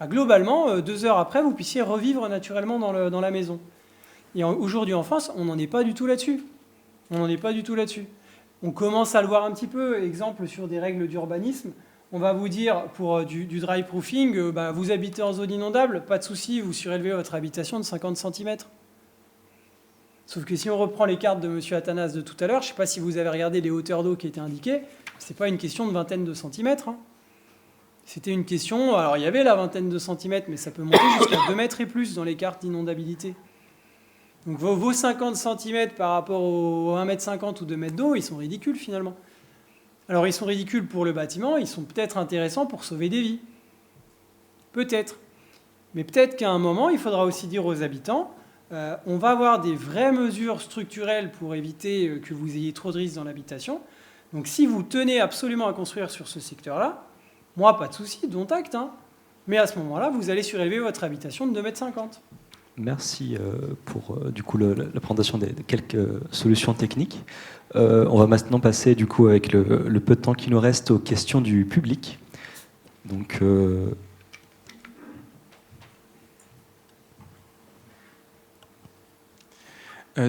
globalement, 2 heures après, vous puissiez revivre naturellement dans la maison. Et aujourd'hui en France, on n'en est pas du tout là-dessus. On commence à le voir un petit peu. Exemple sur des règles d'urbanisme. On va vous dire, pour du dry proofing, vous habitez en zone inondable, pas de souci, vous surélevez votre habitation de 50 cm. Sauf que si on reprend les cartes de M. Athanas de tout à l'heure, je ne sais pas si vous avez regardé les hauteurs d'eau qui étaient indiquées, ce n'est pas une question de vingtaine de centimètres. C'était une question, alors il y avait la vingtaine de centimètres, mais ça peut monter jusqu'à 2 mètres et plus dans les cartes d'inondabilité. Donc vos 50 cm par rapport aux 1,50 m ou 2 mètres d'eau, ils sont ridicules finalement. Alors ils sont ridicules pour le bâtiment, ils sont peut-être intéressants pour sauver des vies. Peut-être. Mais peut-être qu'à un moment, il faudra aussi dire aux habitants, on va avoir des vraies mesures structurelles pour éviter que vous ayez trop de risques dans l'habitation. Donc si vous tenez absolument à construire sur ce secteur-là, moi, pas de souci, dont acte. Mais à ce moment-là, vous allez surélever votre habitation de 2,50 m. Merci pour du coup, la présentation de quelques solutions techniques. On va maintenant passer du coup, avec le peu de temps qui nous reste aux questions du public. Donc,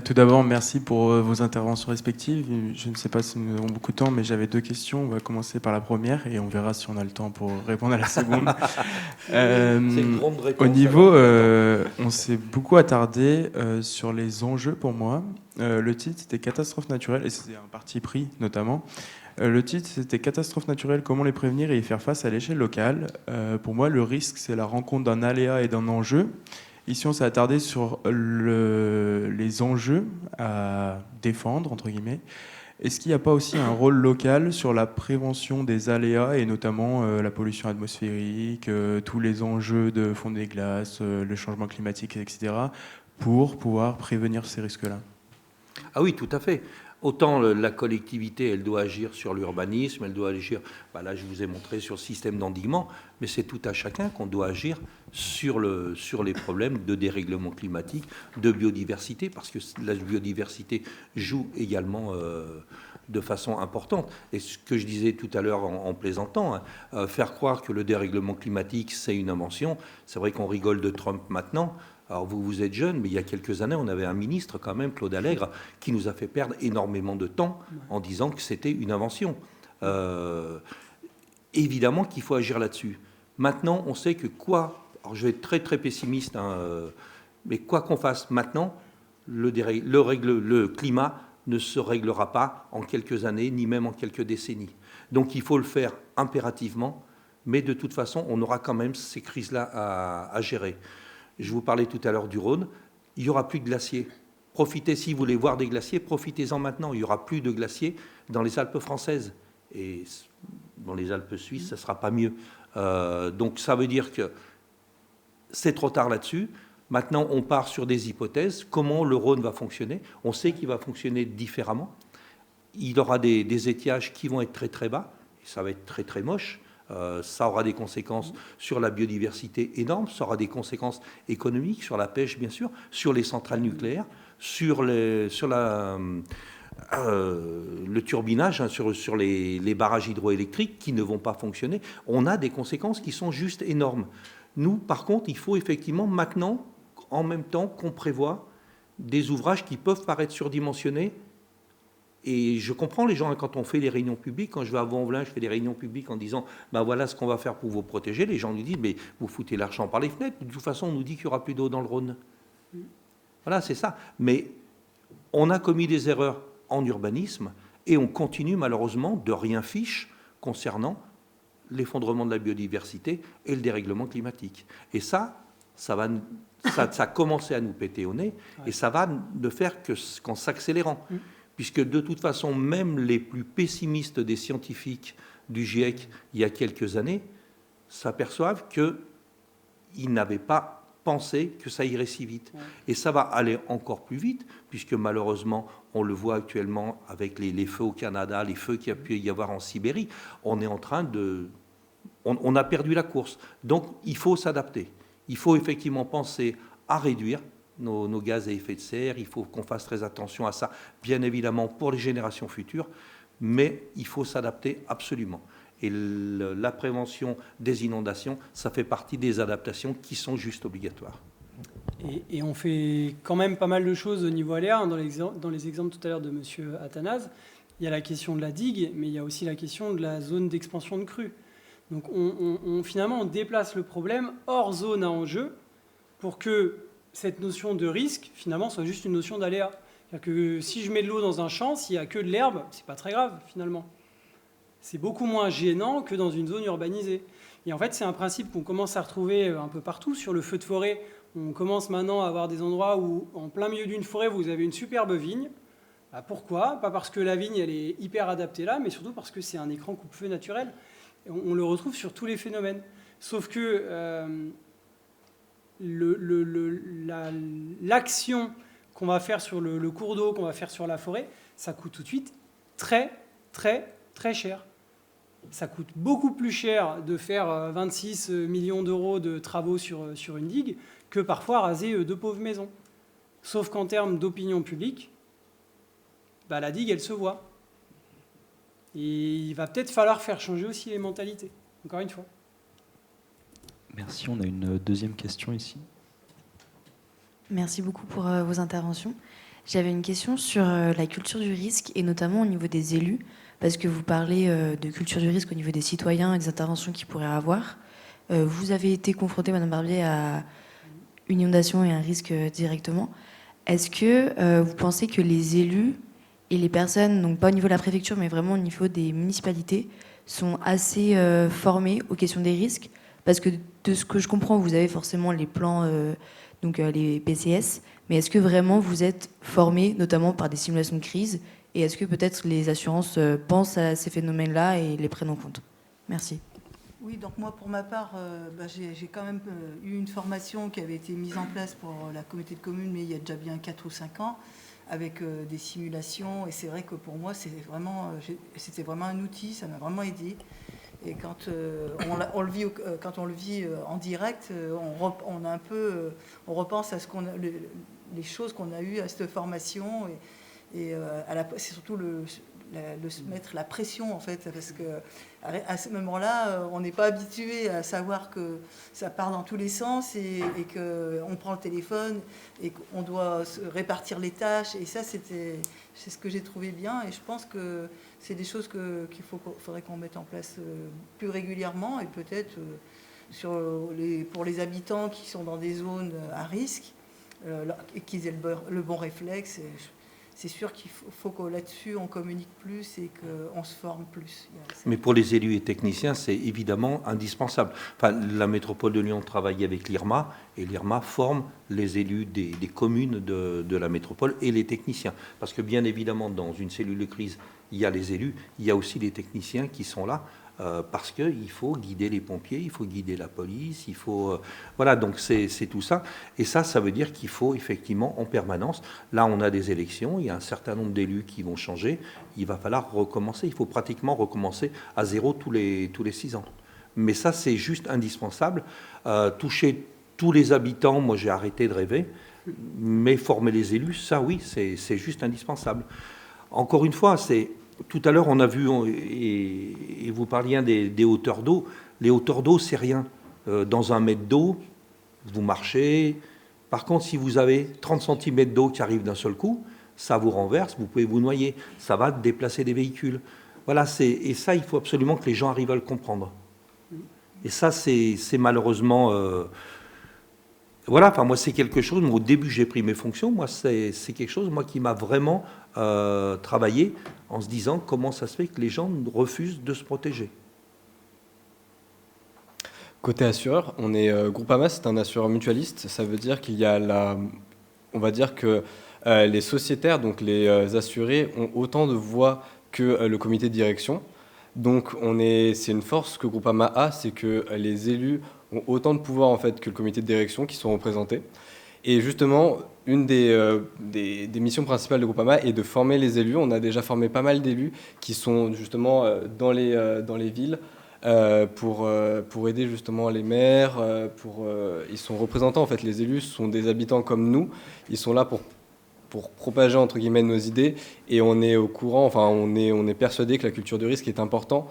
tout d'abord, merci pour vos interventions respectives. Je ne sais pas si nous avons beaucoup de temps, mais j'avais 2 questions. On va commencer par la première et on verra si on a le temps pour répondre à la seconde. C'est une grande réponse. Au niveau, on s'est beaucoup attardé sur les enjeux pour moi. Le titre, c'était catastrophes naturelles, et c'était un parti pris notamment. Le titre, c'était catastrophes naturelles, comment les prévenir et y faire face à l'échelle locale. Pour moi, le risque, c'est la rencontre d'un aléa et d'un enjeu. Ici, on s'est attardé sur les enjeux à défendre, entre guillemets. Est-ce qu'il n'y a pas aussi un rôle local sur la prévention des aléas, et notamment la pollution atmosphérique, tous les enjeux de fonte des glaces, le changement climatique, etc., pour pouvoir prévenir ces risques-là? Ah oui, tout à fait. Autant la collectivité, elle doit agir sur l'urbanisme, elle doit agir, là je vous ai montré sur le système d'endiguement, mais c'est tout à chacun qu'on doit agir sur les problèmes de dérèglement climatique, de biodiversité, parce que la biodiversité joue également de façon importante. Et ce que je disais tout à l'heure en plaisantant, faire croire que le dérèglement climatique, c'est une invention, c'est vrai qu'on rigole de Trump maintenant. Alors vous êtes jeune, mais il y a quelques années, on avait un ministre quand même, Claude Allègre, qui nous a fait perdre énormément de temps en disant que c'était une invention. Évidemment qu'il faut agir là-dessus. Maintenant, on sait que alors je vais être très très pessimiste, Mais quoi qu'on fasse maintenant, le climat ne se réglera pas en quelques années, ni même en quelques décennies. Donc il faut le faire impérativement, mais de toute façon, on aura quand même ces crises-là à gérer. Je vous parlais tout à l'heure du Rhône, il n'y aura plus de glaciers. Profitez, si vous voulez voir des glaciers, profitez-en maintenant. Il n'y aura plus de glaciers dans les Alpes françaises. Et dans les Alpes suisses, ça ne sera pas mieux. Donc ça veut dire que c'est trop tard là-dessus. Maintenant, on part sur des hypothèses. Comment le Rhône va fonctionner? On sait qu'il va fonctionner différemment. Il aura des étiages qui vont être très très bas. Et ça va être très très moche. Ça aura des conséquences sur la biodiversité énormes. Ça aura des conséquences économiques, sur la pêche bien sûr, sur les centrales nucléaires, sur le turbinage, hein, sur les barrages hydroélectriques qui ne vont pas fonctionner. On a des conséquences qui sont juste énormes. Nous, par contre, il faut effectivement maintenant, en même temps qu'on prévoit des ouvrages qui peuvent paraître surdimensionnés. Et je comprends les gens, hein, quand on fait des réunions publiques, quand je vais à Vaux-en-Velin, je fais des réunions publiques en disant ben voilà ce qu'on va faire pour vous protéger. Les gens nous disent mais vous foutez l'argent par les fenêtres. De toute façon, on nous dit qu'il n'y aura plus d'eau dans le Rhône. Voilà, c'est ça. Mais on a commis des erreurs en urbanisme et on continue malheureusement de rien fiche concernant l'effondrement de la biodiversité et le dérèglement climatique. Et ça a commencé à nous péter au nez et ça va ne faire qu'en s'accélérant. Puisque de toute façon, même les plus pessimistes des scientifiques du GIEC, il y a quelques années, s'aperçoivent qu'ils n'avaient pas pensé que ça irait si vite. Et ça va aller encore plus vite, puisque malheureusement, on le voit actuellement avec les feux au Canada, les feux qu'il y a pu y avoir en Sibérie. On est en train de... On a perdu la course. Donc, il faut s'adapter. Il faut effectivement penser à réduire nos gaz à effet de serre, il faut qu'on fasse très attention à ça, bien évidemment pour les générations futures, mais il faut s'adapter absolument. Et la prévention des inondations, ça fait partie des adaptations qui sont juste obligatoires. Et on fait quand même pas mal de choses au niveau aléa. Dans les exemples tout à l'heure de M. Athanase, il y a la question de la digue, mais il y a aussi la question de la zone d'expansion de crue. Donc finalement, on déplace le problème hors zone à enjeu pour que cette notion de risque, finalement, soit juste une notion d'aléa. C'est-à-dire que si je mets de l'eau dans un champ, s'il n'y a que de l'herbe, c'est pas très grave, finalement. C'est beaucoup moins gênant que dans une zone urbanisée. Et en fait, c'est un principe qu'on commence à retrouver un peu partout. Sur le feu de forêt, on commence maintenant à avoir des endroits où, en plein milieu d'une forêt, vous avez une superbe vigne. Bah, pourquoi? Pas parce que la vigne, elle est hyper adaptée là, mais surtout parce que c'est un écran coupe-feu naturel. Et on le retrouve sur tous les phénomènes. Sauf que... l'action qu'on va faire sur le cours d'eau, qu'on va faire sur la forêt, ça coûte tout de suite très, très, très cher. Ça coûte beaucoup plus cher de faire 26 millions d'euros de travaux sur une digue que parfois raser de pauvres maisons. Sauf qu'en termes d'opinion publique, bah, la digue, elle se voit. Et il va peut-être falloir faire changer aussi les mentalités, encore une fois. Merci, on a une deuxième question ici. Merci beaucoup pour vos interventions. J'avais une question sur la culture du risque et notamment au niveau des élus, parce que vous parlez de culture du risque au niveau des citoyens et des interventions qu'ils pourraient avoir. Vous avez été confrontée, Madame Barbier, à une inondation et un risque directement. Est-ce que vous pensez que les élus et les personnes, donc pas au niveau de la préfecture, mais vraiment au niveau des municipalités, sont assez formés aux questions des risques? Parce que de ce que je comprends, vous avez forcément les plans, donc les PCS, mais est-ce que vraiment vous êtes formés, notamment par des simulations de crise, et est-ce que peut-être les assurances pensent à ces phénomènes-là et les prennent en compte? Merci. Oui, donc moi, pour ma part, j'ai quand même eu une formation qui avait été mise en place pour la communauté de communes, mais il y a déjà bien 4 ou 5 ans, avec des simulations, et c'est vrai que pour moi, c'était vraiment un outil, ça m'a vraiment aidé. Et quand on le vit en direct, on repense à les choses qu'on a eues à cette formation et c'est surtout se mettre la pression en fait, parce que à ce moment-là, on n'est pas habitué à savoir que ça part dans tous les sens et qu'on prend le téléphone et qu'on doit répartir les tâches. Et ça, c'est ce que j'ai trouvé bien. Et je pense que c'est des choses qu'il faudrait qu'on mette en place plus régulièrement et peut-être pour les habitants qui sont dans des zones à risque, qu'ils aient le bon réflexe. C'est sûr qu'il faut que là-dessus, on communique plus et qu'on se forme plus. Mais pour les élus et techniciens, c'est évidemment indispensable. Enfin, la métropole de Lyon travaille avec l'IRMA, et l'IRMA forme les élus des communes de la métropole et les techniciens. Parce que bien évidemment, dans une cellule de crise, il y a les élus, il y a aussi les techniciens qui sont là, parce qu'il faut guider les pompiers, il faut guider la police, il faut... voilà, donc c'est tout ça. Et ça veut dire qu'il faut effectivement en permanence... Là, on a des élections, il y a un certain nombre d'élus qui vont changer, il va falloir recommencer. Il faut pratiquement recommencer à zéro tous les 6 ans. Mais ça, c'est juste indispensable. Toucher tous les habitants, moi j'ai arrêté de rêver, mais former les élus, ça oui, c'est juste indispensable. Encore une fois, tout à l'heure, on a vu, et vous parliez des hauteurs d'eau. Les hauteurs d'eau, c'est rien. Dans 1 mètre d'eau, vous marchez. Par contre, si vous avez 30 cm d'eau qui arrive d'un seul coup, ça vous renverse, vous pouvez vous noyer. Ça va déplacer des véhicules. Voilà, et ça, il faut absolument que les gens arrivent à le comprendre. Et ça, c'est malheureusement... voilà, enfin, moi, c'est quelque chose... Au début, j'ai pris mes fonctions. Moi, c'est quelque chose, moi, qui m'a vraiment travaillé en se disant comment ça se fait que les gens refusent de se protéger. Côté assureur, on est Groupama, c'est un assureur mutualiste. Ça veut dire qu'il y a on va dire que les sociétaires, donc les assurés, ont autant de voix que le comité de direction. Donc c'est une force que Groupama a, c'est que les élus ont autant de pouvoir en fait que le comité de direction qui sont représentés. Et justement, une des missions principales de Groupama est de former les élus. On a déjà formé pas mal d'élus qui sont justement dans les villes pour aider justement les maires. Ils sont représentants en fait. Les élus sont des habitants comme nous. Ils sont là pour propager entre guillemets nos idées, et on est au courant, enfin on est persuadé que la culture du risque est important.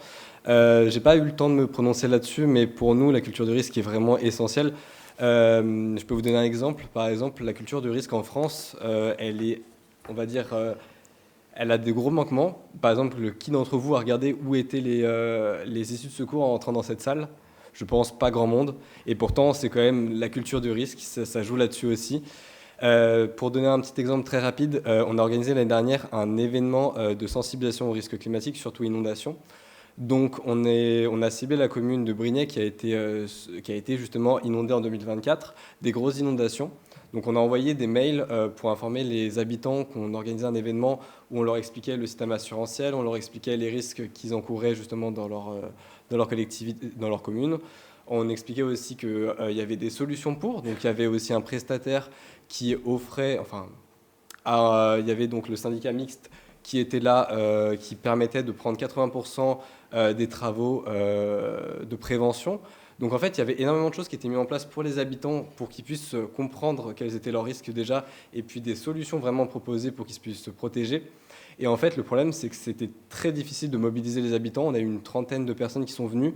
J'ai pas eu le temps de me prononcer là-dessus, mais pour nous la culture du risque est vraiment essentielle. Je peux vous donner un exemple. Par exemple, la culture du risque en France, elle est, on va dire, elle a des gros manquements. Par exemple, qui d'entre vous a regardé où étaient les issues de secours en entrant dans cette salle? Je pense pas grand monde. Et pourtant, c'est quand même la culture du risque, ça joue là-dessus aussi. Pour donner un petit exemple très rapide, on a organisé l'année dernière un événement de sensibilisation au risque climatique, surtout inondation. Donc on a ciblé la commune de Brignais qui a été justement inondée en 2024, des grosses inondations. Donc on a envoyé des mails pour informer les habitants qu'on organisait un événement où on leur expliquait le système assurantiel, on leur expliquait les risques qu'ils encouraient justement dans leur collectivité, dans leur commune. On expliquait aussi qu'il y avait des solutions pour, donc il y avait aussi un prestataire qui offrait, il y avait donc le syndicat mixte qui était là, qui permettait de prendre 80% des travaux de prévention. Donc en fait, il y avait énormément de choses qui étaient mises en place pour les habitants, pour qu'ils puissent comprendre quels étaient leurs risques déjà, et puis des solutions vraiment proposées pour qu'ils puissent se protéger. Et en fait, le problème, c'est que c'était très difficile de mobiliser les habitants. On a eu une 30aine de personnes qui sont venues.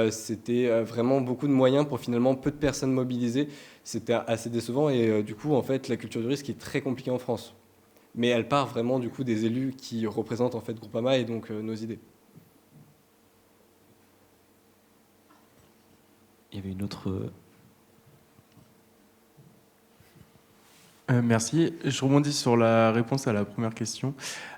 C'était vraiment beaucoup de moyens pour finalement peu de personnes mobilisées. C'était assez décevant, et du coup, en fait, la culture du risque est très compliquée en France. Mais elle part vraiment du coup des élus qui représentent en fait Groupama et donc nos idées. Il y avait une autre... Merci. Je rebondis sur la réponse à la première question.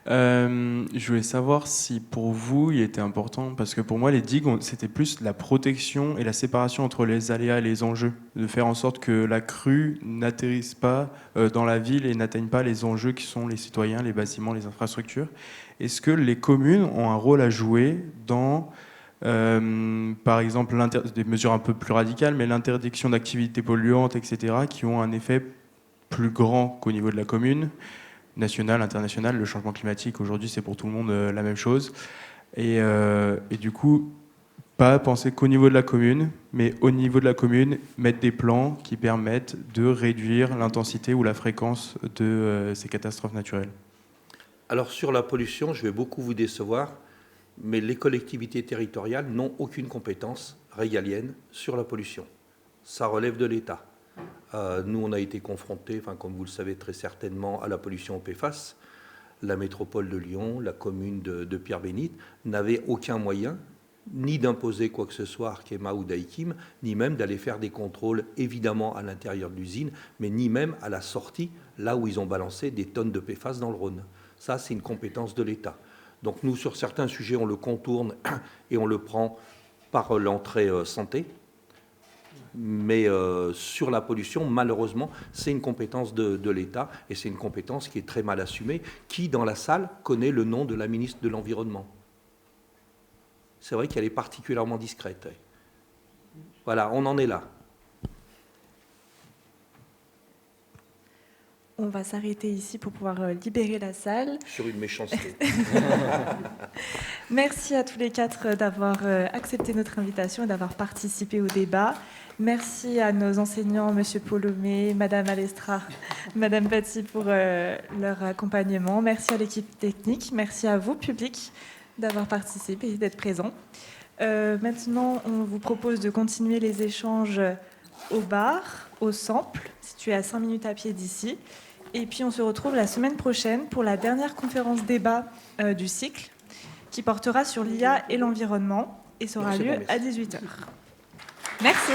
Je voulais savoir si pour vous, il était important, parce que pour moi, les digues, c'était plus la protection et la séparation entre les aléas et les enjeux, de faire en sorte que la crue n'atterrisse pas dans la ville et n'atteigne pas les enjeux qui sont les citoyens, les bâtiments, les infrastructures. Est-ce que les communes ont un rôle à jouer dans... par exemple, des mesures un peu plus radicales, mais l'interdiction d'activités polluantes, etc., qui ont un effet plus grand qu'au niveau de la commune, nationale, internationale. Le changement climatique, aujourd'hui, c'est pour tout le monde la même chose. Et du coup, pas penser qu'au niveau de la commune, mais au niveau de la commune, mettre des plans qui permettent de réduire l'intensité ou la fréquence de ces catastrophes naturelles. Alors, sur la pollution, je vais beaucoup vous décevoir, mais les collectivités territoriales n'ont aucune compétence régalienne sur la pollution. Ça relève de l'État. Nous, on a été confrontés, comme vous le savez très certainement, à la pollution au PFAS. La métropole de Lyon, la commune de Pierre-Bénite n'avaient aucun moyen ni d'imposer quoi que ce soit à Arkema ou Daikin, ni même d'aller faire des contrôles, évidemment, à l'intérieur de l'usine, mais ni même à la sortie, là où ils ont balancé des tonnes de PFAS dans le Rhône. Ça, c'est une compétence de l'État. Donc nous, sur certains sujets, on le contourne et on le prend par l'entrée santé. Mais sur la pollution, malheureusement, c'est une compétence de l'État et c'est une compétence qui est très mal assumée. Qui, dans la salle, connaît le nom de la ministre de l'Environnement? C'est vrai qu'elle est particulièrement discrète. Voilà, on en est là. On va s'arrêter ici pour pouvoir libérer la salle. Sur une méchanceté. Merci à tous les quatre d'avoir accepté notre invitation et d'avoir participé au débat. Merci à nos enseignants, M. Polomé, Mme Alestra, Mme Paty pour leur accompagnement. Merci à l'équipe technique. Merci à vous, public, d'avoir participé et d'être présents. Maintenant, on vous propose de continuer les échanges au bar, au Sample, situé à 5 minutes à pied d'ici. Et puis on se retrouve la semaine prochaine pour la dernière conférence débat du cycle qui portera sur l'IA et l'environnement et sera lieu à 18h. Merci.